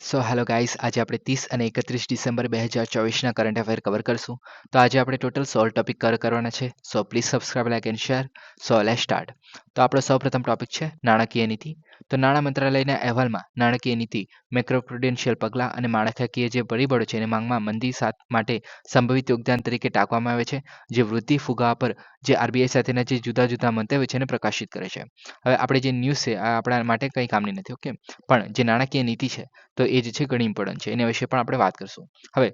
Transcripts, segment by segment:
So hello guys, આજે આપણે 30 અને 31 ડિસેમ્બર 2024ના કરંટ અફેર કવર કરશું. તો આજે આપણે ટોટલ 16 ટોપિક કવર કરવાના છે. So please subscribe, like and share. So let's start. તો આપણો સૌપ્રથમ ટોપિક છે નાણાકીય નીતિ. તો નાણાં મંત્રાલયના અહેવાલમાં નાણાકીય નીતિ, મેક્રોપ્રુડેન્શિયલ પગલાં અને માળખાકીય જે પરિબળો છે એને માંગમાં મંદી માટે સંભવિત યોગદાન તરીકે ટાંકવામાં આવે છે, જે વૃદ્ધિ ફુગાવા પર જે આરબીઆઈ સાથેના જે જુદા જુદા મંતવ્ય છે એને પ્રકાશિત કરે છે. હવે આપણે જે ન્યૂઝ છે આ આપણા માટે કંઈ કામની નથી. ઓકે, પણ જે નાણાકીય નીતિ છે તો એ જે છે ઘણી ઇમ્પોર્ટન્ટ છે. એના વિશે પણ આપણે વાત કરશું. હવે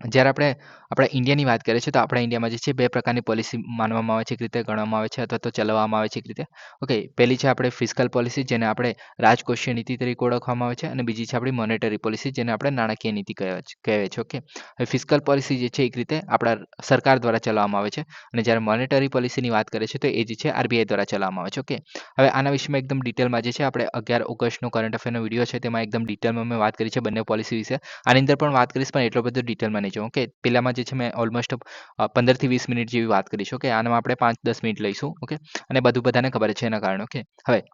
જ્યારે આપણે આપણા ઇન્ડિયાની વાત કરીએ છીએ તો આપણા ઇન્ડિયામાં જે છે બે પ્રકારની પોલિસી માનવામાં આવે છે, એક રીતે ગણવામાં આવે છે અથવા તો ચલાવવામાં આવે છે એક રીતે. ઓકે, પહેલી છે આપણે ફિસ્કલ પોલિસી, જેને આપણે રાજકોષીય નીતિ તરીકે ઓળખવામાં આવે છે, અને બીજી છે આપણી મોનેટરી પોલિસી, જેને આપણે નાણાકીય નીતિ કહેવાય છે. ઓકે, હવે ફિસ્કલ પોલિસી જે છે એક રીતે આપણા સરકાર દ્વારા ચલાવવામાં આવે છે, અને જ્યારે મોનેટરી પોલિસીની વાત કરીએ છીએ તો એ જે છે આરબીઆઈ દ્વારા ચલાવવામાં આવે છે. ઓકે, હવે આના વિશેમાં એકદમ ડિટેલમાં જે છે આપણે 11 ઓગસ્ટનો કરંટ અફેરનો વિડીયો છે તેમાં એકદમ ડિટેલમાં મેં વાત કરી છે બંને પોલિસી વિશે. આની અંદર પણ વાત કરીશ, પણ એટલો બધો ડિટેલમાં નહીં જાઉં. ઓકે, પહેલામાં જે છે મેં ઓલમોસ્ટ 15 થી 20 મિનિટ જેવી વાત કરીશ. ઓકે, આનામાં આપણે 5-10 મિનિટ લઈશું. ઓકે, અને બધું બધાને ખબર છે એના કારણે. ઓકે, હવે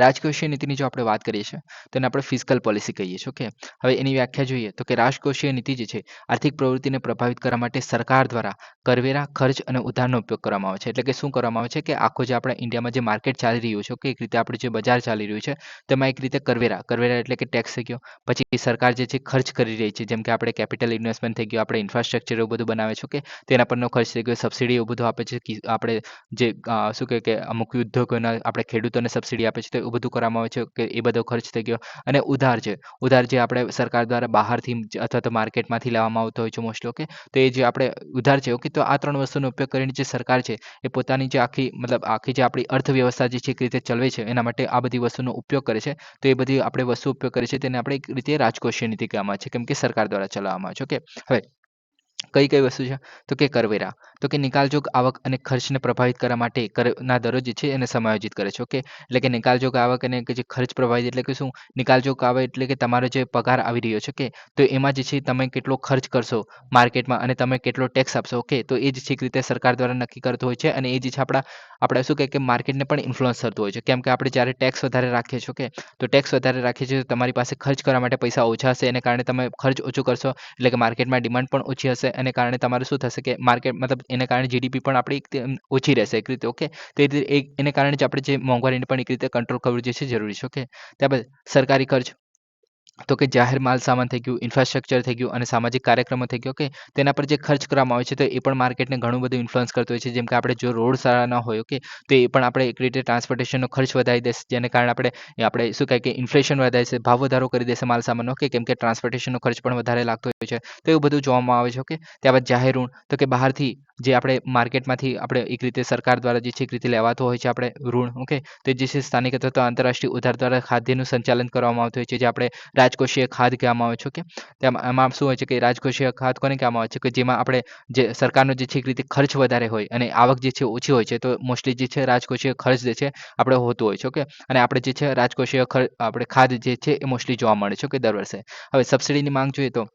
રાજકોષીય નીતિની જો આપણે વાત કરીએ છીએ તો એને આપણે ફિસ્કલ પોલિસી કહીએ છીએ. ઓકે, હવે એની વ્યાખ્યા જોઈએ તો કે રાજકોષીય નીતિ જે છે આર્થિક પ્રવૃત્તિને પ્રભાવિત કરવા માટે સરકાર દ્વારા કરવેરા, ખર્ચ અને ઉધારનો ઉપયોગ કરવામાં આવે છે. એટલે કે શું કરવામાં આવે છે કે આખો જે આપણા ઇન્ડિયામાં જે માર્કેટ ચાલી રહ્યું છે, ઓકે, એક રીતે આપણું જે બજાર ચાલી રહ્યું છે તેમાં એક રીતે કરવેરા એટલે કે ટેક્સ થઈ ગયો. પછી સરકાર જે છે ખર્ચ કરી રહી છે, જેમ કે આપણે કેપિટલ ઇન્વેસ્ટમેન્ટ થઈ ગયું, આપણે ઇન્ફ્રાસ્ટ્રક્ચર એવું બધું બનાવે છે. ઓકે, તેના પરનો ખર્ચ થઈ ગયો, સબસિડી એવું બધું આપે છે. આપણે જે શું કહે કે અમુક ઉદ્યોગોના આપણે ખેડૂતોને સબસિડી આપે છે તો એવું બધું કરવામાં આવે છે કે એ બધો ખર્ચ થઈ ગયો. અને ઉધાર જે આપણે સરકાર દ્વારા બહારથી અથવા તો માર્કેટમાંથી લેવામાં આવતો હોય છે મોસ્ટલી. ઓકે, તો એ જે આપણે ઉધાર છે. ઓકે, તો આ ત્રણ વસ્તુનો ઉપયોગ કરીને જે સરકાર છે એ પોતાની જે આખી જે આપણી અર્થવ્યવસ્થા જે છે એક રીતે ચલવે છે, એના માટે આ બધી વસ્તુનો ઉપયોગ કરે છે. તો એ બધી આપણે વસ્તુ ઉપયોગ કરીએ છીએ તેને આપણે એક રીતે રાજકોષીય નીતિ કહેવામાં આવે છે, કેમ કે સરકાર દ્વારા ચલાવવામાં આવે છે. ઓકે, હવે કઈ વસ્તુ છે તો કે કરવેરા, તો કે નિકાલજોગ આવક અને ખર્ચને પ્રભાવિત કરવા માટે કરના દરો જે છે એને સમાયોજિત કરે છે. ઓકે, એટલે કે નિકાલજોગ આવક અને કે જે ખર્ચ પ્રભાવિત એટલે કે શું? નિકાલજોગ આવક એટલે કે તમારો જે પગાર આવી રહ્યો છે, કે તો એમાં જે છે તમે કેટલો ખર્ચ કરશો માર્કેટમાં અને તમે કેટલો ટેક્સ આપશો. ઓકે, તો એ જ છે એક રીતે સરકાર દ્વારા નક્કી કરતો હોય છે, અને એ જે છે આપણે શું કહે કે માર્કેટને પણ ઇન્ફ્લુઅન્સ થતું હોય છે. કેમ કે આપણે જ્યારે ટેક્સ વધારે રાખીએ છીએ, ઓકે, તો ટેક્સ વધારે રાખીએ છીએ તો તમારી પાસે ખર્ચ કરવા માટે પૈસા ઓછા હશે, એને કારણે તમે ખર્ચ ઓછું કરશો એટલે કે માર્કેટમાં ડિમાન્ડ પણ ઓછી હશે, અને કારણે તમારે શું થશે કે માર્કેટ એને કારણે જીડીપી પણ આપણી ઓછી રહેશે એક રીતે. ઓકે, તો એને કારણે જ આપણે જે મોંઘવારીને પણ એક રીતે કંટ્રોલ કરવું જે છે જરૂરી છે. ઓકે, ત્યારબાદ સરકારી ખર્ચ, તો કે જાહેર માલ સામાન થઈ ગયું, ઇન્ફ્રાસ્ટ્રક્ચર થઈ ગયું, અને સામાજિક કાર્યક્રમો થઈ ગયો. ઓકે, તેના પર જે ખર્ચ કરવામાં આવે છે તો એ પણ માર્કેટને ઘણું બધું ઇન્ફ્લુઅન્સ કરતું હોય છે. જેમ કે આપણે જો રોડ સારા ના હોય, ઓકે, તો એ પણ આપણે એક રીતે ટ્રાન્સપોર્ટેશનનો ખર્ચ વધારી દેશે, જેને કારણે આપણે શું કહે કે ઇન્ફ્લેશન વધારે છે, ભાવ વધારો કરી દેશે માલ સામાનનો. ઓકે, કેમ કે ટ્રાન્સપોર્ટેશનનો ખર્ચ પણ વધારે લાગતો હોય છે. તો એવું બધું જોવામાં આવે છે. ઓકે, ત્યારબાદ જાહેર ઋણ, તો કે બહારથી જે આપણે માર્કેટમાંથી આપણે એક રીતે સરકાર દ્વારા જે છે એક રીતે લેવાતો હોય છે આપણે ઋણ. ઓકે, તો જે છે સ્થાનિક અથવા તો આંતરરાષ્ટ્રીય ઉધાર દ્વારા ખાદ્યનું સંચાલન કરવામાં આવતું હોય છે, જે આપણે રાજકોષીય ખાધ કહેવામાં આવે છે. ઓકે, એમાં શું હોય છે કે રાજકોષીય ખાધ કોને કહેવામાં આવે છે કે જેમાં આપણે જે સરકારનો જે છે એક રીતે ખર્ચ વધારે હોય અને આવક જે છે ઓછી હોય છે, તો મોસ્ટલી જે છે રાજકોષીય ખર્ચ જે છે આપણે હોતું હોય છે. ઓકે, અને આપણે જે છે રાજકોષીય આપણે ખાધ જે છે એ મોસ્ટલી જોવા મળે છે. ઓકે, દર વર્ષે. હવે સબસિડીની માંગ જોઈએ તો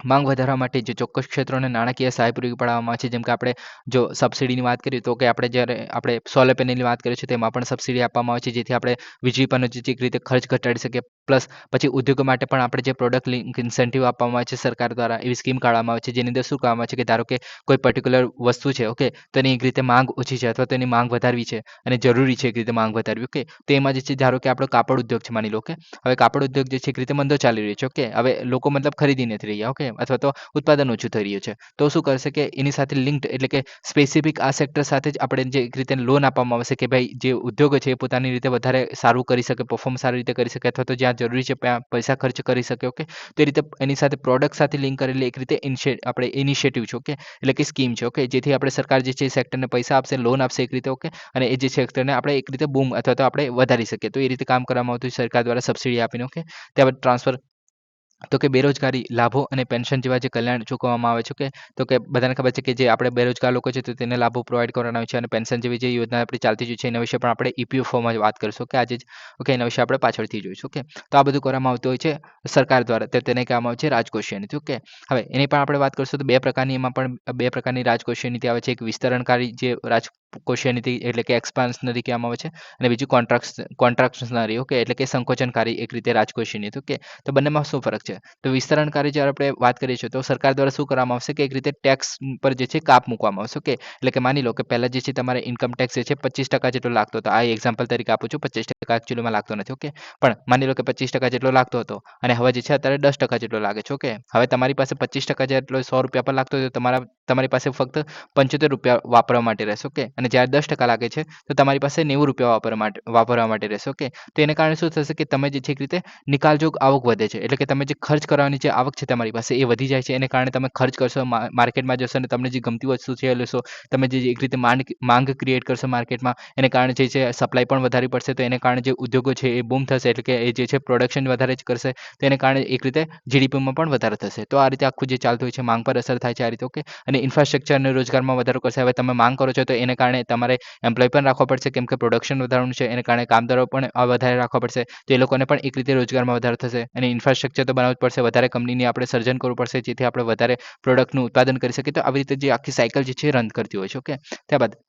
માંગ વધારવા માટે જે ચોક્કસ ક્ષેત્રોને નાણાકીય સહાય પૂરી પાડવામાં આવે છે. જેમ કે આપણે જો સબસિડીની વાત કરીએ તો કે આપણે જ્યારે આપણે સોલર પેનલની વાત કરીએ છીએ તેમાં પણ સબસિડી આપવામાં આવે છે, જેથી આપણે વીજળી પરનો જે એક રીતે ખર્ચ ઘટાડી શકીએ. પ્લસ પછી ઉદ્યોગો માટે પણ આપણે જે પ્રોડક્ટ લિંક ઇન્સેન્ટિવ આપવામાં આવે છે સરકાર દ્વારા, એવી સ્કીમ કાઢવામાં આવે છે, જેની અંદર શું કરવામાં આવે છે કે ધારો કે કોઈ પર્ટિક્યુલર વસ્તુ છે, ઓકે, તો એની એક રીતે માંગ ઓછી છે અથવા તો એની માંગ વધારવી છે અને જરૂરી છે એક રીતે માંગ વધારવી. ઓકે, તો એમાં જે છે ધારો કે આપણો કાપડ ઉદ્યોગ છે, માની લો. કે હવે કાપડ ઉદ્યોગ જે છે એક રીતે મંદો ચાલી રહ્યો છે. ઓકે, હવે લોકો ખરીદી નથી રહ્યા. ઓકે, અથવા તો ઉત્પાદન ઓછું થઈ રહ્યું છે, તો શું કરશે કે એની સાથે લિંક્ડ એટલે કે સ્પેસિફિક આ સેક્ટર સાથે જ આપણે જે એક રીતે લોન આપવામાં આવશે કે ભાઈ જે ઉદ્યોગો છે એ પોતાની રીતે વધારે સારું કરી શકે, પરફોર્મ સારી રીતે કરી શકે, અથવા તો જ્યાં જરૂરી છે ત્યાં પૈસા ખર્ચ કરી શકે. ઓકે, તો એ રીતે એની સાથે પ્રોડક્ટ સાથે લિંક કરેલી એક રીતે આપણે ઇનિશિયેટિવ છે. ઓકે, એટલે કે સ્કીમ છે. ઓકે, જેથી આપણે સરકાર જે છે એ સેક્ટરને પૈસા આપશે, લોન આપશે એક રીતે. ઓકે, અને એ જે સેક્ટરને આપણે એક રીતે બૂમ અથવા તો આપણે વધારી શકીએ, તો એ રીતે કામ કરવામાં આવતું સરકાર દ્વારા સબસિડી આપીને. ઓકે, ત્યારબાદ ટ્રાન્સફર, તો કે બેરોજગારી લાભો અને પેન્શન જેવા જે કલ્યાણ ચૂકવવામાં આવે છે. ઓકે, તો કે બધાને ખબર છે કે જે આપણે બેરોજગાર લોકો છે તો તેને લાભો પ્રોવાઈડ કરવાના હોય છે, અને પેન્શન જેવી જે યોજના આપણી ચાલતી જ છે એના વિશે પણ આપણે ઈપીએફઓમાં વાત કરીશું. કે આજે જ. ઓકે, એના વિશે આપણે પાછળથી જોઈશું. ઓકે, તો આ બધું કરવામાં આવતું હોય છે સરકાર દ્વારા, તો તેને કહેવામાં આવે છે રાજકોષીય નીતિ. ઓકે, હવે એની પણ આપણે વાત કરીશું તો બે પ્રકારની રાજકોષીય નીતિ આવે છે. એક વિસ્તરણકારી જે કોષીય નીતિ એટલે કે એક્સપાન્શનરી કહેવામાં આવે છે, અને બીજું કોન્ટ્રાક્શનરી, ઓકે, એટલે કે સંકોચનકારી એક રીતે રાજકોષીય નીતિ. ઓકે, તો બંનેમાં શું ફરક છે? તો વિસ્તરણકારી જ્યારે આપણે વાત કરીએ છીએ તો સરકાર દ્વારા શું કરવામાં આવશે કે એક રીતે ટેક્સ પર જે છે કાપ મૂકવામાં આવશે. ઓકે, એટલે કે માની લો કે પહેલા જે છે તમારે ઇન્કમ ટેક્સ જે છે 25% જેટલો લાગતો હતો. આ એક્ઝામ્પલ તરીકે આપું છું, 25% એકચ્યુઅલીમાં લાગતો નથી. ઓકે, પણ માની લો કે 25% જેટલો લાગતો હતો અને હવે જે છે અત્યારે 10% જેટલો લાગે છે. ઓકે, હવે તમારી પાસે 25% જેટલો 100 રૂપિયા પર લાગતો હતો, તમારી પાસે ફક્ત 75 રૂપિયા વાપરવા માટે રહેશે. ઓકે, અને જ્યારે 10% લાગે છે તો તમારી પાસે 90 રૂપિયા વાપરવા માટે રહેશે. ઓકે, તો એને કારણે શું થશે કે તમે જે છે એક રીતે નિકાલજોગ આવક વધે છે, એટલે કે તમે જે ખર્ચ કરવાની જે આવક છે તમારી પાસે એ વધી જાય છે. એને કારણે તમે ખર્ચ કરશો, માર્કેટમાં જશો અને તમને જે ગમતી વસ્તુ છે એ લેશો. તમે જે એક રીતે માંગ ક્રિએટ કરશો માર્કેટમાં, એને કારણે જે છે સપ્લાય પણ વધારવી પડશે. તો એને કારણે જે ઉદ્યોગો છે એ બૂમ થશે, એટલે કે એ જે છે પ્રોડક્શન વધારે જ કરશે. તો એને કારણે એક રીતે જીડીપીમાં પણ વધારો થશે. તો આ રીતે આખું જે ચાલતું હોય છે માંગ પર અસર થાય છે આ રીતે. ઓકે, અને ઇન્ફ્રાસ્ટ્રક્ચર અને રોજગારમાં વધારો કરશે. હવે તમે માંગ કરો છો તો એને કારણે તમારે એમ્પ્લોય પણ રાખવા પડશે, કેમ કે પ્રોડક્શન વધારવાનું છે. એને કારણે કામદારો પણ વધારે રાખવા પડશે. તો એ લોકોને પણ એક રીતે રોજગારમાં વધારો થશે. અને ઇન્ફ્રાસ્ટ્રક્ચર તો બનાવવું જ પડશે, વધારે કંપનીની આપણે સર્જન કરવું પડશે, જેથી આપણે વધારે પ્રોડક્ટનું ઉત્પાદન કરી શકીએ. તો આવી રીતે જે આખી સાયકલ જે છે રન કરતી હોય છે. ઓકે, ત્યારબાદ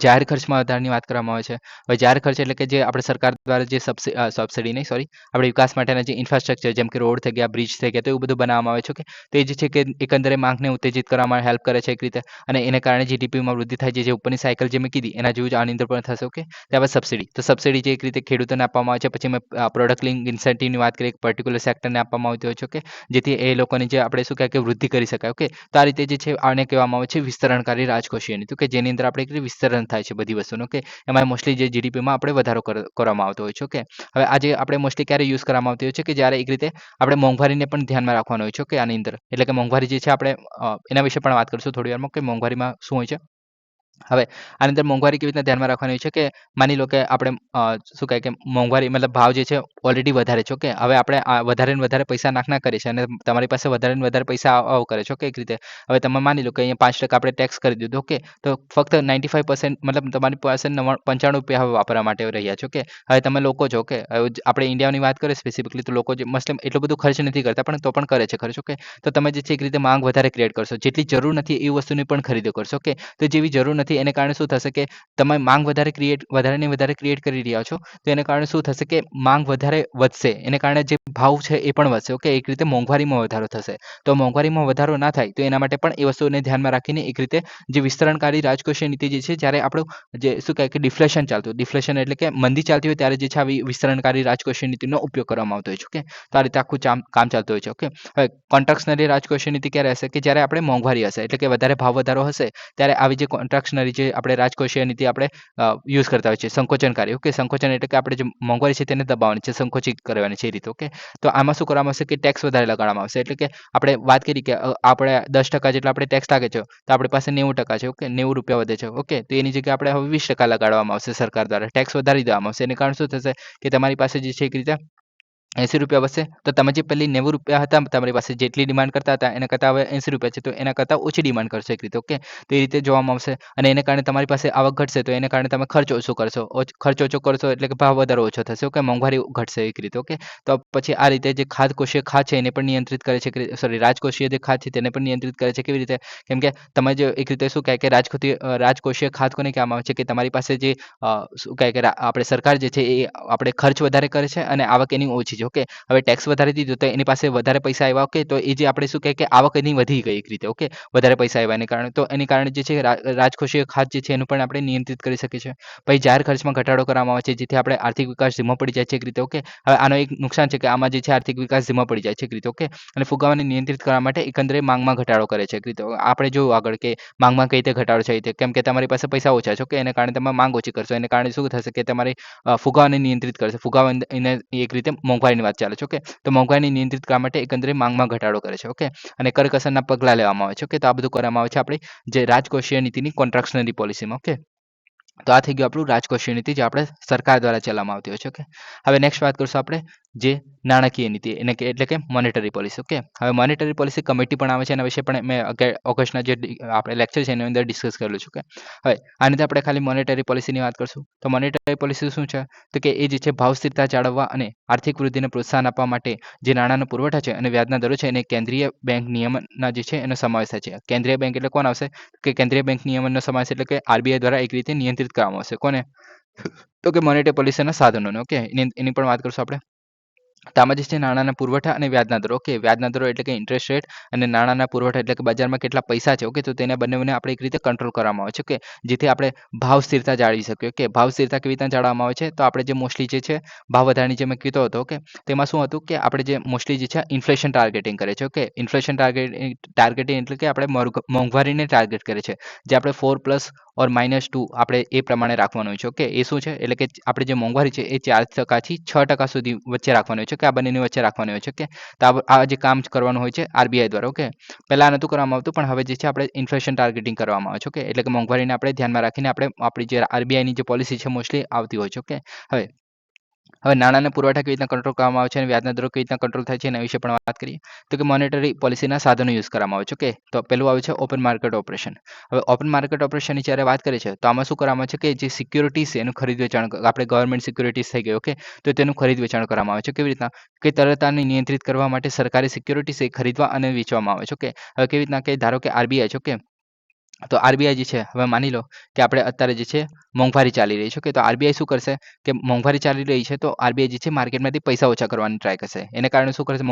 જાહેર ખર્ચમાં વધારાની વાત કરવામાં આવે છે. હવે જાહેર ખર્ચ એટલે કે જે આપણે સરકાર દ્વારા જે સબસિડી નહીં, સોરી, આપણે વિકાસ માટેના જે ઇન્ફ્રાસ્ટ્રક્ચર જેમ કે રોડ થઈ ગયા, બ્રિજ થઈ ગયા, તો એવું બધું બનાવવામાં આવે છે. ઓકે, તો એ જે છે કે એકંદરે માંગને ઉત્તેજિત કરવામાં હેલ્પ કરે છે એક રીતે, અને એને કારણે જીડીપીમાં વૃદ્ધિ થાય છે. જે ઉપરની સાયકલ જે મેં કીધી એના જેવું જ આની અંદર પણ થશે. ઓકે, ત્યારબાદ સબસિડી, તો સબસિડી જે એક રીતે ખેડૂતોને આપવામાં આવે છે. પછી મેં પ્રોડક્ટ લિંક ઇન્સેન્ટિવની વાત કરી, એક પર્ટિક્યુલર સેક્ટરને આપવામાં આવતી હોય છે. ઓકે, જેથી એ લોકોની જે આપણે શું કહેવાય કે વૃદ્ધિ કરી શકાય. ઓકે, તો આ રીતે જે છે આને કહેવામાં આવે છે વિસ્તરણકારી રાજકોષીય નીતિ. કે જેની અંદર આપણે એક રીતે વિસ્તરણ થાય છે બધી વસ્તુનું. ઓકે, એમાં મોસ્ટલી જે જીડીપીમાં આપણે વધારો કરવામાં આવતો હોય છે. ઓકે, હવે આજે આપણે મોસ્ટલી ક્યારે યુઝ કરવામાં આવતી હોય છે કે જ્યારે એક રીતે આપણે મોંઘવારીને પણ ધ્યાનમાં રાખવાનું હોય છે. ઓકે, આની અંદર એટલે કે મોંઘવારી જે છે આપણે એના વિશે પણ વાત કરીશું થોડી વારમાં કે મોંઘવારીમાં શું હોય છે. હવે આની અંદર મોંઘવારી કેવી રીતના ધ્યાનમાં રાખવાની છે કે માની લો કે આપણે શું કહે કે મોંઘવારી મતલબ ભાવ જે છે ઓલરેડી વધારે છે. ઓકે, હવે આપણે વધારે ને વધારે પૈસા નાખના કરીએ છીએ અને તમારી પાસે વધારે ને વધારે પૈસા કરે છે. ઓકે, એક રીતે હવે તમે માની લો કે અહીંયા 5% આપણે ટેક્સ કરી દીધું. ઓકે, તો ફક્ત 95% મતલબ તમારી પાસે 95 રૂપિયા હવે વાપરવા માટે રહ્યા છે. ઓકે, હવે તમે લોકો છો. ઓકે, હવે આપણે ઇન્ડિયાની વાત કરીએ સ્પેસિફિકલી, તો લોકો જે મતલબ એટલું બધું ખર્ચ નથી કરતા, પણ તો પણ કરે છે ખર્ચ. ઓકે, તો તમે જે છે એક રીતે માંગ વધારે ક્રિએટ કરશો, જેટલી જરૂર નથી એ વસ્તુની પણ ખરીદો કરશો. ઓકે, તો જેવી જરૂર નથી એને કારણે શું થશે કે તમે માંગ વધારે ને વધારે ક્રિએટ કરી રહ્યા છો. તો એને કારણે શું થશે કે માંગ વધારે વધશે, એને કારણે જે ભાવ છે એ પણ વધશે. ઓકે, એક રીતે મોંઘવારીમાં વધારો થશે. તો મોંઘવારીમાં વધારો ના થાય તો એના માટે પણ એ વસ્તુને ધ્યાનમાં રાખીને એક રીતે જે વિસ્તરણકારી રાજકોષીય નીતિ જે છે, જ્યારે આપણું જે શું કહે કે ડિફ્લેશન એટલે કે મંદી ચાલતી હોય ત્યારે જે છે આવી વિસ્તરણકારી રાજકોષીય નીતિનો ઉપયોગ કરવામાં આવતો હોય છે. ઓકે, તો આ રીતે આખું કામ ચાલતું હોય છે. ઓકે, હવે કોન્ટ્રાક્શનરી રાજકોષીય નીતિ ક્યારે હશે કે જ્યારે આપણે મોંઘવારી હશે, એટલે કે વધારે ભાવ વધારો હશે ત્યારે આવી જે કોન્ટ્રાક્શનરી જે આપણે રાજકોષીય નીતિ આપણે યુઝ કરતા હોય છે. સંકોચનકારી, ઓકે, સંકોચન એટલે કે આપણે જે મોંઘવારી છે તેને દબાવવાની છે, સંકોચિત કરવાની છે એ રીતે. ઓકે, તો આમાં શું કરવામાં આવશે કે ટેક્સ વધારે લગાડવામાં આવશે. એટલે કે આપણે વાત કરી કે આપણે 10% જેટલો આપણે ટેક્સ લાગે છે, તો આપણી પાસે 90% છે. ઓકે, 90 રૂપિયા વધે છે. ઓકે, તો એની જગ્યાએ આપણે હવે 20% લગાડવામાં આવશે સરકાર દ્વારા, ટેક્સ વધારી દેવામાં આવશે. એને કારણે શું થશે કે તમારી પાસે જે છે એક રીતે 80 રૂપિયા વધશે. તો તમે જે પહેલી 90 રૂપિયા હતા તમારી પાસે જેટલી ડિમાન્ડ કરતા હતા એના કરતાં હવે 80 રૂપિયા છે, તો એના કરતાં ઓછી ડિમાન્ડ કરશો એક રીતે. ઓકે, તો એ રીતે જોવામાં આવશે અને એને કારણે તમારી પાસે આવક ઘટશે, તો એને કારણે તમે ખર્ચ ઓછો કરશો. ખર્ચ ઓછો કરશો એટલે કે ભાવ વધારો ઓછો થશે. ઓકે, મોંઘવારી ઘટશે એક રીતે. ઓકે, તો પછી આ રીતે જે ખાધકોષીય ખાધ છે એને પણ નિયંત્રિત કરે છે, સોરી, રાજકોષીય જે ખાધ છે તેને પણ નિયંત્રિત કરે છે. કેવી રીતે? કેમ કે તમે જે એક રીતે શું કહે કે રાજકોષીય ખાધ કોને કહેવામાં આવે છે કે તમારી પાસે જે શું કહે કે આપણે સરકાર જે છે એ આપણે ખર્ચ વધારે કરે છે અને આવક એની ઓછી છે. ઓકે, હવે ટેક્સ વધારી દીધો તો એની પાસે વધારે પૈસા આવ્યા. ઓકે, તો એ જે આપણે શું કહે કે આવક એની વધી ગઈ એક રીતે. ઓકે, વધારે પૈસા આવ્યા એને કારણે, તો એની કારણે જે છે રાજકોષીય ખાત જે છે એનું પણ આપણે નિયંત્રિત કરી શકીએ છીએ. પછી જાહેર ખર્ચમાં ઘટાડો કરવામાં આવે છે, જેથી આપણે આર્થિક વિકાસ ધીમો પડી જાય છે એક રીતે. ઓકે, હવે આનો એક નુકસાન છે કે આમાં જે છે આર્થિક વિકાસ ધીમો પડી જાય છે એક રીતે. ઓકે, અને ફુગાવાને નિયંત્રિત કરવા માટે એકંદરે માંગમાં ઘટાડો કરે છે એક રીતે. આપણે જોયું આગળ કે માંગમાં કઈ રીતે ઘટાડો છે, કેમ કે તમારી પાસે પૈસા ઓછા છે. ઓકે, એને કારણે તમે માંગ ઓછી કરશો, એને કારણે શું થશે કે તમારી ફુગાવાને નિયંત્રિત કરશે. ફુગાવા એને એક રીતે મોંઘવારીની વાત ચાલે છે. ઓકે, તો મોંઘવારીને નિયંત્રિત કરવા માટે એકંદરે માંગમાં ઘટાડો કરે છે. ઓકે, અને કરકસરના પગલાં લેવામાં આવે છે. ઓકે, તો આ બધું કરવામાં આવે છે આપણી જે રાજકોષીય નીતિની કોન્ટ્રાક્શનરી પોલિસીમાં. ઓકે, તો આ થઈ ગયું આપણું રાજકોષીય નીતિ જે આપણે સરકાર દ્વારા ચલાવવામાં આવતી હોય છે. ઓકે, હવે નેક્સ્ટ વાત કરશું આપણે જે નાણાકીય નીતિ એટલે કે મોનેટરી પોલિસી. ઓકે, હવે મોનેટરી પોલિસી કમિટી પણ આવે છે, એના વિશે પણ મેં ઓગસ્ટના જે આપણે લેક્ચર છે એની અંદર ડિસ્કસ કરેલું છે. ઓકે, હવે આની આપણે ખાલી મોનેટરી પોલિસીની વાત કરશું. તો મોનેટરી પોલિસી શું છે? તો કે એ જે છે ભાવ સ્થિરતા જાળવવા અને આર્થિક વૃદ્ધિને પ્રોત્સાહન આપવા માટે જે નાણાંનો પુરવઠા છે અને વ્યાજના દરો છે એને કેન્દ્રીય બેંક નિયમનના જે છે એનો સમાવેશ થાય છે. કેન્દ્રીય બેંક એટલે કોણ આવશે? કે કેન્દ્રીય બેંક નિયમનનો સમાવેશ એટલે કે આરબીઆઈ દ્વારા એક રીતે નિયંત્રિત કરવામાં આવશે. કોને? તો કે મોનેટરી પોલિસીના સાધનોને. ઓકે, એની પણ વાત કરશું આપણે. તો આમાં જે છે નાણાંના પુરવઠા અને વ્યાજના દરો. ઓકે, વ્યાજના દરો એટલે કે ઇન્ટરેસ્ટ રેટ અને નાણાંના પુરવઠા એટલે કે બજારમાં કેટલા પૈસા છે. ઓકે, તો તેને બંનેને આપણે એક રીતે કંટ્રોલ કરવામાં આવે છે. ઓકે, જેથી આપણે ભાવ સ્થિરતા જાળવી શકીએ. ઓકે, ભાવ સ્થિરતા કેવી રીતના જાળવવામાં આવે છે? તો આપણે જે મોસ્ટલી જે છે ભાવ વધારાની જે મેં કીધો હતો. ઓકે, તેમાં શું હતું કે આપણે જે મોસ્ટલી જે છે ઇન્ફ્લેશન ટાર્ગેટિંગ કરે છે. ઓકે, ઇન્ફ્લેશન ટાર્ગેટિંગ એટલે કે આપણે મોંઘવારીને ટાર્ગેટ કરે છે, જે આપણે 4+ ઓર -2 આપણે એ પ્રમાણે રાખવાનું હોય છે. ઓકે, એ શું છે? એટલે કે આપણે જે મોંઘવારી છે એ 4% થી 6% સુધી વચ્ચે રાખવાની હોય છે. કે આ બંનેની વચ્ચે રાખવાની હોય છે. ઓકે, તો આ જે કામ કરવાનું હોય છે આરબીઆઈ દ્વારા. ઓકે, પહેલા નહોતું કરવામાં આવતું, પણ હવે જે છે આપણે ઇન્ફ્લેશન ટાર્ગેટિંગ કરવામાં આવે છે. ઓકે, એટલે કે મોંઘવારીને આપણે ધ્યાનમાં રાખીને આપણી જે આરબીઆઈની જે પોલિસી છે મોસ્ટલી આવતી હોય છે. ઓકે, હવે નાણાંના પુરવઠા કેવી રીતના કંટ્રોલ કરવામાં આવે છે અને વ્યાજના દરો કેવી રીતના કંટ્રોલ થાય છે એના વિશે પણ વાત કરીએ. તો કે મોનેટરી પોલિસીના સાધનો યુઝ કરવામાં આવે છે. ઓકે, તો પેલું આવે છે ઓપન માર્કેટ ઓપરેશન. હવે ઓપન માર્કેટ ઓપરેશનની જ્યારે વાત કરીએ છીએ તો આમાં શું કરવામાં આવે છે કે જે સિક્યુરિટીઝ છે એનું ખરીદ વેચાણ આપણે ગવર્મેન્ટ સિક્યુરિટીઝ થઈ ગઈ. ઓકે, તો તેનું ખરીદ વેચાણ કરવામાં આવે છે. કેવી રીતના? કે તરલતાને નિયંત્રિત કરવા માટે સરકારી સિક્યુરિટીઝ એ ખરીદવા અને વેચવામાં આવે છે. ઓકે, હવે કેવી રીતના કે ધારો કે આરબીઆઈ છે. ઓકે, તો આરબીઆઈ જે છે હવે માની લો કે આપણે અત્યારે જે છે મોંઘવારી ચાલી રહી છે. ઓકે, તો આરબીઆઈ શું કરશે કે મોંઘવારી ચાલી રહી છે તો આરબીઆઈ જે છે માર્કેટમાંથી પૈસા ઓછા કરવાની ટ્રાય કરશે. એને કારણે શું કરશે?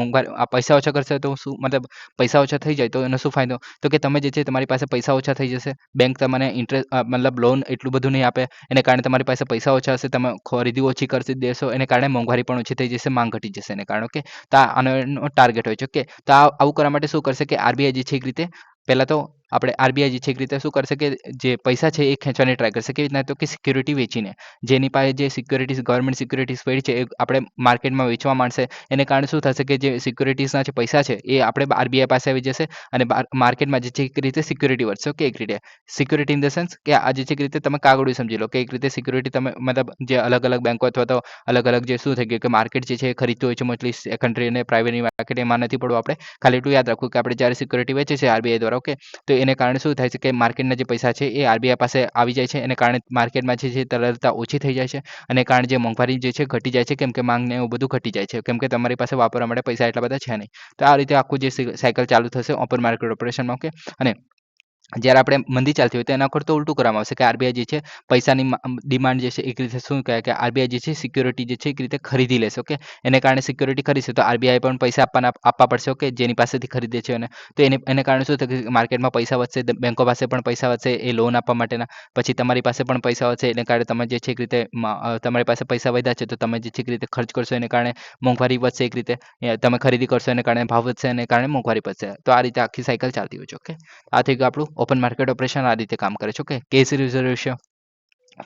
પૈસા ઓછા કરશે તો શું મતલબ પૈસા ઓછા થઈ જાય તો એનો શું ફાયદો? તો કે તમે જે છે તમારી પાસે પૈસા ઓછા થઈ જશે. બેંક તમને ઇન્ટરેસ્ટ મતલબ લોન એટલું બધું નહીં આપે. એને કારણે તમારી પાસે પૈસા ઓછા હશે. તમે ખરીદી ઓછી કરી દેશો. એને કારણે મોંઘવારી પણ ઓછી થઈ જશે, માંગ ઘટી જશે એને કારણે. ઓકે, તો આનો ટાર્ગેટ હોય છે. ઓકે, તો આવું કરવા માટે શું કરશે કે આરબીઆઈ જે છે એક રીતે પહેલા તો આપણે આરબીઆઈ જે છે એક રીતે શું કરશે કે જે પૈસા છે એ ખેંચવાની ટ્રાય કરશે. કેવી રીતના? તો કે સિક્યુરિટી વેચીને, જેની પાસે જે સિક્યુરિટીઝ ગવર્મેન્ટ સિક્યુરિટીઝ પડી છે એ આપણે માર્કેટમાં વેચવા માંડશે. એને કારણે શું થશે કે જે સિક્યુરિટીઝના જે પૈસા છે એ આપણે આરબીઆઈ પાસે આવી જશે અને માર્કેટમાં જે છે એક રીતે સિક્યુરિટી વધશે. ઓકે, એક રીતે સિક્યુરિટી ઇન ધ સેન્સ કે આ જે છે એક રીતે તમે કાગળું સમજી લો કે એક રીતે સિક્યુરિટી તમે મતલબ જે અલગ અલગ બેંકો અથવા તો અલગ અલગ જે શું થઈ ગયું કે માર્કેટ જે છે એ ખરીદતું હોય છે મોસ્ટલી સેકન્ડરી અને પ્રાઇવેટ માર્કેટ. એમાં નથી પડવું આપણે, ખાલી એટલું યાદ રાખવું કે આપણે જ્યારે સિક્યુરિટી વેચે છે આરબીઆઈ દ્વારા. ઓકે, તો એને કારણે શું થાય છે કે માર્કેટના જે પૈસા છે એ આરબીઆઈ પાસે આવી જાય છે. એને કારણે માર્કેટમાં જે છે તરલતા ઓછી થઈ જાય છે અને કારણે જે મોંઘવારી જે છે ઘટી જાય છે, કેમ કે માંગને એવું બધું ઘટી જાય છે, કેમ કે તમારી પાસે વાપરવા માટે પૈસા એટલા બધા છે નહીં. તો આ રીતે આખું જે સાયકલ ચાલુ થશે ઓપન માર્કેટ ઓપરેશનમાં. ઓકે, અને જ્યારે આપણે મંદી ચાલતી હોય તો એના પર તો ઉલટું કરવામાં આવશે કે આરબીઆઈ જે છે પૈસાની ડિમાન્ડ જે છે એક રીતે શું કહે કે આરબીઆઈ જે છે સિક્યુરિટી જે છે એક રીતે ખરીદી લેશે. ઓકે, એને કારણે સિક્યુરિટી ખરીદશે તો આરબીઆઈ પણ પૈસા આપવા પડશે. ઓકે, જેની પાસેથી ખરીદે છે અને તો એને કારણે શું થશે કે માર્કેટમાં પૈસા વધશે, બેંકો પાસે પણ પૈસા વધશે એ લોન આપવા માટેના. પછી તમારી પાસે પણ પૈસા વધશે એને કારણે તમે જે છે એક રીતે તમારી પાસે પૈસા વધ્યા છે તો તમે જે છે એક રીતે ખર્ચ કરશો એને કારણે મોંઘવારી વધશે. એક રીતે તમે ખરીદી કરશો એને કારણે ભાવ વધશે અને કારણે મોંઘવારી વધશે. તો આ રીતે આખી સાયકલ ચાલતી હોય છે. ઓકે, આ થઈ ગયું આપણું ઓપન માર્કેટ ઓપરેશન. આ રીતે કામ કરે છે. ઓકે, કેશ રિઝર્વ રેશિયો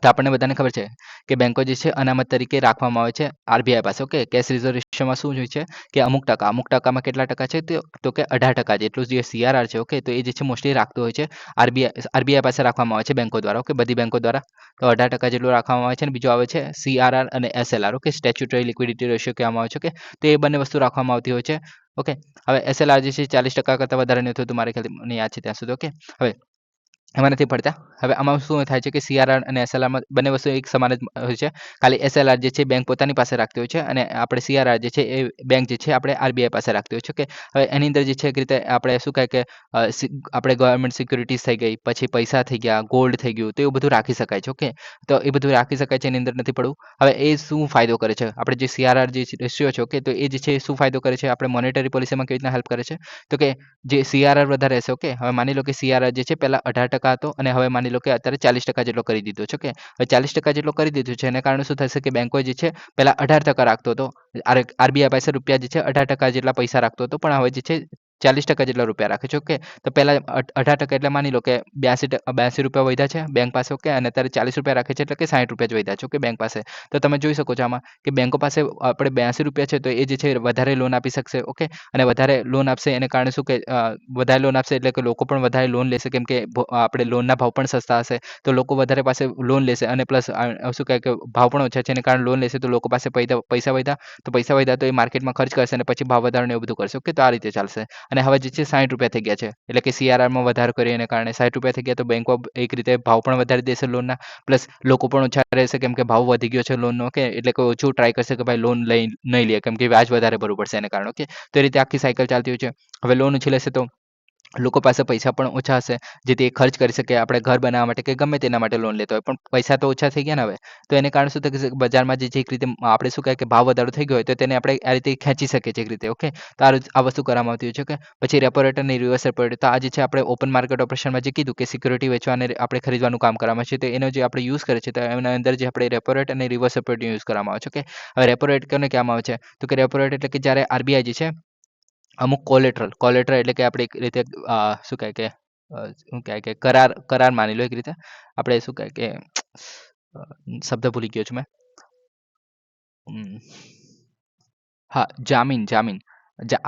તો આપણને બધાને ખબર છે કે બેંકો જે છે અનામત તરીકે રાખવામાં આવે છે આરબીઆઈ પાસે. ઓકે, કેશ રિઝર્વ રેશિયોમાં શું હોય છે કે અમુક ટકામાં કેટલા ટકા છે તો કે 18% જેટલું જે સીઆરઆર છે. ઓકે, તો એ જે છે મોસ્ટલી રાખતું હોય છે આરબીઆઈ પાસે રાખવામાં આવે છે બેંકો દ્વારા. ઓકે, બધી બેંકો દ્વારા તો 18% જેટલું રાખવામાં આવે છે. અને બીજું આવે છે સીઆરઆર અને SLR. Okay, statutory liquidity ratio કહેવામાં આવે છે. ઓકે, તો એ બંને વસ્તુ રાખવામાં આવતી હોય છે. ઓકે, હવે એસએલઆર જે છે 40% કરતાં વધારે નહીં થતું મારે ખ્યાલથી, મને યાદ છે ત્યાં સુધી. ઓકે, હવે એમાં નથી પડતા. હવે આમાં શું થાય છે કે સીઆરઆર અને એસએલઆરમાં બંને વસ્તુ એક સમાન જ હોય છે. ખાલી એસએલઆર જે છે બેંક પોતાની પાસે રાખતી હોય છે અને આપણે સીઆરઆર જે છે એ બેંક જે છે આપણે આરબીઆઈ પાસે રાખતી હોય છે. ઓકે, હવે એની અંદર જે છે એક રીતે આપણે શું કહે કે આપણે ગવર્મેન્ટ સિક્યુરિટીઝ થઈ ગઈ, પછી પૈસા થઈ ગયા, ગોલ્ડ થઈ ગયું, તો એવું બધું રાખી શકાય છે. ઓકે, તો એ બધું રાખી શકાય છે, એની અંદર નથી પડવું. હવે એ શું ફાયદો કરે છે આપણે જે સીઆરઆર જે રેશિયો છે. ઓકે, તો એ જે છે શું ફાયદો કરે છે આપણે મોનેટરી પોલિસીમાં કેવી રીતના હેલ્પ કરે છે તો કે જે સીઆરઆર વધારે હશે. ઓકે, હવે માની લો કે સીઆરઆર જે છે પહેલા 18% હતો અને હવે માની લો કે અત્યારે 40% જેટલો કરી દીધો છે. ઓકે, હવે 40% જેટલો કરી દીધું છે એને કારણે શું થશે કે બેંકો જે છે પહેલા 18% રાખતો હતો. આરબીઆઈ પાસે રૂપિયા જે છે 18% જેટલા પૈસા રાખતો હતો, પણ હવે જે છે 40% જેટલા રૂપિયા રાખે છે. ઓકે, તો પહેલાં 18% એટલે માની લો કે 82 રૂપિયા વધ્યા છે બેંક પાસે. ઓકે, અને અત્યારે 40 રૂપિયા રાખે છે એટલે કે 60 રૂપિયા જ વધ્યા છે. ઓકે, બેંક પાસે. તો તમે જોઈ શકો છો આમાં કે બેંકો પાસે આપણે 82 રૂપિયા છે, તો એ જે છે વધારે લોન આપી શકશે. ઓકે, અને વધારે લોન આપશે એને કારણે શું કે વધારે લોન આપશે એટલે કે લોકો પણ વધારે લોન લેશે, કેમ કે આપણે લોનના ભાવ પણ સસ્તા હશે, તો લોકો વધારે પાસે લોન લેશે. અને પ્લસ શું કહે કે ભાવ પણ ઓછા છે એને કારણે લોન લેશે, તો લોકો પાસે પૈસા વધ્યા, પૈસા વધ્યા તો એ માર્કેટમાં ખર્ચ કરશે અને પછી ભાવ વધારો ને એવું બધું કરશે. ઓકે, તો આ રીતે ચાલશે. અને હવે જે છે 60 રૂપિયા થઈ ગયા છે, એટલે કે CRRમાં વધારો કર્યો એને કારણે 60 રૂપિયા થઈ ગયા, તો બેંકો એક રીતે ભાવ પણ વધારી દેશે લોનના, પ્લસ લોકો પણ ઓછા રહેશે કેમ કે ભાવ વધી ગયો છે લોનનો. ઓકે, એટલે કે ઓછું ટ્રાય કરશે કે ભાઈ લોન નહીં લે, કેમ કે વ્યાજ વધારે ભરવું પડશે એને કારણે. ઓકે, તો એ રીતે આખી સાયકલ ચાલતી હોય છે. હવે લોન ઓછી લેશે તો લોકો પાસે પૈસા પણ ઓછા હશે, જેથી એ ખર્ચ કરી શકે આપણે ઘર બનાવવા માટે કે ગમે તેના માટે લોન લેતો હોય, પણ પૈસા તો ઓછા થઈ ગયા ને હવે. તો એને કારણે શું થશે કે બજારમાં જે છે એક રીતે આપણે શું કહે કે ભાવ વધારો થઈ ગયો હોય તો તેને આપણે આ રીતે ખેંચી શકીએ છીએ એક રીતે. ઓકે, તો આ વસ્તુ કરવામાં આવતી હોય છે. ઓકે, પછી રેપો રેટ અને રિવર્સ રેપો રેટ, તો આ જે છે આપણે ઓપન માર્કેટ ઓપરેશનમાં જે કીધું કે સિક્યુરિટી વેચવા અને આપણે ખરીદવાનું કામ કરવામાં છે, તો એનો જે આપણે યુઝ કરે છે, તો એના અંદર જે આપણે રેપો રેટ અને રિવર્સ રેપો રેટ યુઝ કરવામાં આવે છે. ઓકે, હવે રેપો રેટ કોને કહેવામાં આવે છે, તો કે રેપો રેટ એટલે કે જ્યારે RBI જે છે અમુક કોલેટરલ એટલે કે આપણે એક રીતે શું કહે કે શું કહે કે કરાર માની લો એક રીતે. આપણે શું કહે કે શબ્દ ભૂલી ગયો છું મેં. હા, જામીન.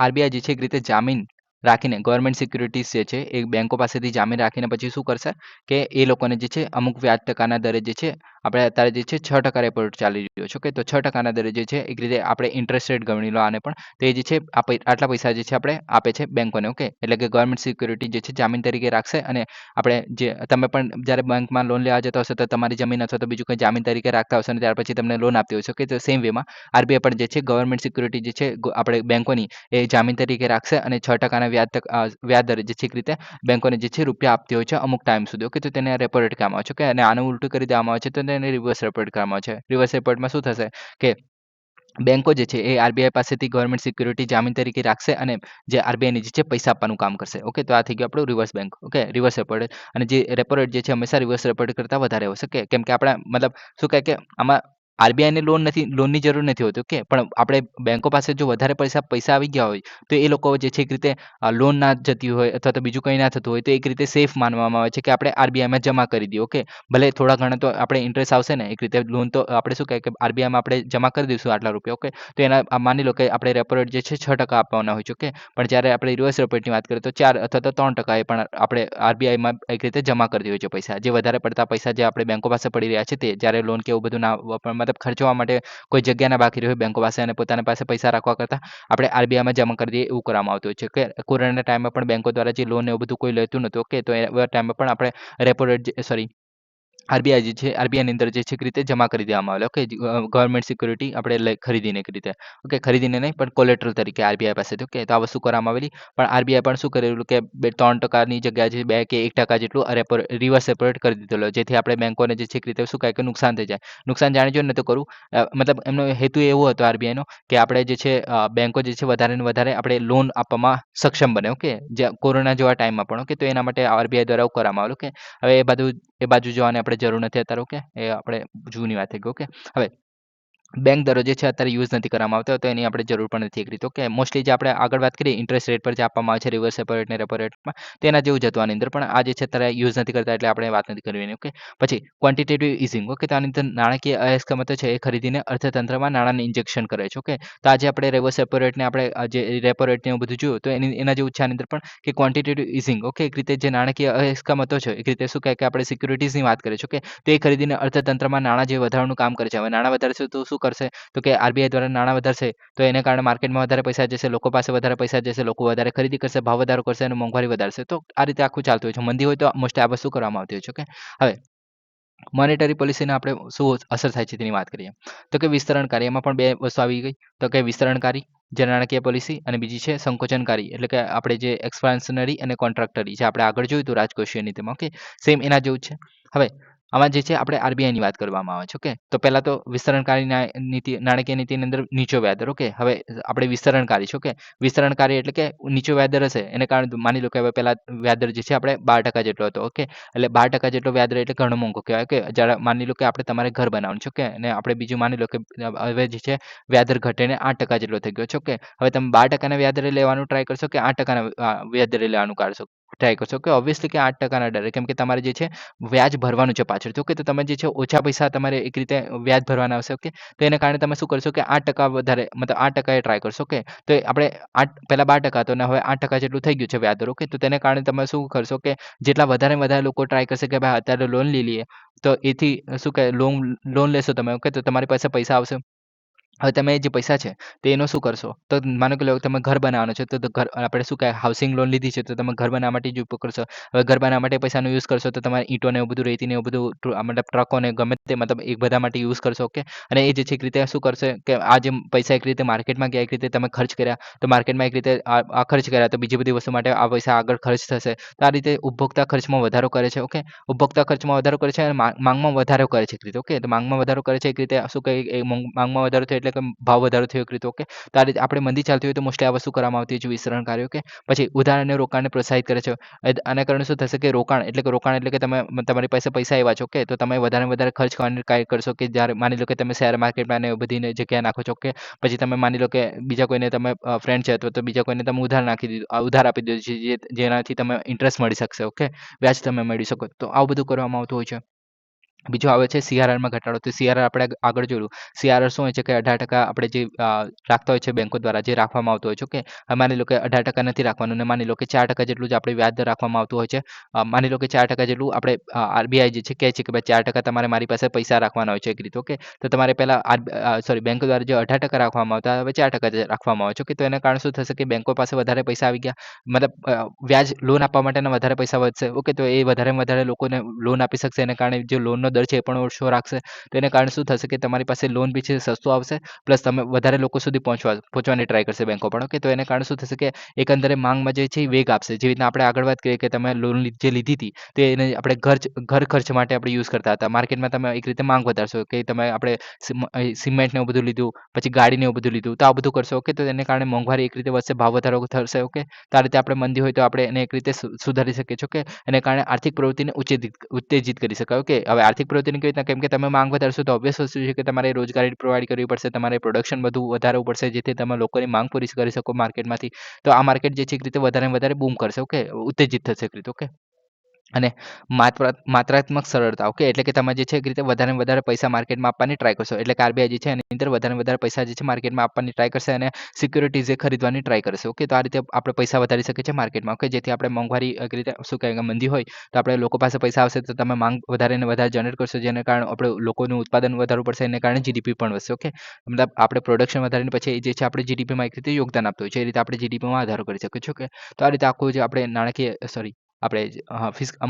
RBI જે છે એક રીતે જામીન રાખીને ગવર્મેન્ટ સિક્યુરિટીઝ જે છે એ બેંકો પાસેથી જામીન રાખીને પછી શું કરશે કે એ લોકોને જે છે અમુક વ્યાજ ટકાના દરે જે છે આપણે અત્યારે જે છે 6% રેપો રેટ ચાલી રહ્યો છે. ઓકે, તો 6% દરે જે છે એક રીતે આપણે ઇન્ટરેસ્ટ રેટ ગણી લો આને પણ, તો એ જે છે આટલા પૈસા જે છે આપણે આપે છે બેંકોને. ઓકે, એટલે કે ગવર્મેન્ટ સિક્યુરિટી જે છે જામીન તરીકે રાખશે, અને આપણે જે તમે પણ જ્યારે બેંકમાં લોન લેવા જતા હશો તો તમારી જમીન અથવા તો બીજું કંઈ જામીન તરીકે રાખતા હશો અને ત્યાર પછી તમને લોન આપતી હોય છે. ઓકે, તો સેમ વેમાં RBI પણ જે છે ગવર્મેન્ટ સિક્યુરિટી જે છે આપણે બેંકોની એ જામીન તરીકે રાખશે, અને 6% વ્યાજ દરે જે છે એક રીતે બેંકોને જે છે રૂપિયા આપતી હોય છે અમુક ટાઈમ સુધી. ઓકે, તો તેને રેપો રેટ કહેવામાં આવે છે. ઓકે, અને આનું ઉલટું કરી દેવામાં આવે છે તો તેને રિવર્સ રેપો રેટ કહેવામાં આવે છે. રિવર્સ રેપો રેટમાં શું થશે કે બેંકો જે છે એ RBI પાસેથી ગવર્મેન્ટ સિક્યુરિટી જામીન તરીકે રાખશે, અને જે RBI ની જે છે પૈસા આપવાનું કામ કરશે. ઓકે, તો આ થઈ ગયું આપણું reverse bank. Okay, reverse repo rate. અને જે રેપો રેટ જે છે હંમેશા રિવર્સ રેપો રેટ કરતાં વધારે હોય છે. ઓકે, કેમ કે આપણે મતલબ શું કહે કે આમાં RBI ને લોનની જરૂર નથી હોતી. ઓકે, પણ આપણે બેંકો પાસે જો વધારે પૈસા આવી ગયા હોય તો એ લોકો જે છે એક રીતે લોન ના જતી હોય અથવા તો બીજું કંઈ ના થતું હોય, તો એક રીતે સેફ માનવામાં આવે છે કે આપણે RBIમાં જમા કરી દઈએ. ઓકે, ભલે થોડા ઘણા તો આપણે ઇન્ટરેસ્ટ આવશે ને, એક રીતે લોન તો આપણે શું કહે કે RBIમાં આપણે જમા કરી દઈશું આટલા રૂપિયા. ઓકે, તો માની લો કે આપણે રેપો રેટ જે છે 6% આપવાના હોય છે. ઓકે, પણ જ્યારે આપણે રિવર્સ રેપો રેટની વાત કરીએ તો 4 અથવા તો 3% એ પણ આપણે RBIમાં એક રીતે જમા કરી દઈએ છીએ પૈસા. જે વધારે પડતા પૈસા જે આપણે બેંકો પાસે પડી રહ્યા છે તે, જ્યારે લોન કે એવું બધું ના મતલબ ખર્ચવા માટે કોઈ જગ્યા ના બાકી રહી હોય બેંકો પાસે અને પોતાના પાસે પૈસા રાખવા કરતાં આપણે RBIમાં જમા કરી દઈએ એવું કરવામાં આવતું હોય છે. કે કોરોનાના ટાઈમમાં પણ બેંકો દ્વારા જે લોન એવું બધું કોઈ લેતું નહોતું. ઓકે, તો એવા ટાઈમમાં પણ આપણે રેપો રેટ RBI જે છે RBIની અંદર જે છે એક રીતે જમા કરી દેવામાં આવેલા. ઓકે, ગવર્મેન્ટ સિક્યુરિટી આપણે ખરીદીને એક રીતે. ઓકે, ખરીદીને નહીં પણ કોલેટરલ તરીકે RBI પાસેથી. ઓકે, તો આ વસ્તુ કરવામાં આવેલી. પણ RBI પણ શું કરેલું કે 3%ની જગ્યાએ જે 2 કે 1% જેટલું રિવર્સ રેપો રેટ કરી દીધેલો, જેથી આપણે બેંકોને જે છે એક રીતે શું કહે કે નુકસાન થઈ જાય. નુકસાન જાણી જોઈને તો કરવું, મતલબ એમનો હેતુ એવો હતો RBIનો કે આપણે જે છે બેંકો જે છે વધારે ને વધારે આપણે લોન આપવામાં સક્ષમ બને. ઓકે, જે કોરોના જેવા ટાઈમમાં પણ. ઓકે, તો એના માટે RBI દ્વારા એવું કરવામાં આવેલું. ઓકે, હવે એ બાજુ જોવાની આપણે જરૂર નથી અત્યારે. ઓકે, એ આપણે જૂની વાત થઈ ગઈ. ઓકે, હવે બેંક દરો જે છે અત્યારે યુઝ નથી કરવામાં આવતો, તો એની આપણે જરૂર પણ નથી એક રીતે. ઓકે, મોસ્ટલી જે આપણે આગળ વાત કરીએ ઇન્ટરેસ્ટ રેટ પર જે આપવામાં આવે છે રિવર્સ રેપો રેટ ને રેપો રેટમાં, તેના જેવું જ હતું આની અંદર. પણ આ જે છે અત્યારે યુઝ નથી કરતા એટલે આપણે વાત નથી કરવી એની. ઓકે, પછી ક્વોન્ટિટેટિવ ઇઝિંગ. ઓકે, તો આની અંદર નાણાકીય અસ્કયામતો છે એ ખરીદીને અર્થતંત્રમાં નાણાંને ઇન્જેક્શન કરે છે. ઓકે, તો આજે આપણે રિવર્સ રેપો રેટને આપણે જે રેપો રેટ ને એવું બધું જોયું, તો એના જેવું છે આની અંદર પણ કે ક્વોન્ટિટેટિવ ઇઝિંગ. ઓકે, એક રીતે જે નાણાકીય અસ્કયામતો છે એક રીતે શું કહે કે આપણે સિક્યુરિટીઝની વાત કરીએ છીએ. ઓકે, તે ખરીદીને અર્થતંત્રમાં નાણાં જે વધારવાનું કામ કરે છે. હવે નાણાં વધારશે તો શું કરશે, તો કે RBI દ્વારા નાણાં વધારશે તો એને કારણે માર્કેટમાં વધારે પૈસા જશે, લોકો પાસે વધારે પૈસા જશે, લોકો વધારે ખરીદી કરશે, ભાવ વધારો કરશે અને મોંઘવારી વધારશે. તો આ રીતે આખું ચાલતું હોય છે. મંદી હોય તો મોસ્ટલી આ વસ્તુ કરવામાં આવતી હોય છે. ઓકે, હવે મોનેટરી પોલિસીને આપણે શું અસર થાય છે તેની વાત કરીએ તો કે વિસ્તરણકારી. એમાં પણ બે વસ્તુ આવી ગઈ, તો કે વિસ્તરણકારી જે નાણાકીય પોલિસી, અને બીજી છે સંકોચનકારી એટલે કે આપણે જે એક્સપાન્શનરી અને કોન્ટ્રાક્ટરી જે આપણે આગળ જોયું હતું રાજકોષીય નીતિમાં. ઓકે, સેમ એના જેવું જ છે. હવે આમાં જે છે આપણે આરબીઆઈની વાત કરવામાં આવે છે. ઓકે, તો પહેલા તો વિસ્તરણકારી નાણાકીય નીતિની અંદર નીચો વ્યાજ દર. ઓકે, હવે આપણે વિસ્તરણકારી છે. ઓકે, વિસ્તરણકારી એટલે કે નીચો વ્યાજ દર હશે એને કારણે માની લો કે હવે પહેલા વ્યાજ દર જે છે આપણે 12% જેટલો હતો. ઓકે, એટલે 12% જેટલો વ્યાજ દર એટલે ઘણો મોંઘો કહેવાય. કે જ્યારે માની લો કે આપણે તમારે ઘર બનાવવાનું છે. ઓકે, અને આપણે બીજું માની લો કે હવે જે છે વ્યાજ દર ઘટીને 8% જેટલો થઈ ગયો છે. ઓકે, હવે તમે 12% વ્યાજ દરે લેવાનું ટ્રાય કરશો કે 8% વ્યાજ દરે લેવાનું ટ્રાય કરશો કે ઓબ્વિયસલી કે 8% દરે, કેમ કે તમારે જે છે વ્યાજ ભરવાનું છે પાછળથી. ઓકે, તો તમે જે છે ઓછા પૈસા તમારે એક રીતે વ્યાજ ભરવાના આવશે. ઓકે, તો એને કારણે તમે શું કરશો કે 8% વધારે મતલબ 8% એ ટ્રાય કરશો. ઓકે, તો આપણે પહેલા 12% હતો અને હવે 8% જેટલું થઈ ગયું છે વ્યાજ દર. ઓકે, તો તેને કારણે તમે શું કરશો કે જેટલા વધારે ને વધારે લોકો ટ્રાય કરશે કે ભાઈ અત્યારે લોન લઈ લઈએ, તો એથી શું કહે લોન લેશો તમે. ઓકે, તો તમારી પાસે પૈસા આવશે. હવે તમે જે પૈસા છે તો એનો શું કરશો? તો માનો કે તમે ઘર બનાવવાનું છે, તો ઘર આપણે શું કહેવાય હાઉસિંગ લોન લીધી છે, તો તમે ઘર બનાવવા માટે જ ઉપયોગ કરશો. હવે ઘર બનાવવા માટે પૈસાનો યુઝ કરશો તો તમારે ઈંટોને એવું બધું, રેતીને એવું બધું મતલબ ટ્રકોને ગમે તે મતલબ એ બધા માટે યુઝ કરશો. ઓકે, અને એ જે છે એક રીતે શું કરશે કે આ જે પૈસા એક રીતે માર્કેટમાં ગયા, એક રીતે તમે ખર્ચ કર્યા, તો માર્કેટમાં એક રીતે આ ખર્ચ કર્યા તો બીજી બધી વસ્તુ માટે આ પૈસા આગળ ખર્ચ થશે. તો આ રીતે ઉપભોક્તા ખર્ચમાં વધારો કરે છે. ઓકે, ઉપભોક્તા ખર્ચમાં વધારો કરે છે અને માંગમાં વધારો કરે છે એક રીતે. ઓકે, તો માંગમાં વધારો કરે છે એક રીતે શું કહે માંગમાં વધારો થયો એટલે કે ભાવ વધારો થયો એક રીતે. ઓકે, તો આ રીતે આપણે મંદી ચાલતી હોય તો મોસ્ટલી આ વસ્તુ કરવામાં આવતી હોય છે વિસ્તરણ કાર્ય. ઓકે, પછી ઉધાર અને રોકાણને પ્રોત્સાહિત કરે છે. આના કારણે શું થશે કે રોકાણ એટલે કે તમે તમારી પાસે પૈસા આવ્યા છે. ઓકે, તો તમે વધારે ને વધારે ખર્ચ કરવાની ટ્રાય કરશો કે જ્યારે માની લો કે તમે શેર માર્કેટમાં ને એ બધી જગ્યાએ નાખો છો. ઓકે, પછી તમે માની લો કે બીજા કોઈને તમે ફ્રેન્ડ છે તો બીજા કોઈને તમે ઉધાર આપી દીધું છે, જેનાથી તમે ઇન્ટરેસ્ટ મળી શકશે. ઓકે, વ્યાજ તમે મેળવી શકો. તો આવું બધું કરવામાં આવતું હોય છે. બીજું આવે છે સીઆરઆરમાં ઘટાડો. તો સીઆરઆર આપણે આગળ જોયું. સીઆરઆર શું હોય છે કે 18% આપણે જે રાખતા હોય છે બેંકો દ્વારા, જે રાખવામાં આવતું હોય છે. ઓકે, હવે માની લો કે 18% નથી રાખવાનું અને માની લો કે 4% જેટલું જ આપણે વ્યાજ દર રાખવામાં આવતું હોય છે. માની લો કે 4% જેટલું આપણે આરબીઆઈ જે છે કહે છે કે ભાઈ 4% તમારે મારી પાસે પૈસા રાખવાના હોય છે એક રીતે. ઓકે, તો તમારે પહેલા બેંકો દ્વારા જે 18% રાખવામાં આવતા હવે 4% જ રાખવામાં આવે છે. ઓકે, તો એના કારણે શું થશે કે બેંકો પાસે વધારે પૈસા આવી ગયા, મતલબ વ્યાજ લોન આપવા માટેના વધારે પૈસા વધશે. ઓકે, તો એ વધારે વધારે લોકોને લોન આપી શકશે. એને કારણે જે લોનનો દર છે એ પણ ઓછો રાખશે. તો એને કારણે શું થશે કે તમારી પાસે લોન બી છે સસ્તું આવશે, પ્લસ તમે વધારે લોકો સુધી પહોંચવાની ટ્રાય કરશે બેંકો પણ. ઓકે, તો એને કારણે શું થશે કે એકંદરે માંગમાં જે છે એ વેગ આપશે. જેવી રીતના આપણે આગળ વાત કરીએ કે તમે લોન જે લીધી હતી તો એને આપણે ઘર ખર્ચ માટે આપણે યુઝ કરતા હતા. માર્કેટમાં તમે એક રીતે માંગ વધારશો કે તમે આપણે સિમેન્ટ ને એવું બધું લીધું, પછી ગાડીને એવું બધું લીધું, તો આ બધું કરશો. ઓકે, તો એને કારણે મોંઘવારી એક રીતે વધશે, ભાવ વધારો થશે. ઓકે, તો આ રીતે આપણે મંદી હોય તો આપણે એને એક રીતે સુધારી શકીએ છીએ. ઓકે, એને કારણે આર્થિક પ્રવૃત્તિને ઉત્તેજિત કરી શકાય. ઓકે, હવે આર્થિક પ્રવૃત્તિની કેવી રીતના, કેમ કે તમે માંગ વધારશો તો ઓબ્વિયસ વસ્તુ છે કે તમારે રોજગારી પ્રોવાઈડ કરવી પડશે, તમારે પ્રોડક્શન બધું વધારવું પડશે, જેથી તમે લોકોની માંગ પૂરી કરી શકો માર્કેટમાંથી. તો આ માર્કેટ જે છે એક રીતે વધારે ને વધારે બૂમ કરશે. ઓકે, ઉત્તેજિત થશે એક રીતે. ઓકે, અને માત્રાત્મક સરળતા. ઓકે, એટલે કે તમે જે છે એક રીતે વધારે ને વધારે પૈસા માર્કેટમાં આપવાની ટ્રાય કરશો. એટલે કે આરબીઆઈ જે છે એની અંદર વધારે ને વધારે પૈસા જે છે માર્કેટમાં આપવાની ટ્રાય કરશે અને સિક્યુરિટીઝ ખરીદવાની ટ્રાય કરશે. ઓકે, તો આ રીતે આપણે પૈસા વધારી શકીએ છીએ માર્કેટમાં. ઓકે, જેથી આપણે મોંઘવારી એક રીતે શું કહેવાય મંદી હોય તો આપણે લોકો પાસે પૈસા આવશે તો તમે માંગ વધારે ને વધારે જનરેટ કરશો, જેને કારણે આપણે લોકોનું ઉત્પાદન વધારવું પડશે, એને કારણે જીડીપી પણ વધશે. ઓકે, મતલબ આપણે પ્રોડક્શન વધારીને પછી જે છે આપણે જીડીપીમાં એક રીતે યોગદાન આપતું હોય છે. એ રીતે આપણે જીડીપીમાં વધારો કરી શકીએ છીએ. ઓકે, તો આ રીતે આખું જે આપણે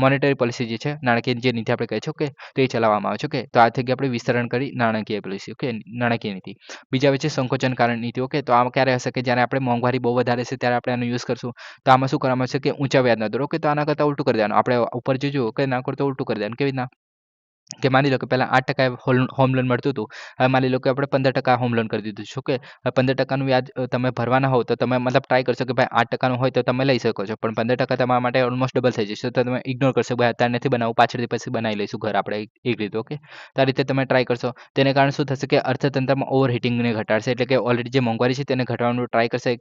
મોનેટરી પોલિસી જે છે નાણાકીય જે નીતિ આપણે કહે છે. ઓકે, તો એ ચલાવવામાં આવે છે. ઓકે, તો આ થઈ ગઈ આપણે વિસ્તરણ કરી નાણાકીય પોલિસી. ઓકે, નાણાકીય નીતિ. બીજા આવે છે સંકોચનકારણ નીતિ. ઓકે, તો આમાં ક્યારે હશે કે જ્યારે આપણે મોંઘવારી બહુ વધારે છે ત્યારે આપણે આનો યુઝ કરશું. તો આમાં શું કરવામાં આવશે કે ઊંચા વ્યાજના દર. ઓકે, તો આના કરતાં ઉલટું કરી દેવાનું. આપણે ઉપર જે જોયું કે ના કરતો ઉલટું કરી દેવાનું. કેવી રીતના કે માની લો કે પહેલા 8% હોમ લોન મળતું હતું, હવે માની લો કે આપણે 15% હોમ લોન કરી દીધું છે. ઓકે, હવે 15%નું વ્યાજ તમે ભરવાના હોવ તો તમે મતલબ ટ્રાય કરશો કે ભાઈ 8%નું હોય તો તમે લઈ શકો છો, પણ 15% તમારા માટે ઓલમોસ્ટ ડબલ થઈ જશે. તો તમે ઇગ્નોર કરશો, ભાઈ અત્યારે નથી બનાવવું, પાછળથી પછી બનાવી લઈશું ઘર આપણે એક રીતે. ઓકે, તો આ રીતે તમે ટ્રાય કરશો. તેને કારણે શું થશે કે અર્થતંત્રમાં ઓવરહીટિંગને ઘટાડશે. એટલે કે ઓલરેડી જે મોંઘવારી છે તેને ઘટાડવાનું ટ્રાય કરશે.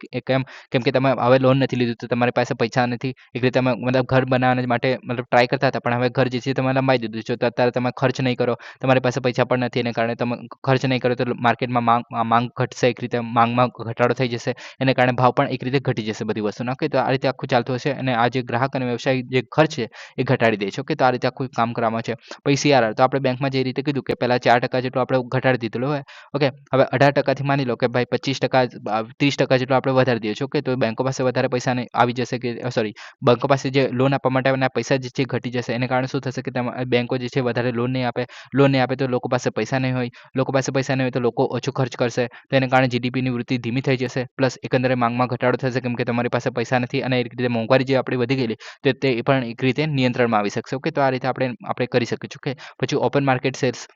કેમ કે તમે હવે લોન નથી લીધું તો તમારી પાસે પૈસા નથી. એક રીતે તમે મતલબ ઘર બનાવવા માટે મતલબ ટ્રાય કરતા હતા, પણ હવે ઘર જે છે તમે લંબાઈ દીધું છે. તો અત્યારે તમે ખર્ચ નહીં કરો, તમારી પાસે પૈસા પણ નથી, એને કારણે તમે ખર્ચ નહીં કરો તો માર્કેટમાં માંગ ઘટશે. એક રીતે માંગમાં ઘટાડો થઈ જશે, એને કારણે ભાવ પણ એક રીતે ઘટી જશે બધી વસ્તુના. ઓકે, તો આ રીતે આખું ચાલતું હશે અને આ જે ગ્રાહક અને વ્યવસાય જે ખર્ચ છે એ ઘટાડી દે છે. ઓકે, તો આ રીતે આખું કામ કરવામાં છે. પછી સીઆરઆર, તો આપણે બેંકમાં જે રીતે કીધું કે પહેલા 4% જેટલું આપણે ઘટાડી દીધેલું હોય. ઓકે, હવે 18%થી માની લો કે ભાઈ 25%, 30% જેટલું આપણે વધારી દઈએ છીએ. ઓકે, તો બેંકો પાસે વધારે પૈસા નહીં આવી જશે કે સોરી બેંકો પાસે જે લોન આપવા માટેના પૈસા જે છે ઘટી જશે. એને કારણે શું થશે કે બેંકો જે છે વધારે લોન લોન નહીં આપે, લોન નહીં આપે તો લોકો પાસે પૈસા નહીં હોય, લોકો પાસે પૈસા નહીં હોય તો લોકો ઓછો ખર્ચ કરશે, તો એને કારણે જીડીપીની વૃદ્ધિ ધીમી થઈ જશે, પ્લસ એકંદરે માંગમાં ઘટાડો થશે કેમ કે તમારી પાસે પૈસા નથી અને એક રીતે મોંઘવારી જે આપણી વધી ગયેલી તો તે પણ એક રીતે નિયંત્રણમાં આવી શકશે. ઓકે, તો આ રીતે આપણે કરી શકીએ છીએ. ઓકે, પછી ઓપન માર્કેટ સેલ્સ,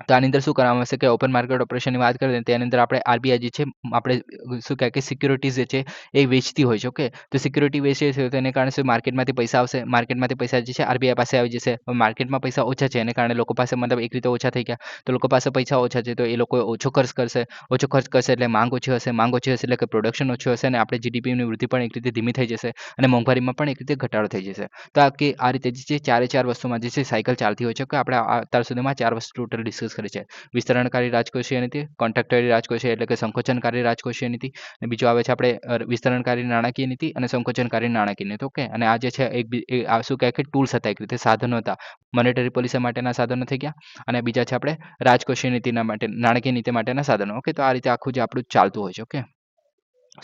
તો આની અંદર શું કરવામાં આવશે કે ઓપન માર્કેટ ઓપરેશનની વાત કરીએ તો તેની અંદર આપણે આરબીઆઈ જે છે આપણે શું કહેવાય કે સિક્યુરિટીઝ જે છે એ વેચતી હોય છે. ઓકે, તો સિક્યુરિટી વેચે છે તો એને કારણે શું માર્કેટમાંથી પૈસા આવશે, માર્કેટમાંથી પૈસા જે છે આરબીઆઈ પાસે આવી જશે. માર્કેટમાં પૈસા ઓછા છે એને કારણે લોકો પાસે મતલબ એક રીતે ઓછા થઈ ગયા, તો લોકો પાસે પૈસા ઓછા છે તો એ લોકો ઓછો ખર્ચ કરશે, ઓછો ખર્ચ કરશે એટલે માંગ ઓછી હશે, માંગ ઓછી હશે એટલે કે પ્રોડક્શન ઓછું હશે અને આપણે જીડીપીની વૃદ્ધિ પણ એક રીતે ધીમી થઈ જશે અને મોંઘવારીમાં પણ એક રીતે ઘટાડો થઈ જશે. તો આ રીતે જે છે ચાર વસ્તુમાં જે છે સાયકલ ચાલતી હોય છે કે આપણે અત્યાર સુધીમાં 4 વસ્તુ ટોટલ ડિસ્કસ કરી છે. વિસ્તરણકારી રાજકોષીય નીતિ, કોન્ટ્રાક્ટરી રાજકોષીય એટલે કે સંકોચનકારી રાજકોષીય નીતિ, અને બીજું આવે છે આપણે વિસ્તરણકારી નાણાકીય નીતિ અને સંકોચનકારી નાણાકીય નીતિ. ઓકે, અને આ જે છે શું કહે કે ટૂલ્સ હતા, એક રીતે સાધનો હતા, મોનેટરી પોલિસી માટેના સાધનો થઈ ગયા અને બીજા છે આપણે રાજકોષીય નીતિના માટે નાણાકીય નીતિ માટેના સાધનો. ઓકે, તો આ રીતે આખું જે આપણું ચાલતું હોય છે. ઓકે,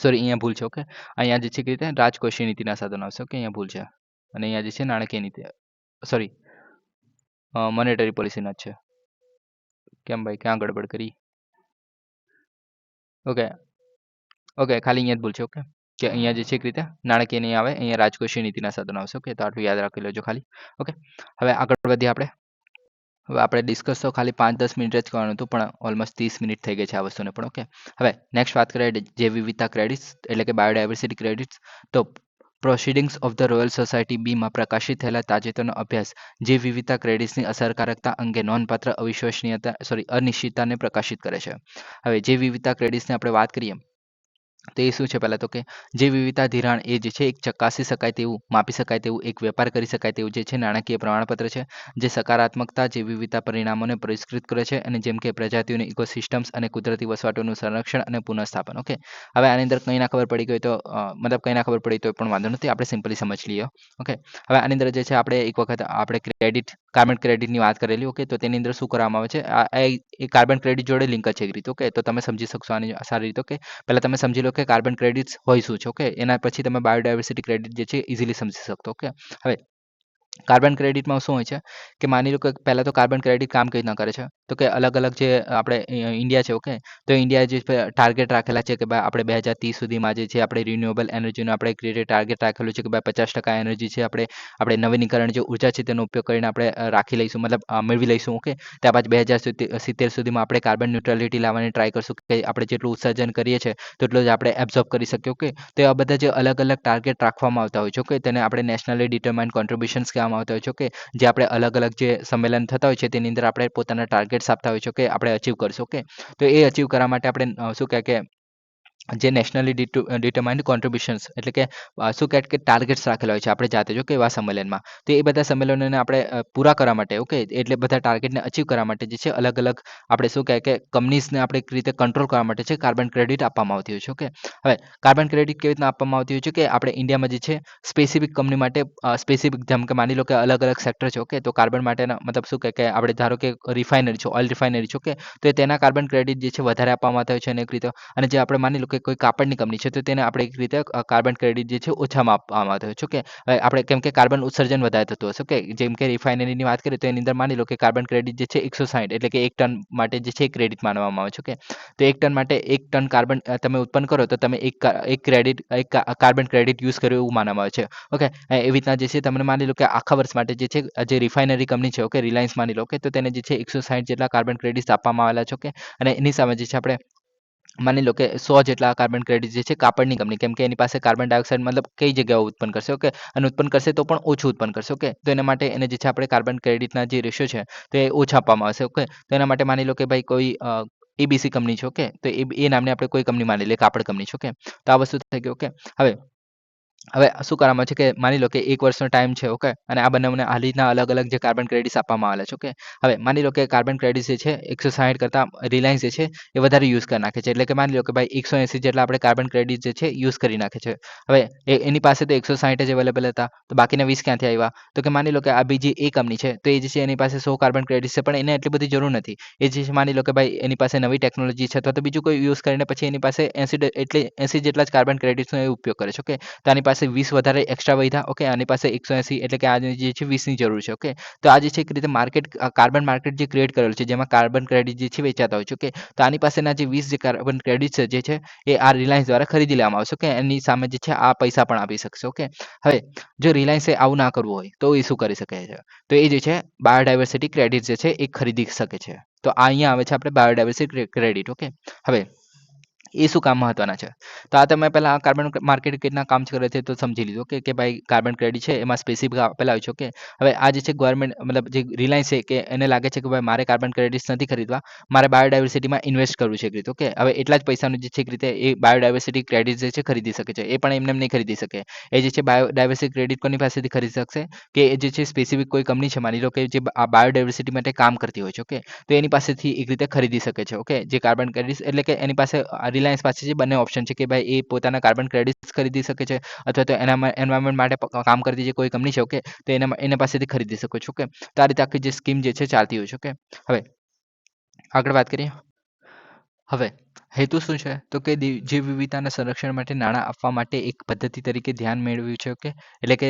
સોરી અહીંયા ભૂલ છે. ઓકે, અહીંયા જે છે કે રીતે રાજકોષીય નીતિના સાધનો આવશે. ઓકે, અહીંયા ભૂલ છે અને અહીંયા જે છે નાણાકીય નીતિ, સોરી મોનેટરી પોલિસીના જ છે. કેમ ભાઈ, ક્યાં ગડબડ કરી? ઓકે, ખાલી અહીંયા જ ભૂલ છે. ઓકે, કે અહીંયા જે છે એક રીતે નાણાકીય નહીં આવે, અહીંયા રાજકોષીય નીતિના સાધનો આવશે. ઓકે, તો આટલું યાદ રાખી લેજો ખાલી. ઓકે, હવે આગળ વધીએ આપણે. હવે આપણે ડિસ્કસ તો ખાલી 5-10 મિનિટ જ કરવાનું હતું પણ ઓલમોસ્ટ 30 મિનિટ થઈ ગઈ છે આ વસ્તુને પણ. ઓકે, હવે નેક્સ્ટ વાત કરીએ જૈવ વિવિધતા ક્રેડિટ્સ એટલે કે બાયોડાયવર્સિટી ક્રેડિટ્સ. તો proceedings of the royal society બીમાં પ્રકાશિત થયેલા તાજેતરનો અભ્યાસ જૈવ વિવિધતા ક્રેડિટ્સની અસરકારકતા અંગે નોંધપાત્ર અનિશ્ચિતતાને પ્રકાશિત કરે છે. હવે જૈવ વિવિધતા ક્રેડિટ્સની આપણે વાત કરીએ તો એ શું છે? પહેલાં તો કે જૈવ વિવિધતા ધિરાણ એ જે છે એક ચકાસી શકાય તેવું, માપી શકાય તેવું, એક વેપાર કરી શકાય તેવું જે છે નાણાકીય પ્રમાણપત્ર છે જે સકારાત્મકતા જૈવ વિવિધતા પરિણામોને પરિષ્કૃત કરે છે અને જેમ કે પ્રજાતિઓની ઇકોસિસ્ટમ્સ અને કુદરતી વસવાટોનું સંરક્ષણ અને પુનઃસ્થાપન. ઓકે, હવે આની અંદર કંઈ ના ખબર પડી ગઈ તો મતલબ કંઈ ના ખબર પડી તો પણ વાંધો નથી, આપણે સિમ્પલી સમજી લઈએ. ઓકે, હવે આની અંદર જે છે આપણે એક વખત આપણે કાર્બન ક્રેડિટની વાત કરેલી. ઓકે, તો તેની અંદર શું કરવામાં આવે છે? એ કાર્બન ક્રેડિટ જોડે લિંક છે એક રીતે. ઓકે, તો તમે સમજી શકશો આની સારી રીતે. ઓકે, પહેલાં તમે સમજી લો કે કાર્બન ક્રેડિટ્સ હોય શું છે. ઓકે, એના પછી તમે બાયોડાયવર્સિટી ક્રેડિટ જે છે ઇઝીલી સમજી શકતો. ઓકે, હવે કાર્બન ક્રેડિટમાં શું હોય છે કે માની લો કે પહેલાં તો કાર્બન ક્રેડિટ કામ કઈ રીતના કરે છે તો કે અલગ અલગ જે આપણે ઇન્ડિયા છે. ઓકે, તો ઇન્ડિયાએ જે ટાર્ગેટ રાખેલા છે કે ભાઈ આપણે 2030 સુધીમાં જે છે આપણે રિન્યુએબલ એનર્જીનો આપણે ક્રિએટ ટાર્ગેટ રાખેલું છે કે ભાઈ 50% એનર્જી છે આપણે નવીનીકરણ જે ઉર્જા છે તેનો ઉપયોગ કરીને આપણે રાખી લઈશું, મતલબ મેળવી લઈશું. ઓકે, ત્યારબાદ 2070 સુધીમાં આપણે કાર્બન ન્યુટ્રાલિટી લાવવાની ટ્રાય કરશું કે આપણે જેટલું ઉત્સર્જન કરીએ છીએ તેટલું જ આપણે એબ્ઝોર્બ કરી શકીએ. ઓકે, તો આ બધા જે અલગ અલગ ટાર્ગેટ રાખવામાં આવતા હોય છે. ઓકે, તેને આપણે નેશનલી ડિટરમાઇન્ડ કોન્ટ્રીબ્યુશન્સ કહેવામાં આવતા હોય છે. ઓકે, જે આપણે અલગ અલગ જે સંમેલન થતા હોય છે તેની અંદર આપણે પોતાના ટાર્ગેટ્સ આપતા હોય છે કે આપણે અચીવ કરશું. ઓકે, તો એ અચીવ કરવા માટે આપણે શું કહે કે જે નેશનલી ડિટરમાઇન્ડ કોન્ટ્રીબ્યુશન્સ એટલે કે શું કહે કે ટાર્ગેટ્સ રાખેલા હોય છે આપણે જાતે જો કે એવા સંમેલનમાં, તો એ બધા સંમેલનોને આપણે પૂરા કરવા માટે. ઓકે, એટલે બધા ટાર્ગેટને અચીવ કરવા માટે જે છે અલગ અલગ આપણે શું કહે કે કંપનીઝને આપણે એક રીતે કંટ્રોલ કરવા માટે છે કાર્બન ક્રેડિટ આપવામાં આવતી હોય છે. ઓકે, હવે કાર્બન ક્રેડિટ કેવી રીતના આપવામાં આવતી હોય છે કે આપણે ઇન્ડિયામાં જે છે સ્પેસિફિક કંપની માટે સ્પેસિફિક જેમ કે માની લો કે અલગ અલગ સેક્ટર છે. ઓકે, તો કાર્બન માટેના મતલબ શું કહે કે આપણે ધારો કે રિફાઇનરી છે, ઓઇલ રિફાઇનરી છે. ઓકે, તો તેના કાર્બન ક્રેડિટ જે છે વધારે આપવામાં આવતા હોય છે અને એક રીતે, અને જે આપણે માની લો કે કોઈ કાપડની કંપની છે તો તેને આપણે એક રીતે કાર્બન ક્રેડિટ જે છે ઓછામાં આપવામાં આવતા હોય છે. ઓકે, આપણે કેમ કે કાર્બન ઉત્સર્જન વધારે થતું હશે. ઓકે, જેમ કે રિફાઇનરીની વાત કરીએ તો એની અંદર માની લો કે કાર્બન ક્રેડિટ જે છે 160 એટલે કે 1 ટન માટે જે છે ક્રેડિટ માનવામાં આવે છે. ઓકે, તો 1 ટન માટે 1 ટન કાર્બન તમે ઉત્પન્ન કરો તો તમે એક કાર્બન ક્રેડિટ યુઝ કર્યો એવું માનવામાં આવે છે. ઓકે, એવી રીતના જે છે તમને માની લો કે આખા વર્ષ માટે જે છે જે રિફાઇનરી કંપની છે. ઓકે, રિલાયન્સ માની લો કે તો તેને જે છે 160 જેટલા કાર્બન ક્રેડિટ્સ આપવામાં આવેલા છે. ઓકે, અને એની સામે જે છે આપણે માની લો કે 100 જેટલા કાર્બન ક્રેડિટ જે છે કાપડની કંપની, કેમ કે એની પાસે કાર્બન ડાયોક્સાઇડ મતલબ કઈ જગ્યાએ ઉત્પન્ન કરશે. ઓકે, અને ઉત્પન્ન કરશે તો પણ ઓછું ઉત્પન્ન કરશે. ઓકે, તો એના માટે એને જે છે આપણે કાર્બન ક્રેડિટના જે રેશિયો છે તે ઓછા આપવામાં આવશે. ઓકે, તો એના માટે માની લો કે ભાઈ કોઈ એબીસી કંપની છે. ઓકે, તો એ નામની આપણે કોઈ કંપની માની લઈએ, કાપડ કંપની છે. ઓકે, તો આ વસ્તુ થઈ ગઈ. ઓકે, હવે શું કરવામાં આવે છે કે માની લો કે 1 વર્ષનો ટાઈમ છે. ઓકે, અને આ બંનેને આ રીતના અલગ અલગ જે કાર્બન ક્રેડિટ્સ આપવામાં આવેલા છે. ઓકે, હવે માની લો કે કાર્બન ક્રેડિટ્સ જે છે 160 કરતાં રિલાયન્સ જે છે એ વધારે યુઝ કરી નાખે છે. એટલે કે માની લો કે ભાઈ 180 જેટલા આપણે કાર્બન ક્રેડિટ જે છે યુઝ કરી નાખે છે. હવે એની પાસે તો 160 જ અવેલેબલ હતા, તો બાકીના 20 ક્યાંથી આવ્યા? તો કે માની લો કે આ બીજી એ કંપની છે તો એ જે છે એની પાસે 100 કાર્બન ક્રેડિટ છે પણ એને એટલી બધી જરૂર નથી. એ જે છે માની લો કે ભાઈ એની પાસે નવી ટેકનોલોજી છે અથવા તો બીજું કોઈ યુઝ કરીને પછી એની પાસે 80 જેટલા જ કાર્બન ક્રેડિટ્સનો એ ઉપયોગ કરે છે. ઓકે, તો આની પાસે પાસે 20 વધારે એક્સ્ટ્રા વધ્યા, ઓકે, આની પાસે 180, એટલે કે આને જે છે 20ની જરૂર છે, ઓકે. તો આ જે છે એક રીતે કાર્બન માર્કેટ જે ક્રિએટ કરેલું છે, જેમાં કાર્બન ક્રેડિટ જે છે વેચાતા હોય છે, ઓકે. તો આની પાસેના જે 20 જે કાર્બન ક્રેડિટ છે જે છે એ આ રિલાયન્સ દ્વારા ખરીદી લેવામાં આવશે, ઓકે. એની સામે જે છે આ પૈસા પણ આપી શકશે, ઓકે. હવે જો રિલાયન્સે આવું ના કરવું હોય તો એ શું કરી શકે છે? તો એ જે છે બાયોડાયવર્સિટી ક્રેડિટ જે છે એ ખરીદી શકે છે. તો આ અહીંયા આવે છે આપણે બાયોડાયવર્સિટી ક્રેડિટ, ઓકે. હવે એ શું કામ મહત્વના છે? તો આ તમે પહેલા કાર્બન માર્કેટ કેટલા કામ કરે છે તો સમજી લીધું, કે ભાઈ કાર્બન ક્રેડિટ છે એમાં સ્પેસિફિક આપેલા હોય છે, ઓકે. હવે આ જે છે ગવર્મેન્ટ મતલબ જે રિલાયન્સ છે કે એને લાગે છે કે ભાઈ મારે કાર્બન ક્રેડિટ્સ નથી ખરીદવા, મારે બાયોડાયવર્સિટીમાં ઇન્વેસ્ટ કરવું છે એક રીતે, ઓકે. હવે એટલા જ પૈસાનું જે છે એક રીતે એ બાયોડાયવર્સિટી ક્રેડિટ જે છે ખરીદી શકે છે. એ પણ એમને એમ નહીં ખરીદી શકે. એ જે છે બાયોડાયવર્સિટી ક્રેડિટ કોની પાસેથી ખરીદી શકશે? કે એ જે છે સ્પેસિફિક કોઈ કંપની છે, માની લો કે જે આ બાયોડાયવર્સિટી માટે કામ કરતી હોય છે, ઓકે. તો એની પાસેથી એક રીતે ખરીદી શકે છે, ઓકે. જે કાર્બન ક્રેડિટ્સ એટલે કે એની પાસે રિલાયન્સ પાસે જે બંને ઓપ્શન છે કે ભાઈ એ પોતાના કાર્બન ક્રેડિટ્સ ખરીદી શકે છે, અથવા તો એનામાં એન્વાયરમેન્ટ માટે કામ કરતી જે કોઈ કંપની છે, ઓકે. તો એના પાસેથી ખરીદી શકો છો, ઓકે. તો આ રીતે આખી જે સ્કીમ જે છે ચાલતી હોય છે, ઓકે. હવે આગળ વાત કરીએ. હવે હેતુ શું છે? તો કે જીવ વિવિધતાના સંરક્ષણ માટે નાણાં આપવા માટે એક પદ્ધતિ તરીકે ધ્યાન મેળવ્યું છે, ઓકે. એટલે કે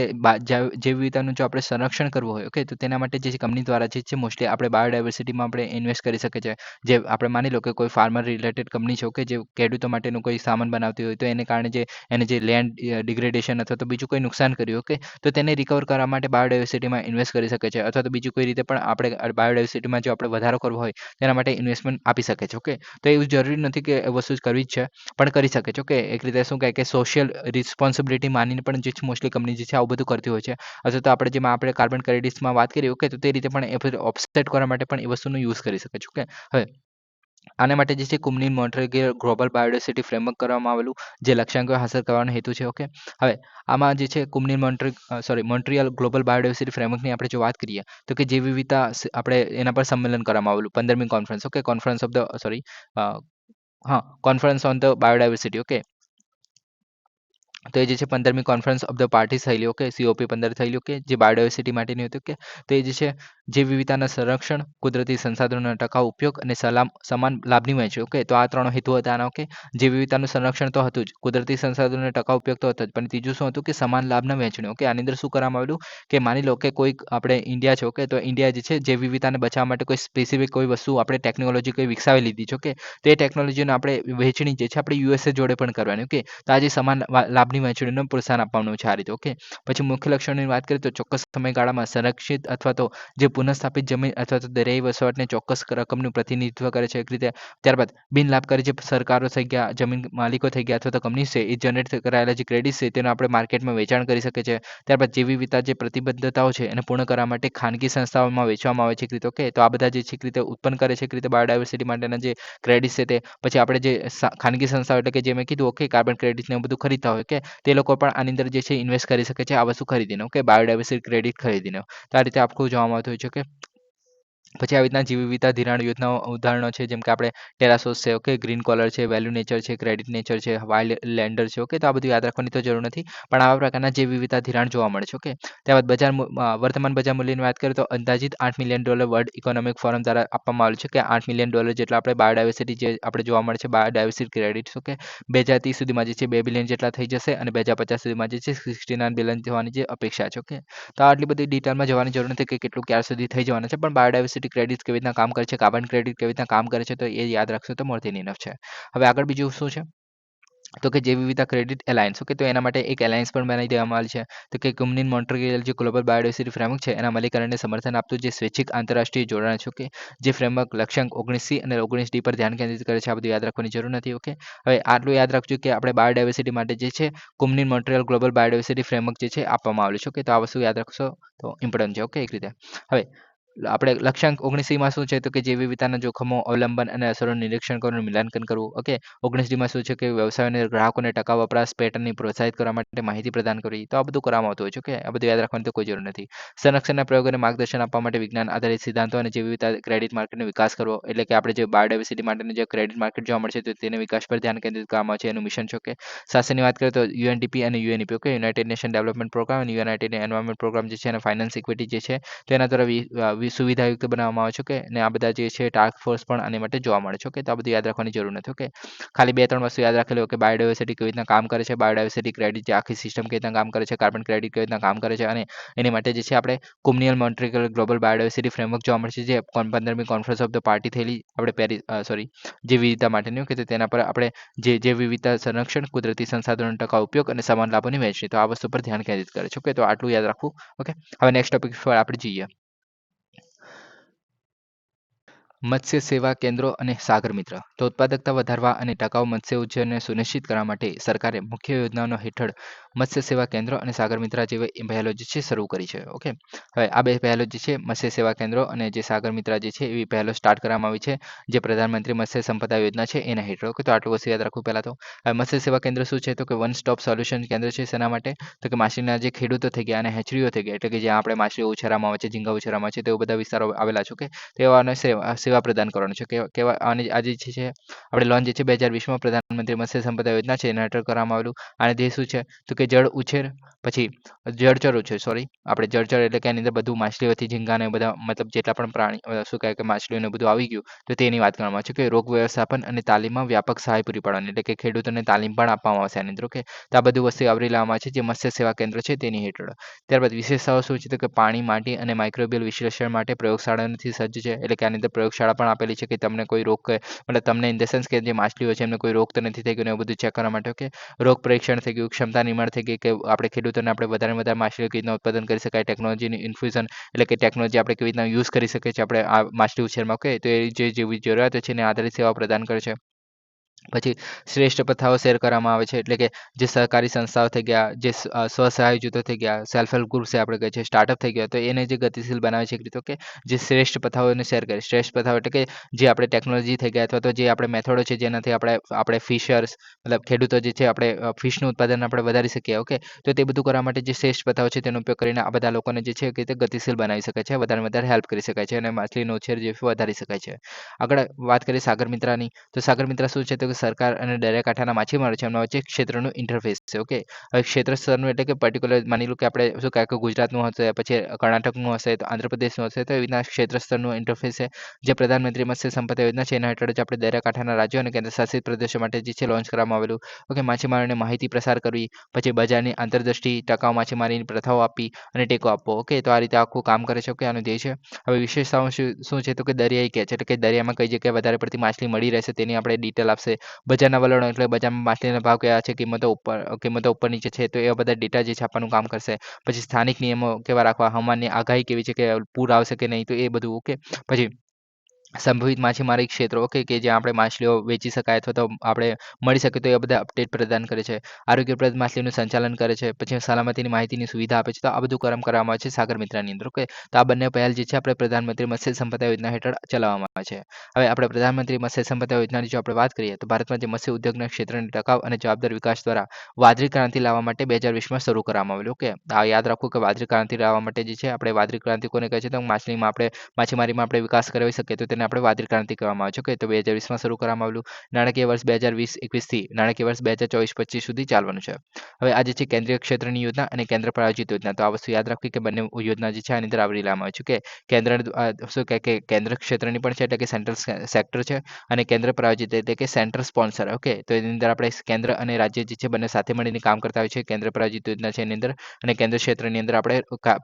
જૈવ વિવિધતાનું જો આપણે સંરક્ષણ કરવું હોય, ઓકે, તો તેના માટે જે કંપની દ્વારા જે છે મોસ્ટલી આપણે બાયોડાયવર્સિટીમાં આપણે ઇન્વેસ્ટ કરી શકીએ છીએ. જે આપણે માની લો કે કોઈ ફાર્મર રિલેટેડ કંપની છે, ઓકે, જે ખેડૂતો માટેનું કોઈ સામાન બનાવતી હોય, તો એને કારણે એને જે લેન્ડ ડિગ્રેડેશન અથવા તો બીજું કોઈ નુકસાન કર્યું, ઓકે, તો તેને રિકવર કરવા માટે બાયોડાયવર્સિટીમાં ઇન્વેસ્ટ કરી શકે છે, અથવા તો બીજી કોઈ રીતે પણ આપણે બાયોડાયવર્સિટીમાં જો આપણે વધારો કરવો હોય તેના માટે ઇન્વેસ્ટમેન્ટ આપી શકે છે, ઓકે. તો એવું જરૂરી નથી કે એ વસ્તુ કરવી જ છે, પણ કરી શકે છે, ઓકે. એક રીતે શું કહે કે સોશિયલ રિસ્પોન્સિબિલિટી માનીને પણ જે છે મોસ્ટલી કંપની જે છે આવું બધું કરતી હોય છે. અથવા તો આપણે જેમાં આપણે કાર્બન ક્રેડિટ્સમાં વાત કરીએ, ઓકે, તો તે રીતે પણ એ ઓફસેટ કરવા માટે પણ એ વસ્તુનો યુઝ કરી શકે છે, ઓકે. હવે આના માટે જે છે કુમની મોન્ટ્રીયલ ગ્લોબલ બાયોડાયવર્સિટી ફ્રેમવર્ક કરવામાં આવેલું, જે લક્ષ્યાંકો હાંસલ કરવાનો હેતુ છે, ઓકે. હવે આમાં જે છે મોન્ટ્રીયલ ગ્લોબલ બાયોડાયવર્સિટી ફ્રેમવર્કની આપણે જો વાત કરીએ, તો કે જે વિવિધતા આપણે એના પર સંમેલન કરવામાં આવેલું 15મી conference, okay. Conference of the હા, conference on the biodiversity, okay. તો એ જે છે 15મી કોન્ફરન્સ ઓફ ધ પાર્ટીઝ થયેલી, ઓકે. COP15 થયેલી, ઓકે, જે બાયોડાયવર્સિટી માટેની હતી, ઓકે. તો એ જે છે જે વિવિધતાના સંરક્ષણ, કુદરતી સંસાધનોનો ટકાઉ ઉપયોગ અને સમાન લાભની વહેંચણી, ઓકે. તો આ 3 હેતુ હતા આના, ઓકે. જે વિવિધતાનું સંરક્ષણ તો હતું જ, કુદરતી સંસાધનોનો ટકાઉ ઉપયોગ તો હતો જ, પણ ત્રીજું શું હતું કે સમાન લાભના વહેંચણી, ઓકે. આની અંદર શું કરવામાં આવેલું કે માની લો કે કોઈક આપણે ઇન્ડિયા છે, ઓકે, તો ઇન્ડિયા જે છે જે વિવિધતાને બચાવવા માટે કોઈ સ્પેસિફિક કોઈ વસ્તુ આપણે ટેકનોલોજી કોઈ વિકસાવી લીધી છે, ઓકે. તે ટેકનોલોજીનો આપણે વહેંચણી જે છે આપણે USA જોડે પણ કરવાની, ઓકે. તો આજે સમાન લાભની વહેંચણીને પ્રોત્સાહન આપવાનું છે આ રીતે, ઓકે. પછી મુખ્ય લક્ષણોની વાત કરીએ તો ચોક્કસ સમયગાળામાં સંરક્ષિત અથવા તો જે પુનઃસ્થાપિત જમીન અથવા તો દરિયાઈ વસવાટને ચોક્કસ રકમનું પ્રતિનિધિત્વ કરે છે એક રીતે. ત્યારબાદ બિન લાભકારી જે સરકારો થઈ ગયા, જમીન માલિકો થઈ ગયા અથવા તો કંપની છે, એ જનરેટ કરાયેલા જે ક્રેડિટ છે તેનું આપણે માર્કેટમાં વેચાણ કરી શકીએ છીએ. ત્યારબાદ જે વિવિધતા જે પ્રતિબદ્ધતાઓ છે એને પૂર્ણ કરવા માટે ખાનગી સંસ્થાઓમાં વેચવામાં આવે છે એક રીતે, ઓકે. તો આ બધા જે છે એક રીતે ઉત્પન્ન કરે છે એક રીતે બાયોડાયવર્સિટી માટેના જે ક્રેડિટ છે તે પછી આપણે જે ખાનગી સંસ્થાઓ એટલે કે જે મેં કીધું, ઓકે, કાર્બન ક્રેડિટ ને એવું બધું ખરીદતા હોય, કે તે લોકો પણ આની અંદર જે છે ઇન્વેસ્ટ કરી શકે છે આ વસ્તુ ખરીદીને, ઓકે, બાયોડાયવર્સિટી ક્રેડિટ ખરીદીને. તો આ રીતે આખું જોવામાં આવતું હોય છે, ઓકે. પછી આવી રીતના જીવ વિવિધતા ધિરાણ યોજનાઓ ઉદાહરણો છે, જેમ કે આપણે ટેરાસોસ છે, ઓકે, ગ્રીન કોલર છે, વેલ્યુ નેચર છે, ક્રેડિટ નેચર છે, વાઇલ્ડ લેન્ડર છે, ઓકે. તો આ બધું યાદ રાખવાની તો જરૂર નથી, પણ આવા પ્રકારના જે વિવિધતા ધિરાણ જોવા મળે છે, ઓકે. ત્યારબાદ વર્તમાન બજાર મૂલ્યની વાત કરીએ તો અંદાજિત $8 મિલિયન વર્લ્ડ ઇકોનોમિક ફોરમ દ્વારા આપવામાં આવેલું છે, કે $8 મિલિયન જેટલા આપણે બાયોડાયવર્સિટી જે આપણે જોવા મળે છે બાયોડાયવર્સિટી ક્રેડિટ્સ, ઓકે. 2030 સુધીમાં જે છે 2 બિલિયન જેટલા થઈ જશે અને 2050 સુધીમાં જે છે 69 બિલિયન થવાની જે અપેક્ષા છે, ઓકે. તો આટલી બધી ડિટેલમાં જવાની જરૂર નથી કે કેટલું ક્યાં સુધી થઈ જવાનું છે, પણ બાયોડાયવર્સિટી ક્રેડિટ કેવી રીતના કામ કરે છે, કાર્બન ક્રેડિટ કેવી રીતના કામ કરે છે, તો એ યાદ રાખશો તો મોર ધેન ઇનફ છે. હવે આગળ બીજું શું છે? તો કે જૈવ વિવિધતા ક્રેડિટ એલાયન્સ, ઓકે. તો એના માટે એક એલાયન્સ પણ બનાવી દેવામાં આવી છે. તો કે કુમનીન મોન્ટ્રીયલ જે ગ્લોબલ બાયોડાયવર્સિટી ફ્રેમવર્ક છે એના અમલીકરણને સમર્થન આપતું જે સ્વૈચ્છિક આંતરરાષ્ટ્રીય જોડાણ છે, ઓકે. જે ફ્રેમવર્ક લક્ષ્યાંક 19C અને 19D પર ધ્યાન કેન્દ્રિત કરે છે. આ બધું યાદ રાખવાની જરૂર નથી, ઓકે. હવે આટલું યાદ રાખજો કે આપણે બાયોડાયવર્સિટી માટે જે છે કુમનીન મોન્ટ્રીયલ ગ્લોબલ બાયોડાયવર્સિટી ફ્રેમવર્ક જે છે આપવામાં આવેલું છે, ઓકે. તો આ વસ્તુ યાદ રાખશો તો ઇમ્પોર્ટન્ટ છે, ઓકે, એક રીતે. હવે આપણે લક્ષ્યાંક 19Cમાં શું છે? તો કે જૈવ વિવિધતાના જોખમો, અવલંબન અને અસરોનું નિરીક્ષણ કરવું, મૂલ્યાંકન કરવું, ઓકે. 19Dમાં શું છે કે વ્યવસાયો અને ગ્રાહકોને ટકાઉ વપરાશ પેટર્નની પ્રોત્સાહિત કરવા માટે માહિતી પ્રદાન કરવી. તો આ બધું કરવામાં આવતું હોય છે, ઓકે. આ બધું યાદ રાખવાની તો કોઈ જરૂર નથી. સંરક્ષણના પ્રયોગોને માર્ગદર્શન આપવા માટે વિજ્ઞાન આધારિત સિદ્ધાંતો અને જૈવ વિવિધતા ક્રેડિટ માર્કેટનો વિકાસ કરવો. એટલે કે આપણે જે બાયોડાયવર્સિટી માટેનું જે ક્રેડિટ માર્કેટ જોવા મળશે તો તેના વિકાસ પર ધ્યાન કેન્દ્રિત કરવામાં આવે છે, એનું મિશન છે, ઓકે. શાસનની વાત કરીએ તો UNDP અને UNEP, okay, united nation development programme અને યુનાઇટેડ એન્વાયરમેન્ટ પ્રોગ્રામ જે છે અને ફાઇનાન્સ ઇક્વિટી જે છે તેના દ્વારા સુવિધાયુક્ત બનાવવામાં આવે છે ઓકે અને આ બધા જે છે ટાસ્ક ફોર્સ પણ આની માટે જોવા મળે છે ઓકે તો આ બધું યાદ રાખવાની જરૂર નથી ઓકે ખાલી 2-3 વસ્તુ યાદ રાખી લો કે બાયોડાયવર્સિટી કેવી રીતના કામ કરે છે, બાયોડાયવર્સિટી ક્રેડિટ જે આખી સિસ્ટમ કેવી રીતના કામ કરે છે, કાર્બન ક્રેડિટ કેવી રીતના કામ કરે છે અને એની માટે જે છે આપણે કોમ્યુનિયલ મોન્ટ્રીયલ ગ્લોબલ બાયોડાયવર્સિટી ફ્રેમવર્ક જોવા મળશે જે 15મી કોન્ફરન્સ ઓફ ધ પાર્ટી થયેલી આપણે પેરિસ જે વિવિધતા માટેની કે તેના પર આપણે જે વિવિધતા સંરક્ષણ કુદરતી સંસાધનોનો ટકાઉ ઉપયોગ અને સમાન લાભોની વહેંચણી તો આ વસ્તુ પર ધ્યાન કેન્દ્રિત કરે છે ઓકે તો આટલું યાદ રાખવું ઓકે હવે નેક્સ્ટ ટોપિક પર આપણે જઈએ મત્સ્ય સેવા કેન્દ્રો અને સાગર મિત્ર તો ઉત્પાદકતા વધારવા અને ટકાઉ મત્સ્ય ઉછેરને સુનિશ્ચિત કરવા માટે સરકારે મુખ્ય યોજનાઓ હેઠળ મત્સ્ય સેવા કેન્દ્રો અને સાગર મિત્ર જેવી પહેલો જે છે શરૂ કરી છે ઓકે હવે આ બે પહેલો જે છે મત્સ્ય સેવા કેન્દ્રો અને જે સાગર મિત્ર જે છે એવી પહેલો સ્ટાર્ટ કરવામાં આવી છે જે પ્રધાનમંત્રી મત્સ્ય સંપદા યોજના છે એના હેઠળ ઓકે તો આટલું વસ્તુ યાદ રાખવું પહેલા તો હવે મત્સ્ય સેવા કેન્દ્ર શું છે તો કે વન સ્ટોપ સોલ્યુશન કેન્દ્ર છે શેના માટે તો કે માછલીના જે ખેડૂતો થઈ ગયા અને હેચરીઓ થઈ ગયા એટલે કે જ્યાં આપણે માછલીઓ ઉછેરવામાં આવે છે ઝીંગા ઉછેરવામાં આવે છે તેવા બધા વિસ્તારો આવેલા છે ઓકે તેવાને સેવા પ્રદાન કરવાનું છે કેવા અને આજે છે આપણે લોન જે છે 2020માં પ્રધાનમંત્રી મત્સ્ય સંપદા યોજના છે એના હેઠળ કરવામાં આવેલું અને તે શું છે તો કે જળ ઉછેર પછી જળચર ઉછેર આપણે જળચર એટલે કે એની અંદર બધું માછલીઓથી ઝીંગા ને બધા મતલબ જેટલા પણ પ્રાણી શું કહે કે માછલીઓને બધું આવી ગયું તો તેની વાત કરવામાં આવે છે કે રોગ વ્યવસ્થાપન અને તાલીમમાં વ્યાપક સહાય પૂરી પાડવાની એટલે કે ખેડૂતોને તાલીમ પણ આપવામાં આવશે આની અંદર ઓકે તો આ બધી વસ્તુ આવરી લેવામાં આવે છે જે મત્સ્ય સેવા કેન્દ્ર છે તેની હેઠળ ત્યારબાદ વિશેષતાઓ શું છે તો કે પાણી માટી અને માઇક્રોબિયલ વિશ્લેષણ માટે પ્રયોગશાળાથી સજ્જ છે એટલે કે આની અંદર પ્રયોગશાળા પણ આપેલી છે કે તમને કોઈ રોગ મતલબ તમને ઇન ધ સેન્સ કે જે માછલીઓ છે એમને કોઈ રોગ તો નથી થઈ ગયો એવું બધું ચેક કરવા માટે ઓકે રોગ પરીક્ષણ થઈ ગયું ક્ષમતા નિર્માણ થઈ ગઈ કે આપણે ખેડૂતોને આપણે વધારે માછલીઓ કેવી રીતના ઉત્પાદન કરી શકાય ટેકનોલોજીની ઇન્ફ્યુઝન એટલે કે ટેકનોલોજી આપણે કેવી રીતના યુઝ કરી શકીએ છીએ આપણે આ માછલી ઉછેરમાં ઓકે તો એ જે જેવી જરૂરિયાતો છે એને આધારિત સેવાઓ પ્રદાન કરે છે પછી શ્રેષ્ઠ પ્રથાઓ શેર કરવામાં આવે છે એટલે કે જે સહકારી સંસ્થાઓ થઈ ગયા જે સ્વસહાય જૂથો થઈ ગયા સેલ્ફ હેલ્પ ગ્રુપ છે આપણે કહે છે સ્ટાર્ટઅપ થઈ ગયા તો એને જે ગતિશીલ બનાવે છે એક રીતે કે જે શ્રેષ્ઠ પ્રથાઓને શેર કરે શ્રેષ્ઠ પ્રથાઓ એટલે કે જે આપણે ટેકનોલોજી થઈ ગયા અથવા તો જે આપણે મેથડો છે જેનાથી આપણે ફિશર્સ મતલબ ખેડૂતો જે છે આપણે ફિશનું ઉત્પાદન આપણે વધારી શકીએ ઓકે તો તે બધું કરવા માટે જે શ્રેષ્ઠ પ્રથાઓ છે તેનો ઉપયોગ કરીને આ બધા લોકોને જે છે કે તે ગતિશીલ બનાવી શકાય છે વધારે હેલ્પ કરી શકાય છે અને માછલીનો ઉછેર જે વધારી શકાય છે આગળ વાત કરીએ સાગર મિત્રાની તો સાગર મિત્ર શું છે તો કે સરકાર અને દરિયાકાંઠાના માછીમારો છે એમના વચ્ચે ક્ષેત્રનું ઇન્ટરફેસ છે ઓકે હવે ક્ષેત્ર સ્તરનું એટલે કે પર્ટિક્યુલર માની લો કે આપણે શું કહે કે ગુજરાતનું હશે પછી કર્ણાટકનું હશે તો આંધ્રપ્રદેશનું હશે તો એવી રીતના ક્ષેત્ર સ્તરનું ઇન્ટરફેસ છે જે પ્રધાનમંત્રી મત્સ્ય સંપદા યોજના છે એના હેઠળ જ આપણે દરિયાકાંઠાના રાજ્યો અને કેન્દ્ર શાસિત પ્રદેશો માટે જે છે લોન્ચ કરવામાં આવેલું ઓકે માછીમારોને માહિતી પ્રસાર કરવી પછી બજારની આંતરદૃષ્ટિ ટકાઉ માછીમારીની પ્રથાઓ આપવી અને ટેકો આપવો ઓકે તો આ રીતે આખું કામ કરે છે ઓકે આનું ધ્યેય છે હવે વિશેષતાઓ શું છે તો કે દરિયાઈ કેચ એટલે કે દરિયામાં કઈ જગ્યાએ વધારે પડતી માછલી મળી રહેશે તેની આપણે ડિટેલ આપશે બજારના વલણો એટલે બજારમાં માછલીના ભાવ કયા છે કિંમતો ઉપર નીચે છે તો એવા બધા ડેટા જે છાપવાનું કામ કરશે પછી સ્થાનિક નિયમો કેવા રાખવા હવામાનની આગાહી કેવી છે કે પૂર આવશે કે નહીં તો એ બધું ઓકે પછી સંભવિત માછીમારી ક્ષેત્રો ઓકે કે જ્યાં આપણે માછલીઓ વેચી શકાય અથવા તો આપણે મળી શકે તો એ બધા અપડેટ પ્રદાન કરે છે આરોગ્યપ્રદ માછલીનું સંચાલન કરે છે પછી સલામતીની માહિતીની સુવિધા આપે છે તો આ બધું કરવામાં આવે છે સાગર મિત્રની અંદર ઓકે તો આ બંને પહેલ જે છે આપણે પ્રધાનમંત્રી મત્સ્ય સંપદા યોજના હેઠળ ચલાવવામાં આવે છે હવે આપણે પ્રધાનમંત્રી મત્સ્ય સંપદા યોજનાની જો આપણે વાત કરીએ તો ભારતમાં જે મત્સ્ય ઉદ્યોગના ક્ષેત્રને ટકાઉ અને જવાબદાર વિકાસ દ્વારા વાદળી ક્રાંતિ લાવવા માટે 2020માં શરૂ કરવામાં આવેલું ઓકે આ યાદ રાખવું કે વાદળી ક્રાંતિ લાવવા માટે જે છે આપણે વાદળી ક્રાંતિ કોને કહે છે તો માછીમારીમાં આપણે વિકાસ કરાવી શકીએ તો તેને આપણે વાદળી ક્રાંતિ કહેવામાં આવે છે ઓકે તો 2020માં શરૂ કરવામાં આવેલું નાણાકીય વર્ષ 2020-21થી નાણાકીય વર્ષ 2024-25 સુધી ચાલવાનું છે હવે આજે છે કેન્દ્રીય ક્ષેત્રની યોજના અને કેન્દ્ર પ્રાયોજિત યોજના તો આ વસ્તુ યાદ રાખવી કે બંને યોજના જે છે આની અંદર આવરી લેવામાં આવે છે કે શું કહે કે કેન્દ્ર ક્ષેત્રની પણ છે એટલે કે સેન્ટ્રલ સેક્ટર છે અને કેન્દ્ર પ્રાયોજિત એટલે કે સેન્ટર સ્પોન્સર ઓકે તો એની અંદર આપણે કેન્દ્ર અને રાજ્ય જે છે બંને સાથે મળીને કામ કરતા હોય છે કેન્દ્ર પ્રાયોજિત યોજના છે એની અંદર અને કેન્દ્ર ક્ષેત્રની અંદર આપણે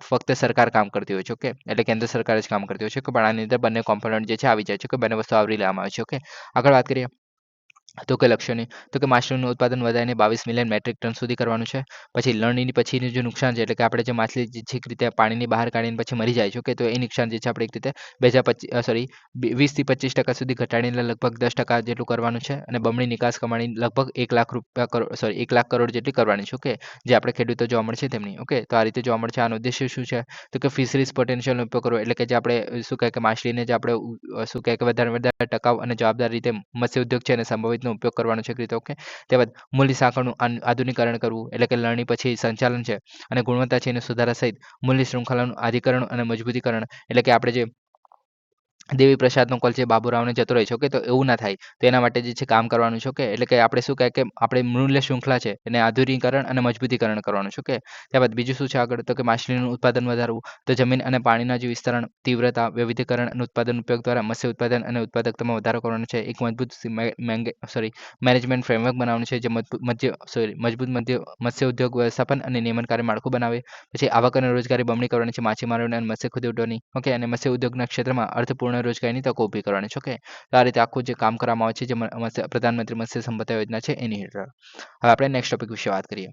ફક્ત સરકાર કામ કરતી હોય છે ઓકે એટલે કેન્દ્ર સરકાર જ કામ કરતી હોય છે કે પણ આની અંદર બંને કોમ્પોનન્ટ જે છે આવી જાય છે કે બંને વસ્તુ આવરી લેવામાં આવે છે ઓકે આગળ વાત કરીએ તો કે લક્ષ્યોની તો કે માછલીનું ઉત્પાદન વધારીને 22 મિલિયન મેટ્રિક ટન સુધી કરવાનું છે પછી લણણીની પછીનું જે નુકસાન છે એટલે કે આપણે જે માછલી જે છે એક રીતે પાણીની બહાર કાઢીને પછી મરી જાય છે ઓકે તો એ નુકસાન જે છે આપણે એક રીતે 20-25% સુધી ઘટાડીને લગભગ 10% જેટલું કરવાનું છે અને બમણી નિકાસ કમાણી લગભગ 1 લાખ કરોડ જેટલી કરવાની છે ઓકે જે આપણે ખેડૂતો જોવા મળશે તેમની ઓકે તો આ રીતે જોવા મળશે આનો ઉદ્દેશ્ય શું છે તો કે ફિશરીઝ પોટેન્શિયલનો ઉપયોગ કરવો એટલે કે જે આપણે શું કહે કે માછલીને જે આપણે શું કહે કે વધારે ટકાઉ અને જવાબદાર રીતે મત્સ્ય ઉદ્યોગ છે અને સંભવિતનો ઉપયોગ કરવાનો છે રીતે ઓકે ત્યારબાદ મૂલ્ય સાંકળનું આધુનિકરણ કરવું એટલે કે લણણી પછી સંચાલન છે અને ગુણવત્તા છે એને સુધારા સહિત મૂલ્ય શૃંખલાનું આધિકરણ અને મજબૂતીકરણ એટલે કે આપણે જે દેવી પ્રસાદનો કોલ છે બાબુરાવને જતો રહે છે. ઓકે, તો એવું ના થાય. તો એના માટે જે છે કામ કરવાનું છે. ઓકે, એટલે કે આપણે શું કહેવાય કે આપણે મૂલ્ય શૃંખલા છે એને આધુનિકરણ અને મજબૂતીકરણ કરવાનું છે. ઓકે, ત્યારબાદ બીજું શું છે આગળ, તો કે માછલીનું ઉત્પાદન વધારવું. તો જમીન અને પાણીના જે વિસ્તરણ, તીવ્રતા, વૈવિધ્યકરણ અને ઉત્પાદન ઉપયોગ દ્વારા મત્સ્ય ઉત્પાદન અને ઉત્પાદકતામાં વધારો કરવાનો છે. એક મજબૂત મેનેજમેન્ટ ફ્રેમવર્ક બનાવવાનું છે, જે મજબૂત મત્સ્ય ઉદ્યોગ વ્યવસ્થાપન અને નિયમનકારી માળખું બનાવે. પછી આવક અને રોજગારી બમણી કરવાની છે માછીમારોને અને મત્સ્યખોદોની. ઓકે, અને મત્સ્ય ઉદ્યોગના ક્ષેત્રમાં અર્થપૂર્ણ રોજગારીની તકો ઊભી કરવાની છે. ઓકે, તો આ રીતે આખું જે કામ કરવામાં આવે છે, જે પ્રધાનમંત્રી મત્સ્ય સંપદા યોજના છે એની હેઠળ. હવે આપણે નેક્સ્ટ ટોપિક વિશે વાત કરીએ.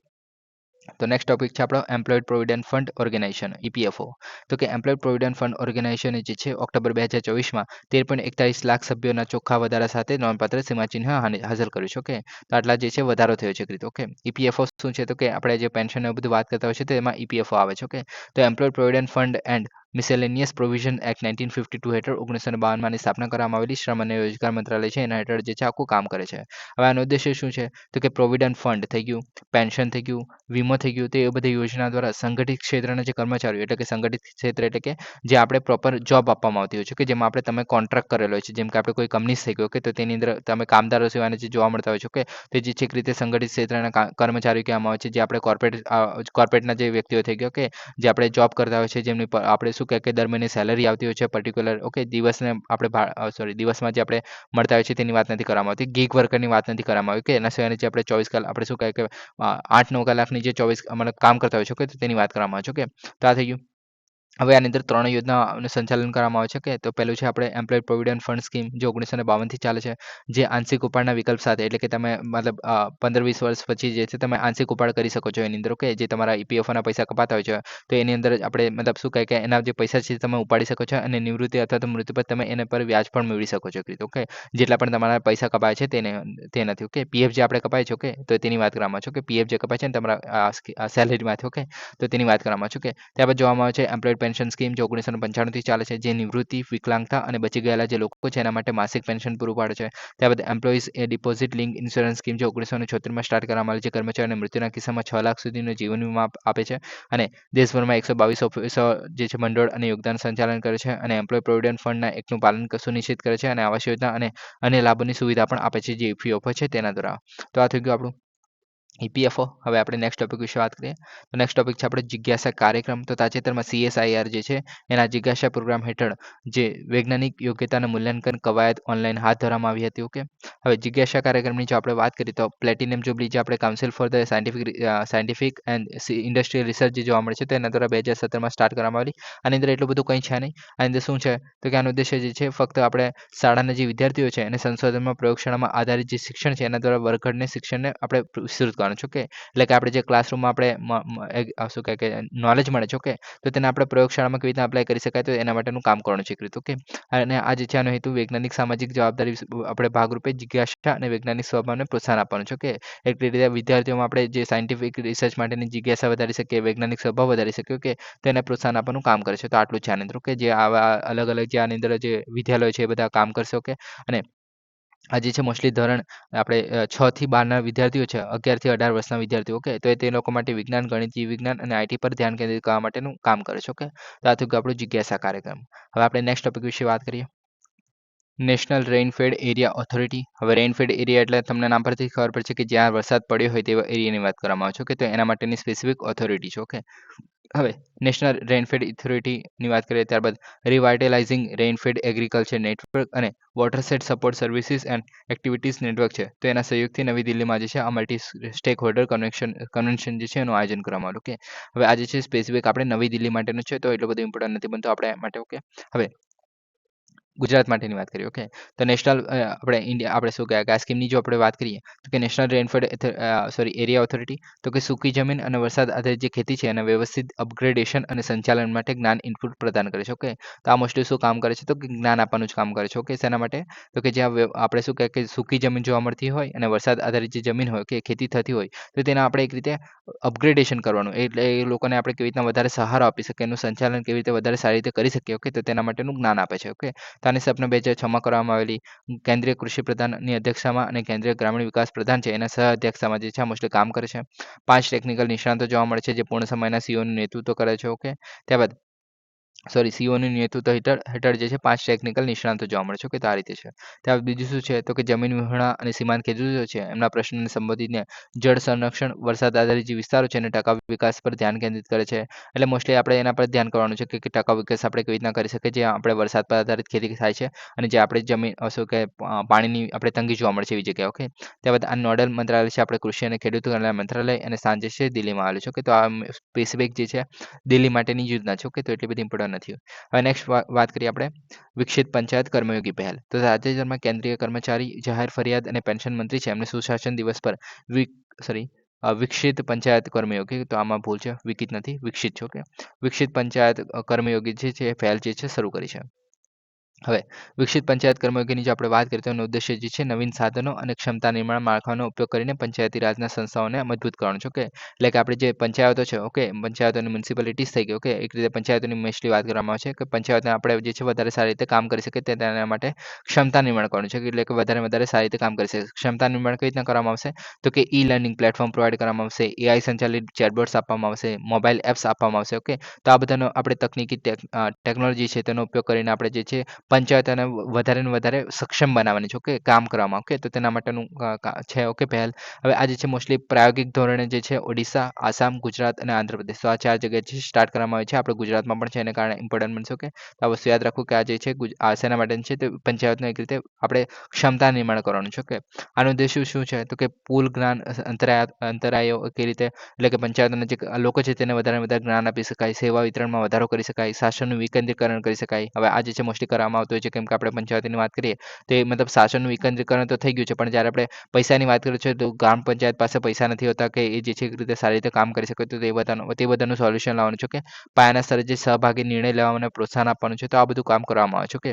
તો નેક્સ્ટ ટોપિક છે આપણો employed provident fund organisation, EPFO. તો કે એમ્પ્લોયડ પ્રોવિડન્ટ ફંડ ઓર્ગેનાઇઝેશન જે છે ઓક્ટોબર 2024માં 13.41 લાખ સભ્યોના ચોખ્ખા વધારા સાથે નોંધપાત્ર સીમાચિહ્ન હાંસલ કર્યું છે. ઓકે, તો આટલા જે છે વધારો થયો છે. ઓકે, EPFO શું છે, તો કે આપણે જે પેન્શન એ બધું વાત કરતા હોય છે તો એમાં EPFO આવે છે. ઓકે, તો employed provident fund and miscellaneous provision act 1952 હેઠળ 1952માં સ્થાપના કરવામાં આવેલી શ્રમ અને રોજગાર મંત્રાલય છે એના હેઠળ જે છે આખું કામ કરે છે. હવે આનો ઉદ્દેશ્ય શું છે, તો કે પ્રોવિડન્ટ ફંડ થઈ ગયું, પેન્શન થઈ ગયું, વીમો થઈ ગયું, તો એ બધી યોજના દ્વારા સંગઠિત ક્ષેત્રના જે કર્મચારીઓ, એટલે કે સંગઠિત ક્ષેત્ર એટલે કે જે આપણે પ્રોપર જોબ આપવામાં આવતી હોય છે, કે જેમાં આપણે તમે કોન્ટ્રાક્ટ કરેલો હોય છે, જેમ કે આપણે કોઈ કંપનીઝ થઈ ગયો, કે તો તેની અંદર તમે કામદારો સિવાયના જે જોવા મળતા હોય છે. ઓકે, તે જે છે એક રીતે સંગઠિત ક્ષેત્રના કર્મચારીઓ કહેવામાં આવે છે, જે આપણે કોર્પોરેટના જે વ્યક્તિઓ થઈ ગયા, કે જે આપણે જોબ કરતા હોય છે, જેમની આપણે શું કહે કે દર મહિને સેલરી આવતી હોય છે પર્ટિક્યુલર. ઓકે, દિવસને આપણે દિવસમાં જે આપણે મળતા હોય છે તેની વાત નથી કરવામાં આવતી, ગીગ વર્કરની વાત નથી કરવામાં આવી, કે એના સિવાયની જે આપણે 24 કલાક આપણે શું કહે કે 8-9 કલાકની જે 24 મતલબ કામ કરતા હોય છે. ઓકે, તો તેની વાત કરવામાં આવે છે. ઓકે, તો આ થઈ ગયું. હવે આની અંદર 3 યોજનાઓનું સંચાલન કરવામાં આવે છે. કે તો પહેલું છે આપણે એમ્પ્લોયડ પ્રોવિડન્ટ ફંડ સ્કીમ, જે 1952 થી ચાલે છે, જે આંશિક ઉપાડના વિકલ્પ સાથે, એટલે કે તમે મતલબ 15-20 વર્ષ પછી જે છે તમે આંશિક ઉપાડ કરી શકો છો એની અંદર. ઓકે, જે તમારા EPFOના પૈસા કપાતા હોય છે, તો એની અંદર જ આપણે મતલબ શું કહે કે એના જે પૈસા છે તમે ઉપાડી શકો છો, અને નિવૃત્તિ અથવા તો મૃત્યુ પર તમે એના પર વ્યાજ પણ મેળવી શકો છો. ઓકે, જેટલા પણ તમારા પૈસા કપાય છે તેનાથી. ઓકે, PF જે આપણે કપાય છે. ઓકે, તો તેની વાત કરવામાં છે. કે PF જે કપાય છે ને તમારા સેલેરીમાંથી. ઓકે, તો તેની વાત કરવામાં છે. ઓકે, ત્યારબાદ જોવામાં આવે છે એમ્પ્લોયડ પેન્શન સ્કીમ, જે 1995 થી ચાલે છે, જે નિવૃત્તિ, વિકલાંગતા અને બચી ગયેલા જે લોકો છે એના માટે માસિક પેન્શન પૂરું પાડે છે. ત્યારબાદ employees deposit link insurance scheme, જે 1976માં સ્ટાર્ટ કરવામાં આવી છે, કર્મચારીઓને મૃત્યુના કિસ્સામાં 6 લાખ સુધીનો જીવન વીમા આપે છે, અને દેશભરમાં 122 ઓફિસો જે છે મંડળ અને યોગદાન સંચાલન કરે છે, અને એમ્પ્લોય પ્રોવિડન્ટ ફંડના એકનું પાલન સુનિશ્ચિત કરે છે, અને આવાસ યોજના અને અન્ય લાભોની સુવિધા પણ આપે છે, જે EPFO છે તેના દ્વારા. તો આ થઈ ગયું આપણું EPFO. હવે આપણે નેક્સ્ટ ટોપિક વિશે વાત કરીએ. તો નેક્સ્ટ ટોપિક છે આપણે જિજ્ઞાસા કાર્યક્રમ. તો તાજેતરમાં CSIR જે છે એના જિજ્ઞાસા પ્રોગ્રામ હેઠળ જે વૈજ્ઞાનિક યોગ્યતાનું મૂલ્યાંકન કવાયત ઓનલાઈન હાથ ધરવામાં આવી હતી. ઓકે, હવે જિજ્ઞાસા કાર્યક્રમની જો આપણે વાત કરીએ તો પ્લેટિનિયમ જ્યુબલી, જે આપણે council for the scientific and industrial research જે જોવા મળે છે, તો એના દ્વારા 2017માં સ્ટાર્ટ કરવામાં આવેલી. આની અંદર એટલું બધું કંઈ છે નહીં. આની અંદર શું છે, તો કે આનો ઉદ્દેશ્ય જે છે ફક્ત આપણે શાળાના જે વિદ્યાર્થીઓ છે એને સંશોધનમાં પ્રયોગશાળામાં આધારિત જે શિક્ષણ છે એના દ્વારા વર્ગખંડને શિક્ષણને આપણે વિસ્તૃત કરવાનું છે. ઓકે, એટલે કે આપણે જે ક્લાસરૂમમાં આપણે શું કહે કે નોલેજ મળે છે. ઓકે, તો તેને આપણે પ્રયોગશાળામાં કેવી રીતે અપ્લાય કરી શકાય, તો એના માટેનું કામ કરવાનું છે. ઓકે, અને આ જે છે આનો હેતુ વૈજ્ઞાનિક સામાજિક જવાબદારી આપણે ભાગરૂપે જિજ્ઞાસા અને વૈજ્ઞાનિક સ્વભાવને પ્રોત્સાહન આપવાનું છે. ઓકે, એક રીતે વિદ્યાર્થીઓમાં આપણે જે સાયન્ટિફિક રિસર્ચ માટેની જિજ્ઞાસા વધારી શકીએ, વૈજ્ઞાનિક સ્વભાવ વધારી શકીએ. ઓકે, તેને પ્રોત્સાહન આપવાનું કામ કરે છે. તો આટલું છે આની અંદર. ઓકે, જે આવા અલગ અલગ જે આની અંદર જે વિદ્યાલયો છે એ બધા કામ કરશે. ઓકે, અને આ જે છે મોસ્ટલી ધોરણ આપણે 6 થી 12ના વિદ્યાર્થીઓ છે, 11 થી 18 વર્ષના વિદ્યાર્થીઓ. ઓકે, તો તે લોકો માટે વિજ્ઞાન, ગણિત, જીવ વિજ્ઞાન અને IT પર ધ્યાન કેન્દ્રિત કરવા માટેનું કામ કરે છે. ઓકે, તો આ થયું આપણું જિજ્ઞાસા કાર્યક્રમ. હવે આપણે નેક્સ્ટ ટોપિક વિશે વાત કરીએ. National rainfed area authority. હવે રેઇનફેડ એરિયા એટલે તમને નામ પરથી ખબર પડશે કે જ્યાં વરસાદ પડ્યો હોય તેવા એરિયાની વાત કરવામાં આવે છે. ઓકે, તો એના માટેની સ્પેસિફિક ઓથોરિટી છે. ઓકે, હવે નેશનલ રેઇનફેડ ઓથોરિટીની વાત કરીએ, ત્યારબાદ રિવાઇટલાઇઝિંગ રેઇનફેડ એગ્રીકલ્ચર નેટવર્ક અને watershed support services and activities network છે, તો એના સહયોગથી નવી દિલ્હીમાં જે છે આ મલ્ટી સ્ટેક હોલ્ડર કન્વેન્શન જે છે એનું આયોજન કરવામાં આવ્યું. ઓકે, હવે આ જે છે સ્પેસિફિક આપણે નવી દિલ્હી માટેનું છે, તો એટલું બધું ઇમ્પોર્ટન્ટ નથી બનતું આપણે માટે. ઓકે, હવે ગુજરાત માટેની વાત કરીએ. ઓકે, તો નેશનલ આપણે ઇન્ડિયા આપણે શું કહેવાય કે આ સ્કીમની જો આપણે વાત કરીએ, તો કે નેશનલ રેઇનફેડ એરિયા ઓથોરિટી, તો કે સૂકી જમીન અને વરસાદ આધારિત જે ખેતી છે એના વ્યવસ્થિત અપગ્રેડેશન અને સંચાલન માટે જ્ઞાન ઇનપુટ પ્રદાન કરે છે. ઓકે, તો આ મોસ્ટલી શું કામ કરે છે, તો કે જ્ઞાન આપવાનું જ કામ કરે છે. ઓકે, શેના માટે, તો કે જ્યાં આપણે શું કહેવાય કે સૂકી જમીન જોવા મળતી હોય અને વરસાદ આધારિત જે જમીન હોય કે ખેતી થતી હોય, તો તેના આપણે એક રીતે અપગ્રેડેશન કરવાનું, એટલે એ લોકોને આપણે કેવી રીતના વધારે સહારો આપી શકીએ, એનું સંચાલન કેવી રીતે વધારે સારી રીતે કરી શકીએ. ઓકે, તો તેના માટેનું જ્ઞાન આપે છે. ઓકે, તો આની સ્થાપના 2006માં કરવામાં આવેલી. કેન્દ્રીય કૃષિ પ્રધાનની અધ્યક્ષતામાં અને કેન્દ્રીય ગ્રામીણ વિકાસ પ્રધાન છે એના સહ અધ્યક્ષતામાં જે છે મોસ્ટલી કામ કરે છે. 5 ટેકનિકલ નિષ્ણાતો જોવા મળે છે જે પૂર્ણ સમયના CEOનું નેતૃત્વ કરે છે. ઓકે, ત્યારબાદ સીઓનું નેતૃત્વ હેઠળ જે છે 5 ટેકનિકલ નિષ્ણાતો જોવા મળે છે. ઓકે, તો આ રીતે છે. ત્યારબાદ બીજું શું છે તો કે જમીન વિહોણા અને સીમાંત ખેડૂતો છે એમના પ્રશ્નોને સંબોધીને જળ સંરક્ષણ, વરસાદ આધારિત જે વિસ્તારો છે અને ટકાઉ વિકાસ પર ધ્યાન કેન્દ્રિત કરે છે. એટલે મોસ્ટલી આપણે એના પર ધ્યાન કરવાનું છે કે ટકાઉ વિકાસ આપણે કેવી રીતના કરી શકીએ, જે આપણે વરસાદ પર આધારિત ખેતી થાય છે અને જે આપણે જમીન શું કે પાણીની આપણે તંગી જોવા મળે છે એવી જગ્યાએ. ઓકે, ત્યારબાદ આ નોડલ મંત્રાલય છે આપણે કૃષિ અને ખેડૂત કલ્યાણ મંત્રાલય અને સાંજે છે દિલ્હીમાં આવેલું છે. ઓકે, તો આ સ્પેસિફિક જે છે દિલ્હી માટેની યોજના છે. ઓકે, તો એટલી બધી ઇમ્પોર્ટન્ટ નથી. હવે નેક્સ્ટ વાત કરીએ આપણે વિકસિત પંચાયત કર્મયોગી પહેલ. તો તાજેતરમાં કેન્દ્રીય કર્મચારી જાહેર ફરિયાદ અને પેન્શન મંત્રી છે એમને સુશાસન દિવસ પર વિકસિત પંચાયત કર્મયોગી, તો આમાં ભૂલ છે, વિકિત નથી, વિકસિત છે. ઓકે, વિકસિત પંચાયત કર્મયોગી જે છે એ પહેલ જે છે શરૂ કરી છે. હવે વિકસિત પંચાયત કર્મયોગીની જો આપણે વાત કરીએ તો એનો ઉદ્દેશ્ય જે છે નવીન સાધનો અને ક્ષમતા નિર્માણ માળખાનો ઉપયોગ કરીને પંચાયતી રાજના સંસ્થાઓને મજબૂત કરવાનું છે. ઓકે, એટલે કે આપણે જે પંચાયતો છે, ઓકે, પંચાયતોની મ્યુનિસિપાલિટીઝ થઈ ગઈ. ઓકે, એક રીતે પંચાયતોની મોસ્ટલી વાત કરવામાં આવે છે કે પંચાયતને આપણે જે છે વધારે સારી રીતે કામ કરી શકીએ તેના માટે ક્ષમતા નિર્માણ કરવાનું છે. એટલે કે વધારે સારી રીતે કામ કરી શકે. ક્ષમતા નિર્માણ કઈ રીતના કરવામાં આવશે તો કે ઈ લર્નિંગ પ્લેટફોર્મ પ્રોવાઈડ કરવામાં આવશે, એઆઈ સંચાલિત ચેટબોટ્સ આપવામાં આવશે, મોબાઈલ એપ્સ આપવામાં આવશે. ઓકે, તો આ બધાનો આપણે તકનીકી ટેકનોલોજી છે તેનો ઉપયોગ કરીને આપણે જે છે પંચાયતોને વધારે ને વધારે સક્ષમ બનાવવાની છે. ઓકે, કામ કરવામાં. ઓકે, તો તેના માટેનું છે. ઓકે, પહેલ. હવે આ જે છે મોસ્ટલી પ્રાયોગિક ધોરણે જે છે ઓડિશા, આસામ, ગુજરાત અને આંધ્રપ્રદેશ, તો આ 4 જગ્યાએથી સ્ટાર્ટ કરવામાં આવી છે. આપણે ગુજરાતમાં પણ છે એને કારણે ઇમ્પોર્ટન્ટ બનશે. ઓકે, તો આ વસ્તુ યાદ રાખવું કે આ જે છે આ શેના માટેની છે તો પંચાયતનો એક રીતે આપણે ક્ષમતા નિર્માણ કરવાનું છે. ઓકે, આનો ઉદ્દેશ શું છે તો કે પૂલ જ્ઞાન અંતરાયો કઈ રીતે, એટલે કે પંચાયતોના જે લોકો છે તેને વધારે જ્ઞાન આપી શકાય, સેવા વિતરણમાં વધારો કરી શકાય, શાસનનું વિકેન્દ્રીકરણ કરી શકાય. હવે આ જે છે મોસ્ટલી કરવામાં આવતું હોય છે કેમ કે આપણે પંચાયતીની વાત કરીએ તો એ મતલબ શાસનનું વિકેન્દ્રીકરણ તો થઈ ગયું છે, પણ જ્યારે આપણે પૈસાની વાત કરીએ છીએ તો ગ્રામ પંચાયત પાસે પૈસા નથી હોતા કે એ જે છે એક રીતે સારી રીતે કામ કરી શકે, તો તે બધાનું સોલ્યુશન લાવવાનું છે. કે પાયાના સ્તરે જે સહભાગી નિર્ણય લેવાને પ્રોત્સાહન આપવાનું છે, તો આ બધું કામ કરવામાં આવે છે. ઓકે,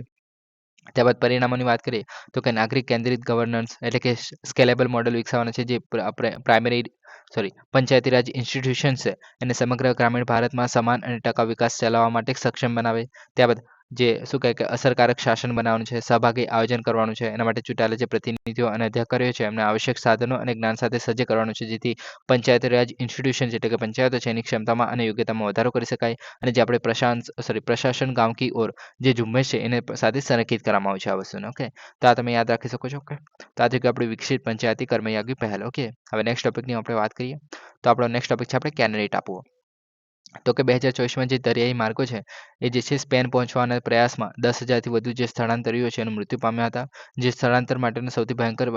ત્યારબાદ પરિણામોની વાત કરીએ તો કે નાગરિક કેન્દ્રિત ગવર્નન્સ, એટલે કે સ્કેલેબલ મોડેલ વિકસાવવાના છે જે પંચાયતી રાજ ઇન્સ્ટિટ્યુશન છે એને સમગ્ર ગ્રામીણ ભારતમાં સમાન અને ટકાઉ વિકાસ ચલાવવા માટે સક્ષમ બનાવે. ત્યારબાદ જે શું કહે કે અસરકારક શાસન બનાવવાનું છે, સહભાગી આયોજન કરવાનું છે, એના માટે ચૂંટાયેલા જે પ્રતિનિધિઓ અને અધિકારીઓ છે એમને આવશ્યક સાધનો અને જ્ઞાન સાથે સજ્જ કરવાનું છે, જેથી પંચાયતી રાજ ઇન્સ્ટિટ્યુશન એટલે કે પંચાયતો છે એની ક્ષમતામાં અને યોગ્યતામાં વધારો કરી શકાય. અને જે આપણે પ્રશાસન ગાંવ કી ઓર જે ઝુંબેશ છે એને સાથે સંરેખિત કરવામાં આવે છે આ વસ્તુને. ઓકે, તો આ તમે યાદ રાખી શકો છો. ઓકે, તો આ થઈ ગયું આપણી વિકસિત પંચાયતી કર્મયોગી પહેલ. ઓકે, હવે નેક્સ્ટ ટોપિકની આપણે વાત કરીએ તો આપણો નેક્સ્ટ ટોપિક છે આપણે કેનેડી ટાપુઓ. તો કે 2024માં જે દરિયાઈ માર્ગો છે એ જે છે સ્પેન પહોંચવાના પ્રયાસમાં 10,000થી વધુ જે સ્થળાંતરીઓ છે એનું મૃત્યુ પામ્યા હતા, જે સ્થળાંતર માટેનું સૌથી ભયંકર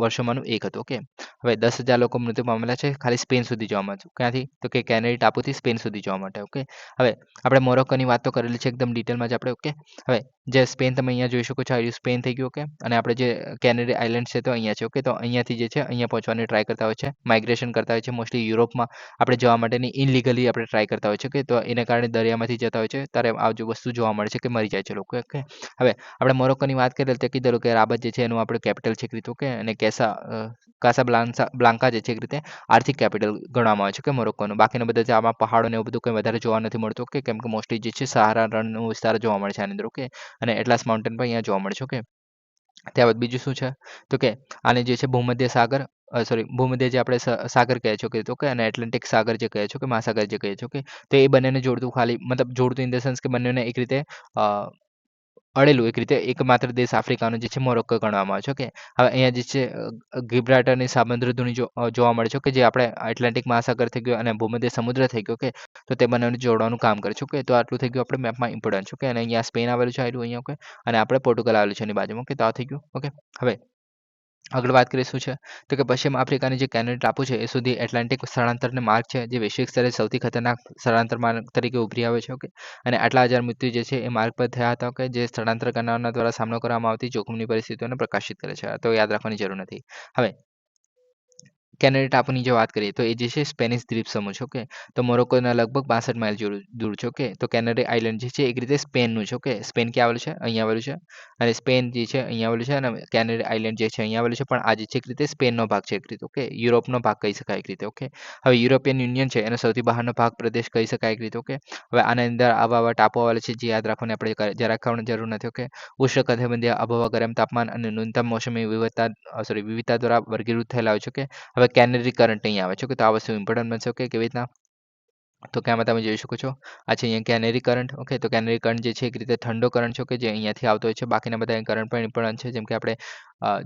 વર્ષોમાંનું એક હતું. ઓકે, હવે 10,000 લોકો મૃત્યુ પામેલા છે ખાલી સ્પેન સુધી જવા માટે. ક્યાંથી તો કે કેનેડી ટાપુથી સ્પેન સુધી જવા માટે. ઓકે, હવે આપણે મોરોક્કોની વાત તો કરેલી છે એકદમ ડિટેલમાં જ આપણે. ઓકે, હવે જે સ્પેન તમે અહીંયા જોઈ શકો છો, આ સ્પેન થઈ ગયું. ઓકે, અને આપણે જે કેનેડી આઇલેન્ડ છે તો અહીંયા છે. ઓકે, તો અહીંયાથી જે છે અહીંયા પહોંચવાની ટ્રાય કરતા હોય છે, માઇગ્રેશન કરતા હોય છે મોસ્ટલી યુરોપમાં આપણે જવા માટેની ઇનલીગલી આપણે ટ્રાય કરતા હોય છે. કે તો એને કારણે દરિયામાંથી જતા હોય છે ત્યારે આ જો વસ્તુ જોવા મળે છે કે મરી જાય છે લોકો. ઓકે, હવે આપણે મોરોક્કોની વાત કરીએ તો કીધેલું કે રાબત જે છે એનું આપણું કેપિટલ છે એક રીતે. ઓકે, અને બ્લાંકા જે છે એક રીતે આર્થિક કેપિટલ ગણવામાં આવે છે કે મોરોક્કોનું. બાકીના બધા જે આમાં પહાડો ને એવું બધું કંઈ વધારે જોવા નથી મળતું. ઓકે, કેમ કે મોસ્ટલી જે છે સહારા રણનો વિસ્તાર જોવા મળે છે આની અંદર. ઓકે, અને એટલાસ માઉન્ટેન પણ અહીંયા જોવા મળે છે. ઓકે, ત્યારબાદ બીજું શું છે તો કે આને જે છે ભૂમધ્ય સાગર ભૂમધ્ય જે આપણે સાગર કહે છે. ઓકે, તો કે અને એટલાન્ટિક સાગર જે કહે છે કે મહાસાગર જે કહે છે. ઓકે, તો એ બંનેને જોડતું ખાલી મતલબ જોડતું ઇન ધ સેન્સ કે બંનેને એક રીતે અ, અડેલું એક રીતે એકમાત્ર દેશ આફ્રિકાનો જે છે મોરોક્કો ગણવામાં આવે છે. ઓકે, હવે અહીંયા જે છે ગિબ્રાલ્ટરની સામુદ્ર ધુની જોવા મળે છે કે જે આપણે એટલાન્ટિક મહાસાગર થઈ ગયો અને ભૂમધ્ય સમુદ્ર થઈ ગયો. ઓકે, તો તે બંનેને જોડવાનું કામ કરે છે. ઓકે, તો આટલું થઈ ગયું આપણે મેપમાં ઇમ્પોર્ટન્ટ છે. ઓકે, અને અહીંયા સ્પેન આવેલું છે આવેલું અહીંયા. ઓકે, અને આપણે પોર્ટુગલ આવેલું છે એની બાજુમાં. ઓકે, તો આ થઈ ગયું. ઓકે, હવે આગળ વાત કરીએ શું છે તો કે પશ્ચિમ આફ્રિકાની જે કેનેડી ટાપુ છે એ સુધી એટલાન્ટિક સ્થળાંતરનો માર્ગ છે જે વૈશ્વિક સ્તરે સૌથી ખતરનાક સ્થળાંતર માર્ગ તરીકે ઉભરી આવે છે. ઓકે, અને આટલા હજાર મૃત્યુ જે છે એ માર્ગ પર થયા હતા. ઓકે, જે સ્થળાંતર કરનારના દ્વારા સામનો કરવામાં આવતી જોખમની પરિસ્થિતિઓને પ્રકાશિત કરે છે, તો યાદ રાખવાની જરૂર નથી. હવે કેનેડી ટાપુની જો વાત કરીએ તો એ જે છે સ્પેનિશ દ્વીપ સમૂહ છે. ઓકે, તો મોરોક્કોના લગભગ 62 માઇલ જેટલું દૂર છે. ઓકે, તો કેનેડી આઇલેન્ડ જે છે એક રીતે સ્પેનનું છે. ઓકે, સ્પેન ક્યાં આવેલું છે? અહીંયા આવેલું છે. અને સ્પેન જે છે અહીંયા આવેલું છે અને કેનેડી આઇલેન્ડ જે છે અહીંયા આવેલું છે, પણ આ જે છે એક રીતે સ્પેનનો ભાગ છે એક રીતે. ઓકે, યુરોપનો ભાગ કહી શકાય એક રીતે. ઓકે, હવે યુરોપિયન યુનિયન છે એનો સૌથી બહારનો ભાગ પ્રદેશ કહી શકાય એક રીતે. ઓકે, હવે આની અંદર આવા ટાપુ આવેલા છે જે યાદ રાખવાની આપણે જરાક ખાવાની જરૂર નથી. ઓકે, ઉષ્ણકટિબંધીય આબોહવા, ગરમ તાપમાન અને ન્યૂનતમ મોસમી વિવિધતા દ્વારા વર્ગીકૃત થયેલા હોય છે. ઓકે, હવે કેનેરી કરંટ અહીંયા આવે છે. કે તો આ વસ્તુ ઇમ્પોર્ટન્ટ બનશે. ઓકે, કેવી રીતના તો કે આમાં તમે જોઈ શકો છો આ છે અહીંયા કેનેરી કરંટ. ઓકે, તો કેનેરી કરંટ જે છે એક રીતે ઠંડો કરંટ છે કે જે અહીંયાથી આવતો હોય છે. બાકીના બધા કરંટ પણ ઇમ્પોર્ટન્ટ છે, જેમ કે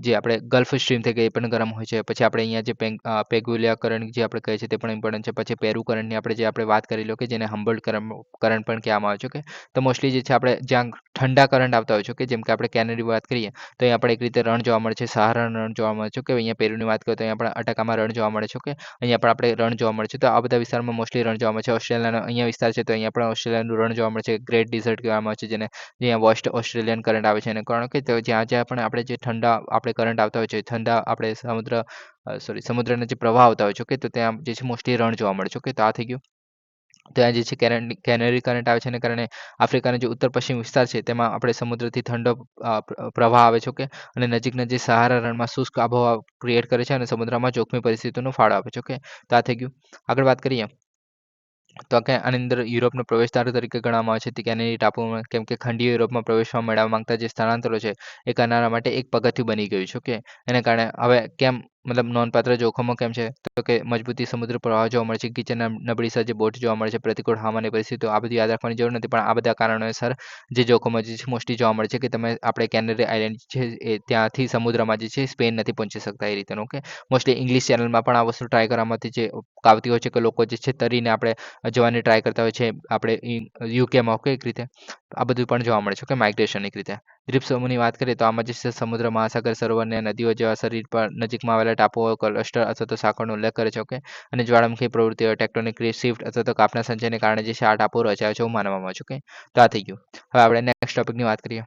જે આપણે ગલ્ફ સ્ટ્રીમ થઈ ગઈ એ પણ ગરમ હોય છે. પછી આપણે અહીંયા જે પેગ્યુલિયા કરંટ જે આપણે કહીએ છીએ તે પણ ઇમ્પોર્ટન્ટ છે. પછી પેરુ કરંટની આપણે વાત કરી લો કે જેને હમ્બોલ્ટ કરંટ પણ કહેવામાં આવે છે. કે તો મોસ્ટલી જે છે આપણે જ્યાં ઠંડા કરંટ આવતા હોય છે કે જેમ કે આપણે કેનેરી વાત કરીએ તો અહીંયા આપણે એક રીતે રણ જોવા મળે છે, સહારા રણ જોવા મળે છે. કે અહીંયા પેરુની વાત કરીએ તો અહીંયા પણ અટકામાં રણ જોવા મળે છે. કે અહીંયા પણ આપણે રણ જોવા મળે છે. તો આ બધા વિસ્તારમાં મોસ્ટલી રણ જોવા મળે છે. ઓસ્ટ્રેલિયાનો અહીંયા વિસ્તાર છે તો અહીંયા પણ ઓસ્ટ્રેલિયાનું રણ જોવા મળે છે. ગ્રેટ ડિઝર્ટ કહેવામાં આવે છે જેને, જ્યાં વેસ્ટ ઓસ્ટ્રેલિયન કરંટ આવે છે. એને કારણ કે તો જ્યાં જ્યાં પણ આપણે જે ઠંડા આપણે કરંટ આવતા હોય છે, ઠંડા આપણે સમુદ્રના જે પ્રવાહ આવતા હોય છે કે તો ત્યાં જે છે મોસ્ટલી રણ જોવા મળે છે. ઓકે, તો આ થઈ ગયું. ત્યાં જે છે કેનેરી કરંટ આવે છે એને કારણે આફ્રિકાનો જે ઉત્તર પશ્ચિમ વિસ્તાર છે તેમાં આપણે સમુદ્રથી ઠંડો પ્રવાહ આવે છે. ઓકે, અને નજીકના જે સહારા રણમાં શુષ્ક આબોહવા ક્રિએટ કરે છે અને સમુદ્રમાં જોખમી પરિસ્થિતિનો ફાળો આપે છે. ઓકે, તો આ થઈ ગયું. આગળ વાત કરીએ તો કે આની અંદર યુરોપનો પ્રવેશદ્વાર તરીકે ગણવામાં આવે છે તે કેનેરી ટાપુમાં, કેમ કે ખંડીય યુરોપમાં પ્રવેશવા મેળવવા માંગતા જે સ્થળાંતરો છે એ કરનારા માટે એક પગથિયું બની ગયું છે. ઓકે, એને કારણે હવે કેમ મતલબ નોંધપાત્ર જોખમો કેમ છે તો કે મજબૂતી સમુદ્ર પ્રવાહ જોવા મળે છે, કિચનના નબળી સજ્જ બોટ જોવા મળે છે, પ્રતિકૂળ હવામાનની પરિસ્થિતિઓ. આ બધું યાદ રાખવાની જરૂર નથી, પણ આ બધા કારણોસર જે જોખમો જે છે મોસ્ટલી જોવા મળે છે કે આપણે કેનેરી આઇલેન્ડ છે એ ત્યાંથી સમુદ્રમાં જે છે સ્પેન નથી પહોંચી શકતા એ રીતેનું. ઓકે, મોસ્ટલી ઇંગ્લિશ ચેનલમાં પણ આ વસ્તુ ટ્રાય કરવામાંથી જે આવતી હોય છે કે લોકો જે છે તરીને આપણે જવાની ટ્રાય કરતા હોય છે આપણે યુકેમાં. ઓકે, એક રીતે આ બધું પણ જોવા મળે છે. કે માઇગ્રેશન એક રીતે દ્વીપ સમૂહની વાત કરીએ તો આમાં જે છે સમુદ્ર, મહાસાગર, સરોવર અને નદીઓ જેવા શરીર પર નજીકમાં આવેલા ટાપુઓ, ક્લસ્ટર અથવા તો શાખાનો ઉલ્લેખ કરે છે. ઓકે, અને જ્વાળામુખી પ્રવૃત્તિઓ, ટેક્ટોનિક શિફ્ટ અથવા તો કાપના સંચયને કારણે જે છે આ ટાપુઓ રચાયો છે એવું માનવામાં આવે છે. ઓકે, તો આ થઈ ગયું. હવે આપણે નેક્સ્ટ ટોપિકની વાત કરીએ.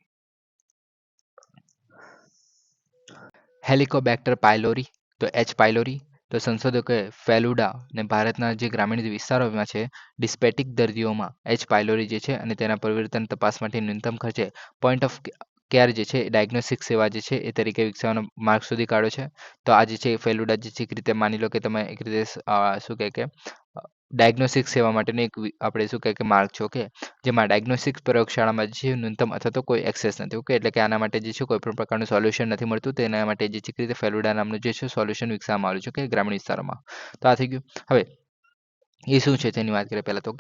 હેલિકોબેક્ટર પાયલોરી, તો એચ પાયલોરી. તો સંશોધકોએ ફેલુડા ને ભારતના જે ગ્રામીણ વિસ્તારોમાં છે ડિસ્પેટિક દર્દીઓમાં એચ પાયલોરી જે છે અને તેના પરિવર્તન તપાસ માટે ન્યૂનતમ ખર્ચે પોઈન્ટ ઓફ કેર જે છે ડાયગ્નોસ્ટિક સેવા જે છે એ તરીકે વિકસાવવાનો માર્ગ શોધી કાઢ્યો છે. તો આ જે છે ફેલુડા જે છે એક રીતે માની લો કે તમે એક રીતે શું કહે કે ડાયગ્નોસ્ટિક સેવા માટેનો આપણે શું કહે કે માર્ગ છે. ઓકે, જેમાં ડાયગ્નોસ્ટિક પ્રયોગશાળામાં જે ન્યૂનતમ અથવા તો કોઈ એક્સેસ નથી. ઓકે, એટલે કે આના માટે જે છે કોઈ પણ પ્રકારનું સોલ્યુશન નથી મળતું, તેના માટે જે છે રીતે ફેલુડા નામનું જે છે સોલ્યુશન વિકસાવવામાં આવ્યું છે કે ગ્રામીણ વિસ્તારોમાં. તો આ થઈ ગયું. હવે એ શું છે તેની વાત કરીએ પહેલાં તો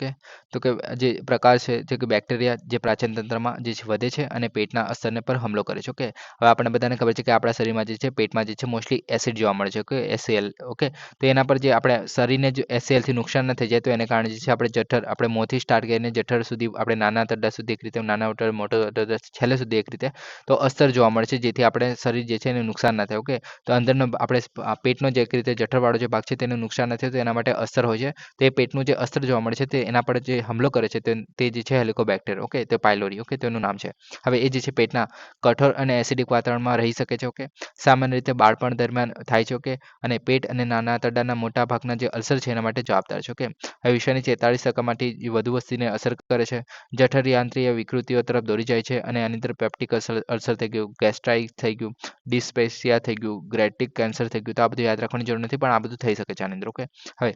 કે જે પ્રકાર છે જે કે બેક્ટેરિયા જે પ્રાચીન તંત્રમાં જે છે વધે છે અને પેટના અસ્તરને પર હુમલો કરે છે. ઓકે, હવે આપણને બધાને ખબર છે કે આપણા શરીરમાં જે છે પેટમાં જે છે મોસ્ટલી એસિડ જોવા મળે છે. Okay, SL. ઓકે, તો એના પર જે આપણે શરીરને જો એસએલથી નુકસાન ન થઈ જાય તો એને કારણે જે છે આપણે જઠર, આપણે મોંથી સ્ટાર્ટ કરીને જઠર સુધી, આપણે નાના આંતરડા સુધી એક રીતે, નાના આંતરડા મોટો આંતરડા છેલ્લે સુધી એક રીતે તો અસ્તર જોવા મળે છે, જેથી આપણે શરીર જે છે એને નુકસાન ના થાય. ઓકે, તો અંદરનો આપણે પેટનો જે એક રીતે જઠરવાળો જે ભાગ છે તેને નુકસાન ન થાય તો એના માટે અસ્તર હોય છે. તે પેટનું જે અસ્ત્ર જોવા મળે છે તે એના પર જે હુમલો કરે છે તે જે છે હેલિકોબેક્ટર. ઓકે, તે પાયલોરી. ઓકે, તેનું નામ છે. હવે એ જે છે પેટના કઠોર અને એસિડિક વાતાવરણમાં રહી શકે છે. ઓકે, સામાન્ય રીતે બાળપણ દરમિયાન થાય છે. ઓકે, અને પેટ અને નાના આંતરડાના મોટા ભાગના જે અલ્સર છે એના માટે જવાબદાર છે. ઓકે, હવે વિશ્વની 43%માંથી વધુ વસ્તીને અસર કરે છે. જઠરયાંત્રીય વિકૃતિઓ તરફ દોરી જાય છે અને આની અંદર પેપ્ટિક અલ્સર થઈ ગયું, ગેસ્ટ્રાઇક થઈ ગયું, ડિસ્પેસિયા થઈ ગયું, ગ્રેટિક કેન્સર થઈ ગયું. તો આ બધું યાદ રાખવાની જરૂર નથી, પણ આ બધું થઈ શકે છે આની અંદર. ઓકે, હવે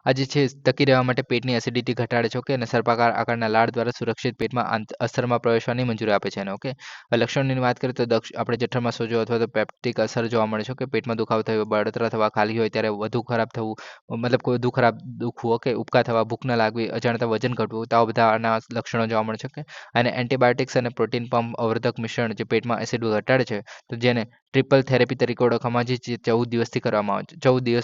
આ જે છે ટકી રહેવા માટે પેટની એસિડિટી ઘટાડે છે. ઓકે, અને સર્પાકાર આકારના લાળ દ્વારા સુરક્ષિત પેટમાં અસ્તરમાં પ્રવેશવાની મંજૂરી આપે છે એને. ઓકે, લક્ષણોની વાત કરીએ તો આપણે જઠરમાં સોજો અથવા તો પેપ્ટિક અસર જોવા મળે છે. કે પેટમાં દુખાવો થયો, બળતરા થવા, ખાલી હોય ત્યારે વધુ ખરાબ થવું, મતલબ કોઈ વધુ ખરાબ દુખવું. ઓકે, ઉબકા થવા, ભૂખ ન લાગવી, અજાણતા વજન ઘટવું, તો આ બધા આના લક્ષણો જોવા મળે છે. કે અને એન્ટીબાયોટિક્સ અને પ્રોટીન પંપ અવરોધક મિશ્રણ જે પેટમાં એસિડ ઘટાડે છે, તો જેને ટ્રિપલ થેરેપી તરીકે ઓળખવામાં આવે છે, જે 14 દિવસ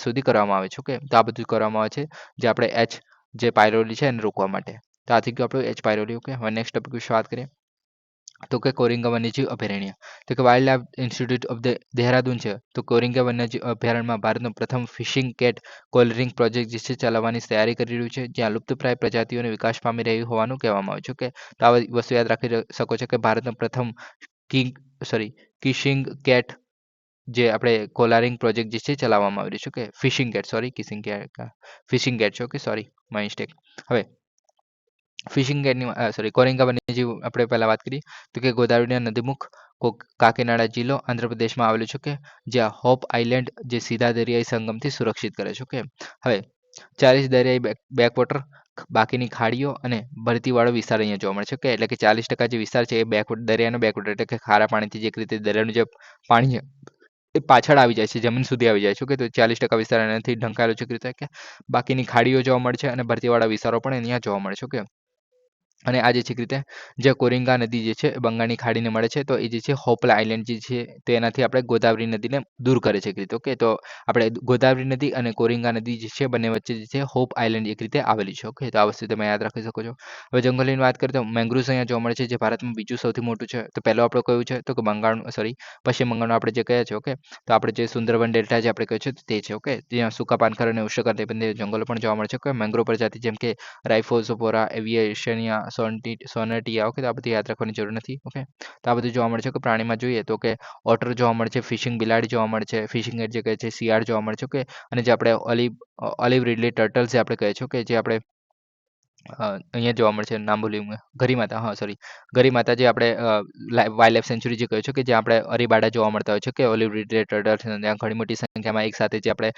સુધી કરવામાં આવે છે. ઓકે, તો આ બધું કરવામાં આવે છે જે આપણે એચ જે પાયરોલી છે એને રોકવા માટે. તો આ થઈ ગયું આપણું એચ પાયરોલી. ઓકે, હવે નેક્સ્ટ ટોપિક વિશે વાત કરીએ તો કે કોરિંગા વન્યજીવ અભયારણ્ય. તો કે wild life institute of Dehradun છે તો કોરિંગા વન્યજીવ અભયારણ્યમાં ભારતનો પ્રથમ ફિશિંગ કેટ કોલરિંગ પ્રોજેક્ટ જે છે ચલાવવાની તૈયારી કરી રહ્યું છે, જ્યાં લુપ્તપ્રાય પ્રજાતિઓને વિકાસ પામી રહી હોવાનું કહેવામાં આવે છે. ઓકે, તો આ વસ્તુ યાદ રાખી શકો છો કે ભારતનો પ્રથમ કિશિંગ કેટ જે આપણે કોલારિંગ પ્રોજેક્ટ જે છે ચલાવવામાં આવી રહ્યું છે. કે ફિશિંગ કેટ, ફિશિંગ કેટ છે. Okay, sorry, my mistake. હવે કોરિંગા વન્યજીવ આપણે પહેલા વાત કરીએ તો કે ગોદાવરીના નદીમુખ કાકીનાડા જિલ્લો આંધ્રપ્રદેશમાં આવેલું છે. કે જ્યાં હોપ આઇલેન્ડ જે સીધા દરિયાઈ સંગમથી સુરક્ષિત કરે છે. ઓકે, હવે 40 દરિયાઈ બેકવોટર, બાકીની ખાડીઓ અને ભરતીવાળો વિસ્તાર અહીંયા જોવા મળે છે. કે એટલે કે 40% જે વિસ્તાર છે એ દરિયાનો બેકવોટર એટલે કે ખારા પાણીથી જે રીતે દરિયાનું જે પાણી છે એ પાછળ આવી જાય છે, જમીન સુધી આવી જાય છે. ઓકે, તો 40% વિસ્તાર એનાથી ઢંકાયેલો છે. રીતે કે બાકીની ખાડીઓ જોવા મળે છે અને ભરતીવાળા વિસ્તારો પણ અહીંયા જોવા મળે છે. ઓકે, અને આ જે છે રીતે જે કોરિંગા નદી જે છે એ બંગાળની ખાડીને મળે છે, તો એ જે છે હોપલા આઇલેન્ડ જે છે તો એનાથી આપણે ગોદાવરી નદીને દૂર કરે છે એક રીતે. ઓકે, તો આપણે ગોદાવરી નદી અને કોરિંગા નદી જે છે બંને વચ્ચે જે છે હોપ આઇલેન્ડ એક રીતે આવેલી છે. ઓકે, તો આ વસ્તુ તમે યાદ રાખી શકો છો. હવે જંગલોની વાત કરીએ તો મેંગ્રુવ્સ અહીંયા જોવા મળે છે, જે ભારતમાં બીજું સૌથી મોટું છે. તો પહેલું આપણું કયું છે તો કે બંગાળનું, સોરી, પશ્ચિમ બંગાળનું આપણે જે કહ્યા છે. ઓકે, તો આપણે જે સુંદરબન ડેલ્ટા જે આપણે કહ્યું છે તે છે. ઓકે, ત્યાં સૂકા પાનખર અને ઉષ્ણકટિબંધીય જંગલો પણ જોવા મળે છે. ઓકે, મેંગ્રોવ પ્રજાતિ જેમ કે રાઇફોસોફોરા, એવિયેશનિયા, સોનટિયા. ઓકે, તો આ બધી યાદ રાખવાની જરૂર નથી. ઓકે, તો આ બધું જોવા મળે છે. કે પ્રાણીમાં જોઈએ તો કે ઓટર જોવા મળે છે, ફિશિંગ બિલાડી જોવા મળે છે, ફિશિંગ હેડ જે કહે છે, શિયાળ જોવા મળે છે. ઓકે, અને જે આપણે ઓલિવ રીડલી ટર્ટલ્સ જે આપણે કહે છે કે જે આપણે અહીંયા જોવા મળે છે, નામ ભૂલ્યું મેં, ગરીમાતા, હા સોરી, ગરીમાતા જે આપણે વાઇલ્ડ લાઈફ સેન્ચ્યુરી જે કહ્યું છે કે જે આપણે અરીબાડા જોવા મળતા હોય છે કે ઓલિવ રીડલે ટર્ટલ્સ, ત્યાં ઘણી મોટી સંખ્યામાં એક સાથે જે આપણે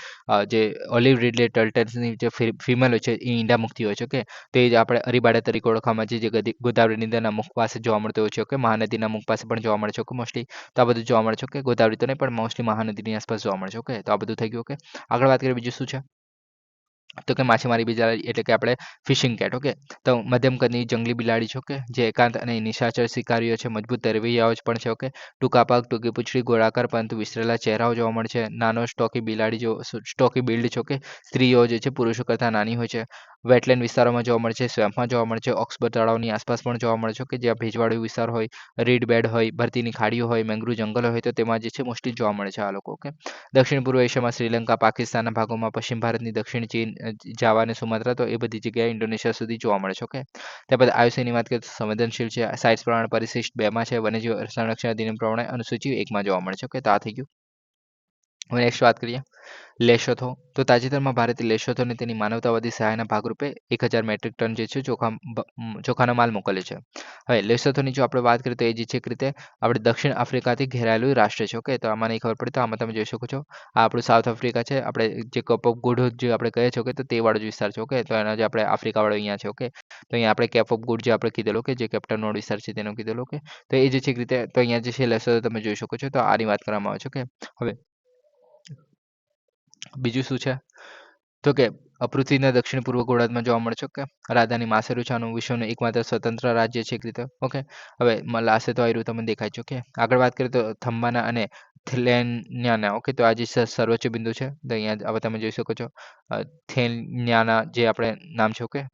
જે ઓલિવ રીડલે ટર્ટલ્સની જે ફિમેલ હોય છે એ ઈંડા મૂકતી હોય છે. ઓકે, તે જ આપણે અરીબાડા તરીકે ઓળખવામાં છે, જે ગોદાવરી નદીના મુખ પાસે જોવા મળતો હોય છે. ઓકે, મહાનદીના મુખ પાસે પણ જોવા મળે છે. ઓકે, મોસ્ટલી તો આ બધું જોવા મળે છે. ઓકે, ગોદાવરી તો નહીં પણ મોસ્ટલી મહાનદીની આસપાસ જોવા મળે છે. ઓકે, તો આ બધું થઈ ગયું. ઓકે, આગળ વાત કરીએ બીજું શું છે તો કે માછીમારી બિલાડી એટલે કે આપણે ફિશિંગ કેટ. ઓકે, તો મધ્યમ કદની જંગલી બિલાડી છે. ઓકે, જે એકાંત અને નિશાચર શિકારીઓ છે, મજબૂત તરવૈયાઓ જ પણ છે. ઓકે, ટૂંકા પગ, ટૂંકી પૂંછડી, ગોળાકાર પરંતુ વિસ્તરેલા ચહેરાઓ જોવા મળે છે. નાનો સ્ટોકી બિલાડી જો સ્ટોકી બિલ્ડ છે. ઓકે, સ્ત્રીઓ જે છે પુરુષો કરતાં નાની હોય છે. વેટલેન્ડ વિસ્તારોમાં જોવા મળે છે, સ્વેમ્પમાં જોવા મળે છે, ઓક્સબર્ગ તળાવની આસપાસ પણ જોવા મળે છે. કે જ્યાં ભેજવાળો વિસ્તાર હોય, રીડ બેડ હોય, ભરતીની ખાડીઓ હોય, મેંગ્રુવ જંગલ હોય, તો તેમાં જે છે મોસ્ટલી જોવા મળે છે આ લોકો. ઓકે, દક્ષિણ પૂર્વ એશિયામાં શ્રીલંકા, પાકિસ્તાનના ભાગોમાં, પશ્ચિમ ભારતની દક્ષિણ ચીન, જાવા અને સુમાત્રા, તો એ બધી જગ્યાએ ઇન્ડોનેશિયા સુધી જોવા મળે છે. ઓકે, ત્યારબાદ આયુષ્યની વાત કરીએ તો સંવેદનશીલ છે, સાઇટ્સ પ્રમાણે પરિશિષ્ટ 2માં છે, વન્યજીવ સંરક્ષણ અધિનિયમ પ્રમાણે અનુસૂચિ 1માં જોવા મળે છે. ઓકે, તો આ થઈ ગયું. હવે નેક્સ્ટ વાત કરીએ લેશોથો. તો તાજેતરમાં ભારતે લેશોથોને તેની માનવતાવાદી સહાયના ભાગરૂપે 1000 મેટ્રિક ટન જે છે ચોખાનો માલ મોકલ્યો છે. હવે લેશોથોની જો આપણે વાત કરીએ તો એ જે છે એક રીતે આપણે દક્ષિણ આફ્રિકાથી ઘેરાયેલું રાષ્ટ્ર છે. ઓકે, તો આમાં નહીં ખબર પડે તો આમાં તમે જોઈ શકો છો, આ આપણું સાઉથ આફ્રિકા છે. આપણે જે કપ ઓફ ગુડ જે આપણે કહીએ છીએ, ઓકે, તો તે વાળો જ વિસ્તાર છે. ઓકે, તો એના જે આપણે આફ્રિકા વાળો અહીંયા છે. ઓકે, તો અહીંયા આપણે કેપ ઓફ ગુડ જે આપણે કીધેલો કે જે કેપ્ટન નોડ વિસ્તાર છે તેનો કીધેલો. ઓકે, તો એ જે છે એક રીતે તો અહીંયા જે છે લેશોથો તમે જોઈ શકો છો, તો આની વાત કરવામાં આવે છે. ઓકે, હવે બીજું શું છે તો કે પૃથ્વીના દક્ષિણ પૂર્વ ગોળાર્ધમાં જોવા મળે છે. ઓકે, રાજધાની માસેરુચાનું વિશ્વનું એકમાત્ર સ્વતંત્ર રાજ્ય છે એક રીતે. ઓકે, હવે લાસે તો આયરું તમને દેખાય છે. ઓકે, આગળ વાત કરીએ તો થંબાના અને થેલેન્યાના. ઓકે, તો આ જે સર્વોચ્ચ બિંદુ છે તો અહીંયા હવે તમે જોઈ શકો છો થેન્યાના જે આપણે નામ છે. Okay,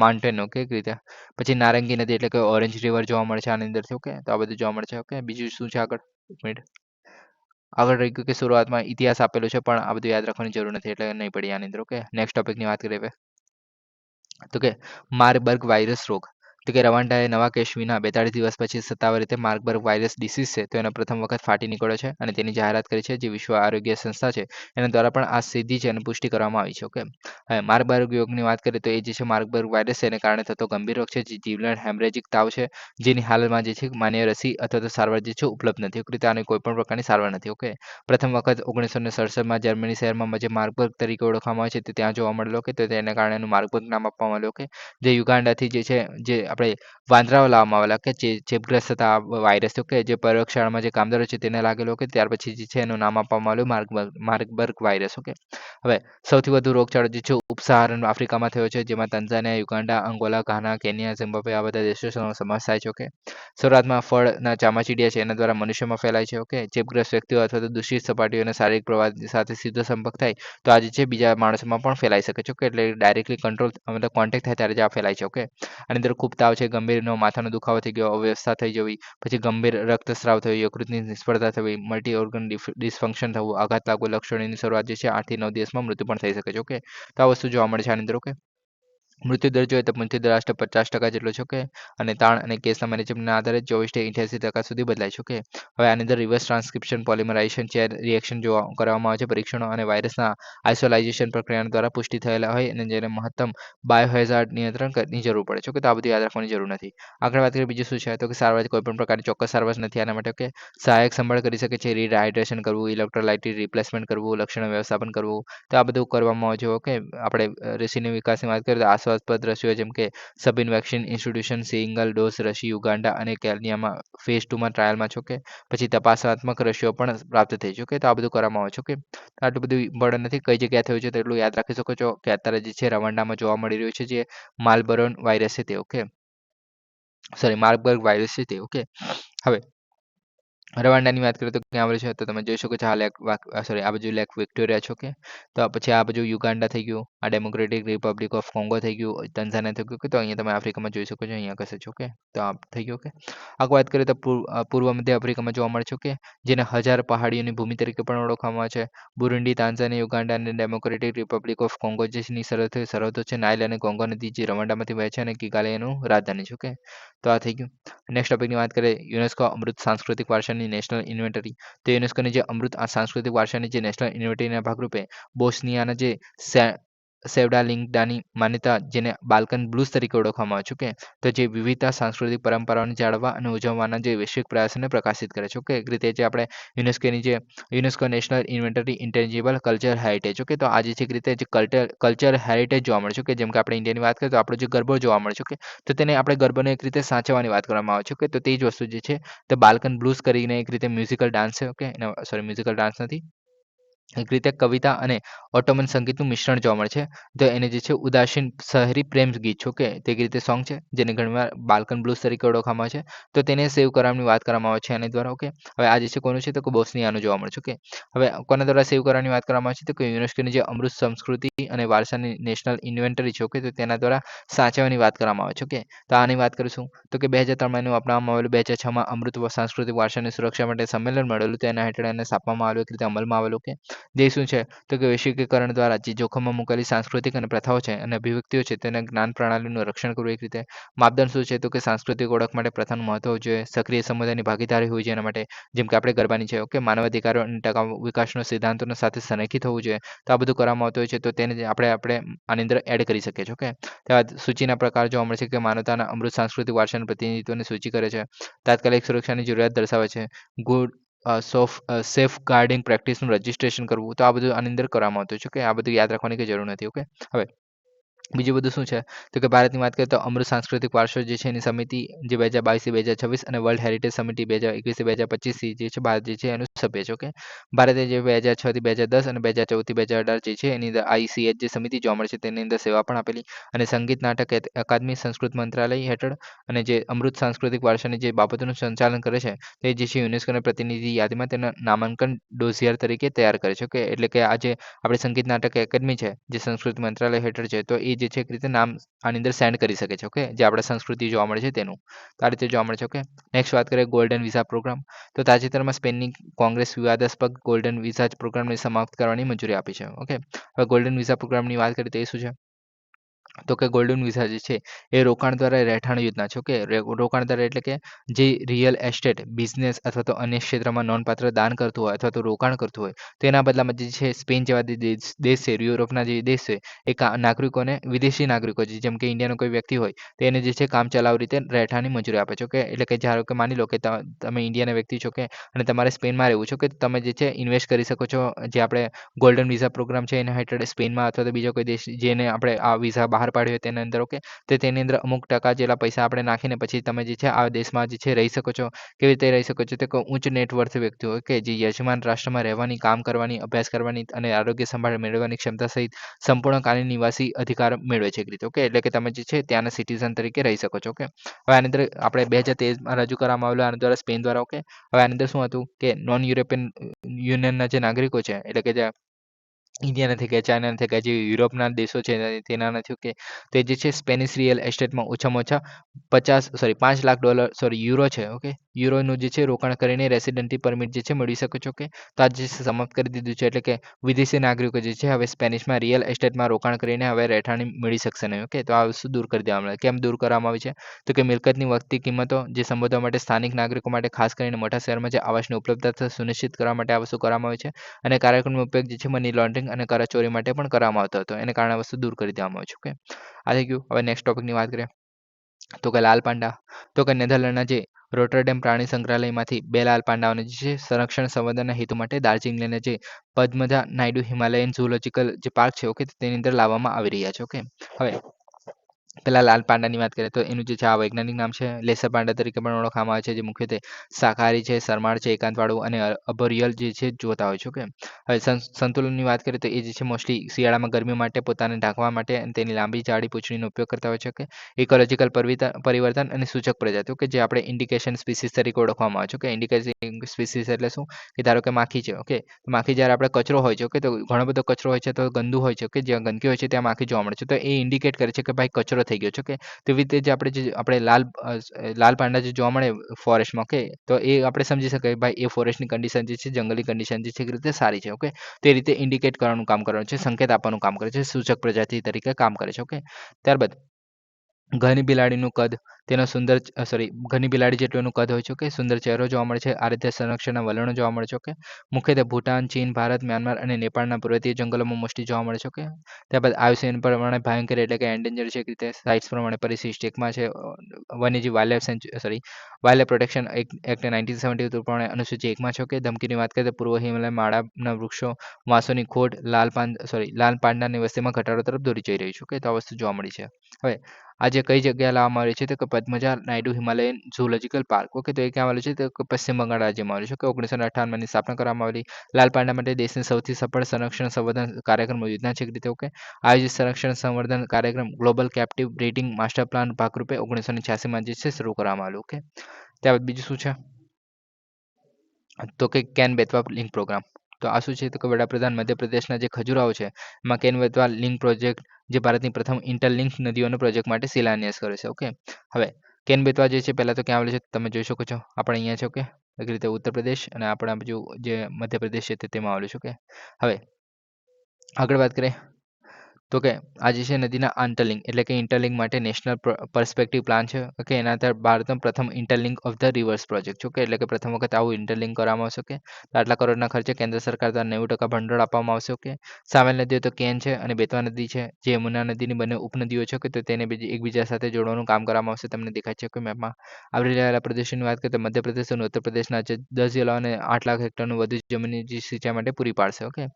mountain. ઓકે, એક રીતે પછી નારંગી નદી એટલે કે ઓરેન્જ રિવર જોવા મળે છે આની અંદરથી. ઓકે, તો આ બધું જોવા મળે છે. ઓકે, બીજું શું છે આગળ, એક મિનિટ, આગળ રહી ગયું કે શરૂઆતમાં ઇતિહાસ આપેલો છે પણ આ બધું યાદ રાખવાની જરૂર નથી એટલે નહીં પડી આની અંદર. ઓકે, નેક્સ્ટ ટોપિકની વાત કરીએ હવે તો કે માર્બર્ગ વાયરસ રોગ. તો કે રવાંડાએ નવા કેસ વિના 42 દિવસ પછી સત્તાવાર રીતે માર્બર્ગ વાયરસ ડિસીઝ છે તો એનો પ્રથમ વખત ફાટી નીકળ્યો છે અને તેની જાહેરાત કરી છે જે વિશ્વ આરોગ્ય સંસ્થા છે એના દ્વારા પણ આ સિદ્ધિ છે અને પુષ્ટિ કરવામાં આવી છે. ઓકે, હવે માર્બર્ગ રોગની વાત કરીએ તો એ જે છે માર્બર્ગ વાયરસ છે એને કારણે થતો ગંભીર રોગ છે જે જીવલેણ હેમરેજિક તાવ છે જેની હાલમાં જે છે માન્ય રસી અથવા તો સારવાર જે છે ઉપલબ્ધ નથી. ઓકે, આની કોઈ પણ પ્રકારની સારવાર નથી. ઓકે, પ્રથમ વખત 1967માં જર્મની શહેરમાં જે માર્બર્ગ તરીકે ઓળખવામાં આવે છે તે ત્યાં જોવા મળેલો. કે તો તેના કારણે એનું માર્બર્ગ નામ આપવામાં આવ્યું. ઓકે, જે યુગાન્ડાથી જે છે જે આપણે વાંદરાઓ લાવવામાં આવેલા કે જે ચેપગ્રસ્ત હતા વાયરસ. ઓકે, જે પ્રયોગશાળામાં જે કામદારો છે તેને લાગેલો. કે ત્યાર પછી જે છે એનું નામ આપવામાં આવ્યું માર્બર્ગ વાયરસ. ઓકે, હવે સૌથી વધુ રોગચાળો જે છે ઉપસહારન આફ્રિકામાં થયો છે જેમાં તંઝાનિયા, યુગાન્ડા, અંગોલા, ઘાના, કેન્યા, ઝિમ્બાબ્વે આ બધા દેશોનો સમાવેશ થાય છે. ઓકે, શરૂઆતમાં ફળના ચામાચીડિયા છે એના દ્વારા મનુષ્યમાં ફેલાય છે. ઓકે, ચેપગ્રસ્ત વ્યક્તિઓ અથવા તો દૂષિત સપાટીઓના શારીરિક પ્રવાહ સાથે સીધો સંપર્ક થાય તો આ જે છે બીજા માણસોમાં પણ ફેલાઈ શકે છે. ઓકે, એટલે ડાયરેક્ટલી કંટ્રોલ મતલબ કોન્ટેક્ટ થાય ત્યારે જ આ ફેલાય છે. ઓકે, આની અંદર ખૂબ તાવ છે, ગંભીરનો માથાનો દુખાવો થઈ ગયો, અવ્યવસ્થા થઈ જવી, પછી ગંભીર રક્તસ્રાવ થયો, યકૃતની નિષ્ફળતા થવી, મલ્ટી ઓર્ગન ડિસફંક્શન થવું, આઘાત લાગવો, લક્ષણોની શરૂઆત જે છે 8 થી 9 દિવસમાં મૃત્યુ પણ થઈ શકે છે. ઓકે, તો આ વસ્તુ જોવા મળે છે આની અંદર. ઓકે, મૃત્યુદર જોઈએ તો મૃત્યુદર આશરે 50% જેટલો છે. ઓકે, અને તાણ અને કેસના મેનેજમેન્ટના આધારે 24 થી 88% સુધી બદલાય છે. ઓકે, હવે આની અંદર reverse transcription polymerisation chain reaction જોવા કરવામાં આવે છે પરીક્ષણો અને વાયરસના આઇસોલાઇઝેશન પ્રક્રિયા દ્વારા પુષ્ટિ થયેલા હોય અને જેને મહત્તમ બાયોહેઝાર્ડ નિયંત્રણની જરૂર પડે છે. ઓકે, તો આ બધું યાદ રાખવાની જરૂર નથી. આગળ વાત કરીએ બીજું શું છે તો કે સારવાર કોઈ પણ પ્રકારની ચોક્કસ સારવાર નથી આના માટે. ઓકે, સહાયક સંભાળ કરી શકે છે, રીહાઇડ્રેશન કરવું, ઇલેક્ટ્રોલાઇટ રિપ્લેસમેન્ટ કરવું, લક્ષણ વ્યવસ્થાપન કરવું, તો આ બધું કરવામાં આવે છે. ઓકે, આપણે ઋષિની વિકાસની વાત કરીએ તો વિશ્વાસપ્રદ રસીઓ જેમ કે સબિન વેક્સિન ઇન્સ્ટિટ્યુશન સિંગલ ડોઝ રસી યુગાન્ડા અને કેન્યામાં ફેઝ 2માં ટ્રાયલમાં છો કે પછી તપાસાત્મક રસીઓ પણ પ્રાપ્ત થઈ છે. ઓકે, તો આ બધું કરવામાં આવે છે. ઓકે, તો આટલું બધું ઇમ્પોર્ટન્ટ નથી. કઈ જગ્યાએ થયું છે તેટલું યાદ રાખી શકો છો કે અત્યારે જે છે રવાંડામાં જોવા મળી રહ્યું છે જે માલબરોન વાયરસ છે તે. ઓકે, સોરી માર્બર્ગ વાયરસ છે તે. ઓકે, હવે રવાંડાની વાત કરીએ તો ક્યાં આવેલું છે તો તમે જોઈ શકો છો આ લેક સોરી આ બાજુ લેક વિક્ટોરિયા છો કે તો પછી આ બાજુ યુગાન્ડા થઈ ગયું, આ ડેમોક્રેટિક રિપબ્લિક ઓફ કોંગો થઈ ગયું, તંઝાનિયા થઈ ગયું કે તો અહીંયા તમે આફ્રિકામાં જોઈ શકો છો અહીંયા કશે છો કે તો આ થઈ ગયું. કે આગળ વાત કરીએ તો પૂર્વ મધ્ય આફ્રિકામાં જોવા મળે છે કે જેને હજાર પહાડીઓની ભૂમિ તરીકે પણ ઓળખવામાં આવે છે. બુરુંડી, તાંઝાનિયા, યુગાન્ડા અને ડેમોક્રેટિક રિપબ્લિક ઓફ કોંગો જેની સરહદો છે નાઇલ અને કોંગો નદી જે રવાંડામાંથી વહે છે અને કિગાલી એનું રાજધાની છે. ઓકે, તો આ થઈ ગયું. નેક્સ્ટ ટોપિકની વાત કરીએ યુનેસ્કો અમૃત સાંસ્કૃતિક વારસાની નેશનલ ઇન્વેન્ટરી. તો યુનેસ્કોની જે અમૃત સાંસ્કૃતિક વારસાની જે નેશનલ ઇન્વેન્ટરીના ભાગરૂપે બોસ્નિયાના જે સેવડાલિંગડાની માન્યતા જેને બાલ્કન બ્લુઝ તરીકે ઓળખવામાં આવે છે. ઓકે, તો જે વિવિધતા સાંસ્કૃતિક પરંપરાઓને જાળવવા અને ઉજવવાના જે વૈશ્વિક પ્રયાસોને પ્રકાશિત કરે છે. ઓકે, એક રીતે જે આપણે UNESCO national inventory intangible culture heritage. Okay, તો આજે છે એક રીતે જે કલ્ચર હેરિટેજ જોવા મળે છે. કે જેમ કે આપણે ઇન્ડિયાની વાત કરીએ તો આપણો જે ગરબો જોવા મળે છે. ઓકે, તો તેને આપણે ગરબાને એક રીતે સાચવવાની વાત કરવામાં આવે છે. ઓકે, તો તે જ વસ્તુ જે છે તે બાલ્કન બ્લુઝ કરીને એક રીતે મ્યુઝિકલ ડાન્સ છે. ઓકે, સોરી મ્યુઝિકલ ડાન્સ નથી, એક રીતે કવિતા અને ઓટોમન સંગીતનું મિશ્રણ જોવા મળે છે. તો એને જે છે ઉદાસીન શહેરી પ્રેમ ગીત છે. ઓકે, તે એક રીતે સોંગ છે જેને ઘણીવાર બાલ્કન બ્લુઝ તરીકે ઓળખવામાં આવે છે. તો તેને સેવ કરવાની વાત કરવામાં આવે છે આની દ્વારા. ઓકે, હવે આ જે છે કોનું છે તો બોસ્નિયાનું જોવા મળે છે. ઓકે, હવે કોના દ્વારા સેવ કરવાની વાત કરવામાં આવે છે તો કે યુનેસ્કોની જે અમૃત સંસ્કૃતિ અને વારસાની નેશનલ ઇન્વેન્ટરી છે. ઓકે, તો તેના દ્વારા સાચવવાની વાત કરવામાં આવે છે. ઓકે, તો આની વાત કરીશું તો કે 2003માં એનું અપનાવવામાં આવેલું, 2006માં અમૃત સાંસ્કૃતિક વારસાની સુરક્ષા માટે સંમેલન મળેલું, તેના હેઠળ એને સ્થાપવામાં આવેલું, એક રીતે અમલમાં આવેલું. કે જે શું છે તો કે વૈશ્વિકીકરણ દ્વારા જે જોખમમાં મૂકેલી સાંસ્કૃતિક અને પ્રથાઓ છે અને અભિવ્યક્તિઓ છે તેના જ્ઞાન પ્રણાલીનું રક્ષણ કરવું. એક રીતે માપદંડ શું છે તો કે સાંસ્કૃતિક ઓળખ માટે પ્રથાનું મહત્વ હોવું જોઈએ, સક્રિય સમુદાયની ભાગીદારી હોવી જોઈએ એના માટે, જેમ કે આપણે ગરબાની છે. ઓકે, માનવ અધિકારો અને ટકાઉ વિકાસના સિદ્ધાંતોના સાથે સંરેખિત હોવું જોઈએ. તો આ બધું કરવામાં આવતું હોય છે તો તેને આપણે આની અંદર એડ કરી શકીએ છીએ. ઓકે, ત્યારબાદ સૂચિના પ્રકાર જોવા મળે છે કે માનવતાના અમૃત સાંસ્કૃતિક વારસાના પ્રતિનિધિત્વની સૂચિ કરે છે, તાત્કાલિક સુરક્ષાની જરૂરિયાત દર્શાવે છે, ગુડ સેફ ગાર્ડિંગ પ્રેક્ટિસનું રજિસ્ટ્રેશન કરવું. તો આ બધું આની અંદર કરવામાં આવતું છે. ઓકે, આ બધું યાદ રાખવાની કંઈ જરૂર નથી. ઓકે, હવે બીજું બધું શું છે તો કે ભારતની વાત કરીએ તો અમૃત સાંસ્કૃતિક વારસો જે છે એની સમિતિ જે 2022 2026 અને વર્લ્ડ હેરિટેજ સમિતિ 2021 2025 જે છે ભારત જે છે એનું સભ્ય છે. ઓકે, ભારતે જે 2006 થી 2010 અને 2014 થી 2018 જે છે એની અંદર ICH જે સમિતિ જોવા મળે છે તેની અંદર સેવા પણ આપેલી, અને સંગીત નાટક અકાદમી સંસ્કૃત મંત્રાલય હેઠળ અને જે અમૃત સાંસ્કૃતિક વારસાની જે બાબતોનું સંચાલન કરે છે તે જે છે યુનેસ્કોના પ્રતિનિધિ યાદીમાં તેના નામાંકન ડોઝિયર તરીકે તૈયાર કરે છે. ઓકે, એટલે કે આ જે આપણે સંગીત નાટક એકેડમી છે જે સંસ્કૃત મંત્રાલય હેઠળ છે તો એ જે છે એક રીતે નામ આની અંદર સેન્ડ કરી શકે છે. ઓકે, જે આપણા સંસ્કૃતિ જોવા મળે છે તેનું તો આ રીતે જોવા મળે છે. ઓકે, નેક્સ્ટ વાત કરીએ ગોલ્ડન વિઝા પ્રોગ્રામ. તો તાજેતરમાં સ્પેનની કોંગ્રેસ વિવાદાસ્પદ ગોલ્ડન વિઝા પ્રોગ્રામને સમાપ્ત કરવાની મંજૂરી આપી છે. ઓકે, હવે ગોલ્ડન વિઝા પ્રોગ્રામની વાત કરીએ તો એ શું છે તો કે ગોલ્ડન વિઝા જે છે એ રોકાણ દ્વારા રહેઠાણ યોજના છે. ઓકે, રોકાણ દ્વારા એટલે કે જે રિયલ એસ્ટેટ બિઝનેસ અથવા તો અન્ય ક્ષેત્રમાં નોંધપાત્ર દાન કરતું હોય અથવા તો રોકાણ કરતું હોય તો એના બદલામાં જે છે સ્પેન જેવા દેશ છે, યુરોપના જે દેશ છે એ નાગરિકોને, વિદેશી નાગરિકો જેમ કે ઇન્ડિયાનો કોઈ વ્યક્તિ હોય તો એને જે છે કામચલાઉ રીતે રહેઠાણની મંજૂરી આપે છે. ઓકે, એટલે કે ધારો કે માની લો કે તમે ઇન્ડિયાના વ્યક્તિ છો કે અને તમારે સ્પેનમાં રહેવું છે કે તમે જે છે ઇન્વેસ્ટ કરી શકો છો જે આપણે ગોલ્ડન વિઝા પ્રોગ્રામ છે એના હેઠળ સ્પેનમાં અથવા તો બીજો કોઈ દેશ જેને આપણે આ વિઝા બહાર પાડ્યો હોય તેના અંદર. ઓકે, તો તેની અંદર અમુક ટકા જેટલા પૈસા આપણે નાખીને પછી તમે જે છે આ દેશમાં જે છે રહી શકો છો. કેવી રીતે રહી શકો છો તો કે ઉચ્ચ નેટવર્થ વ્યક્તિઓ કે જે યજમાન રાષ્ટ્રમાં રહેવાની, કામ કરવાની, અભ્યાસ કરવાની અને આરોગ્ય સંભાળ મેળવવાની ક્ષમતા સહિત સંપૂર્ણકાલીન નિવાસી અધિકાર મેળવે છે એક રીતે. ઓકે, એટલે કે તમે જે છે ત્યાંના સિટીઝન તરીકે રહી શકો છો. ઓકે, હવે આની અંદર આપણે 2013માં રજૂ કરવામાં આવેલું આના દ્વારા સ્પેન દ્વારા. ઓકે, હવે આની અંદર શું હતું કે નોન યુરોપિયન યુનિયનના જે નાગરિકો છે એટલે કે જે ઇન્ડિયા નથી ગયા, ચાઇના નથી ગયા, જે યુરોપના દેશો છે તેના નથી. ઓકે, તે જે છે સ્પેનિશ રિયલ એસ્ટેટમાં ઓછામાં ઓછા $5 લાખ યુરો છે. ઓકે, યુરોનું જે છે રોકાણ કરીને રેસિડેન્ટી પરમિટ જે છે મેળવી શકો છો. ઓકે, તો આ જે સમાપ્ત કરી દીધું છે એટલે કે વિદેશી નાગરિકો જે છે હવે સ્પેનિશમાં રિયલ એસ્ટેટમાં રોકાણ કરીને હવે રહેઠાણી મેળવી શકશે નહીં. ઓકે, તો આ વસ્તુ દૂર કરી દેવામાં આવે. કેમ દૂર કરવામાં આવી છે તો કે મિલકતની વધતી કિંમતો જે સંબોધવા માટે સ્થાનિક નાગરિકો માટે ખાસ કરીને મોટા શહેરમાં જે આવાસની ઉપલબ્ધતા સુનિશ્ચિત કરવા માટે આ વસ્તુ કરવામાં આવી છે, અને કાર્યક્રમનો ઉપયોગ જે છે મની લોન્ડરિંગ અને કરચોરી માટે પણ કરવામાં આવતો હતો. એને કારણે આ વસ્તુ દૂર કરી દેવામાં આવી છે. ઓકે, આ થઈ ગયું. હવે નેક્સ્ટ ટોપિકની વાત કરીએ તો કે લાલ પાંડા. તો કે નેધરલેન્ડના જે રોટરડેમ પ્રાણી સંગ્રહાલયમાંથી 2 લાલ પાંડાઓને જે છે સંરક્ષણ સંવર્ધનના હેતુ માટે દાર્જિલિંગના જે પદ્મજા નાયડુ હિમાલયન ઝૂઓલોજીકલ જે પાર્ક છે. ઓકે, તેની અંદર લાવવામાં આવી રહ્યા છે. ઓકે, હવે પેલા લાલ પાંડાની વાત કરીએ તો એનું જે છે આ વૈજ્ઞાનિક નામ છે લેસર પાંડા તરીકે પણ ઓળખવામાં આવે છે, જે મુખ્યત્વે શાકાહારી છે, શરમાળ છે, એકાંતવાળું અને અભરિયલ જે છે જોતા હોય છે. ઓકે, હવે સંતુલનની વાત કરીએ તો એ જે છે મોસ્ટલી શિયાળામાં ગરમી માટે પોતાને ઢાંકવા માટે અને તેની લાંબી જાડી પૂંછડીનો ઉપયોગ કરતા હોય છે. કે ઇકોલોજીકલ પરિવર્તન અને સૂચક પ્રજાતિઓ કે જે આપણે ઇન્ડિકેશન સ્પીસીસ તરીકે ઓળખવામાં આવે છે. કે ઇન્ડિકેશન સ્પીસીસ એટલે શું કે ધારો કે માખી છે. ઓકે, માખી જ્યારે આપણે કચરો હોય છે, ઓકે, તો ઘણો બધો કચરો હોય છે તો ગંદુ હોય છે. ઓકે, જ્યાં ગંદકી હોય છે ત્યાં માખી જોવા મળે છે, તો એ ઇન્ડિકેટ કરે છે કે ભાઈ કચરો થઈ ગયો છે. ઓકે, તેવી રીતે જે આપણે લાલ પાંડા જે જોવા મળે ફોરેસ્ટમાં, ઓકે, તો એ આપણે સમજી શકાય ભાઈ એ ફોરેસ્ટની કન્ડિશન જે છે, જંગલી કન્ડિશન જે છે એ રીતે સારી છે. ઓકે, તે રીતે ઇન્ડિકેટ કરવાનું કામ કરવાનું છે, સંકેત આપવાનું કામ કરે છે, સૂચક પ્રજાતિ તરીકે કામ કરે છે. ઓકે, ત્યારબાદ ઘની બિલાડીનું કદ, તેનો સુંદર ઘની બિલાડી જેટલું એનું કદ હોય છે. ઓકે, સુંદર ચહેરો જોવા મળે છે, આ રીતે સંરક્ષણના વલણો જોવા મળે છે. ઓકે, મુખ્યત્વે ભૂટાન, ચીન, ભારત, મ્યાનમાર અને નેપાળના પર્વતીય જંગલોમાં મોસ્ટલી જોવા મળે છે. ઓકે, ત્યારબાદ આયુષ્યન પ્રમાણે ભયંકર એટલે કે એન્ડેન્જર છે, એક રીતે સાઇટ્સ પ્રમાણે પરિશિષ્ટ એકમાં છે. વન્યજીવ વાઇલ્ડ પ્રોટેક્શન એક્ટ 1972 પ્રમાણે અનુસૂચિ એકમાં છે. ઓકે, ધમકીની વાત કરીએ તો પૂર્વ હિમાલય માળાના વૃક્ષો, વાંસોની ખોટ લાલ પાંડાની વસ્તીમાં ઘટાડો તરફ દોરી જઈ રહી છે. ઓકે, તો આ વસ્તુ જોવા મળી છે. હવે આજે કઈ જગ્યાએ લાવવામાં આવી છે તો કે Padmaja Naidu Himalayan zoological park. Okay, તો એ ક્યાં આવેલું છે તો કે પશ્ચિમ બંગાળ રાજ્યમાં આવેલું છે. કે 1958ની સ્થાપના કરવામાં આવેલી લાલ પાંડા માટે દેશની સૌથી સફળ સંરક્ષણ સંવર્ધન કાર્યક્રમ યોજના છે. એક રીતે ઓકે, આયોજિત સંરક્ષણ સંવર્ધન કાર્યક્રમ global captive breeding master plan ભાગરૂપે 1986માં જે છે શરૂ કરવામાં આવેલું. ઓકે, ત્યારબાદ બીજું શું છે તો કે કેન બેતવા લિંક પ્રોગ્રામ. તો આ શું છે તો કે વડાપ્રધાન મધ્યપ્રદેશના જે ખજુરાહો છે એમાં કેન બેતવા લિંક પ્રોજેક્ટ જે ભારતની પ્રથમ ઇન્ટરલિંક નદીઓનો પ્રોજેક્ટ માટે શિલાન્યાસ કરે છે. ઓકે, હવે કેન બેતવા જે છે પહેલા તો ક્યાં આવેલું છે તમે જોઈ શકો છો, આપણે અહીંયા છે. ઓકે, એક રીતે ઉત્તર પ્રદેશ અને આપણા બાજુ જે મધ્યપ્રદેશ છે તેમાં આવેલું છે. ઓકે, હવે આગળ વાત કરીએ તો કે આ જે છે નદીના આંતરલિંક એટલે કે ઇન્ટરલિંક માટે નેશનલ પર્સપેક્ટિવ પ્લાન છે. ઓકે, એના આધારે ભારતનો પ્રથમ interlink of the reverse project છે. ઓકે, એટલે કે પ્રથમ વખત આવું ઇન્ટરલિંક કરવામાં આવશે. ઓકે, તો આટલા કરોડના ખર્ચે કેન્દ્ર સરકાર દ્વારા 90% ભંડોળ આપવામાં આવશે. ઓકે, સામેલ નદીઓ તો કેન છે અને બેતવા નદી છે, જે યમુના નદીની બંને ઉપનદીઓ છે. કે તો તેને એકબીજા સાથે જોડવાનું કામ કરવામાં આવશે. તમને દેખાય છે કે મેપમાં આવરી રહેલા પ્રદેશોની વાત કરીએ તો મધ્યપ્રદેશ અને ઉત્તર પ્રદેશના 10 જિલ્લાઓ અને 8 લાખ હેક્ટરનું વધુ જમીન જે સિંચાઈ માટે પૂરી પાડશે. ઓકે,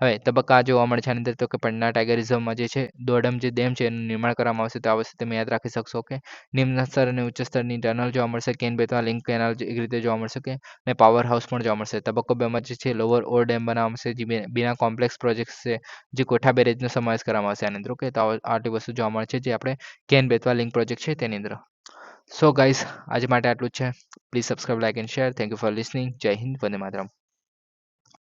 હવે તબક્કા જોવા મળે છે આની અંદર તો કે પન્ના ટાઈગર રિઝર્વમાં જે છે દોડમ જે ડેમ છે એનું નિર્માણ કરવામાં આવશે. તો આ વસ્તુ તમે યાદ રાખી શકશો. ઓકે, નિમ્ન સ્તર અને ઉચ્ચ સ્તરની ટનલ જોવા મળશે. કેન બેતવા લિંક કેનાલ એક રીતે જોવા મળશે. કે અને પાવર હાઉસ પણ જોવા મળશે. તબક્કો 2 માં જે છે લોઅર ઓર ડેમ બનાવવામાં આવશે, જે બીના કોમ્પ્લેક્સ પ્રોજેક્ટ છે, જે કોઠા બેરેજનો સમાવેશ કરવામાં આવશે આની અંદર. ઓકે, તો આટલી વસ્તુ જોવા મળે છે જે આપણે કેન બેતવા લિંક પ્રોજેક્ટ છે તેની અંદર. સો ગાઈઝ, આજે માટે આટલું જ છે. Please subscribe, like and share. Thank you for listening. જય હિન્દ, વંદે માતરમ.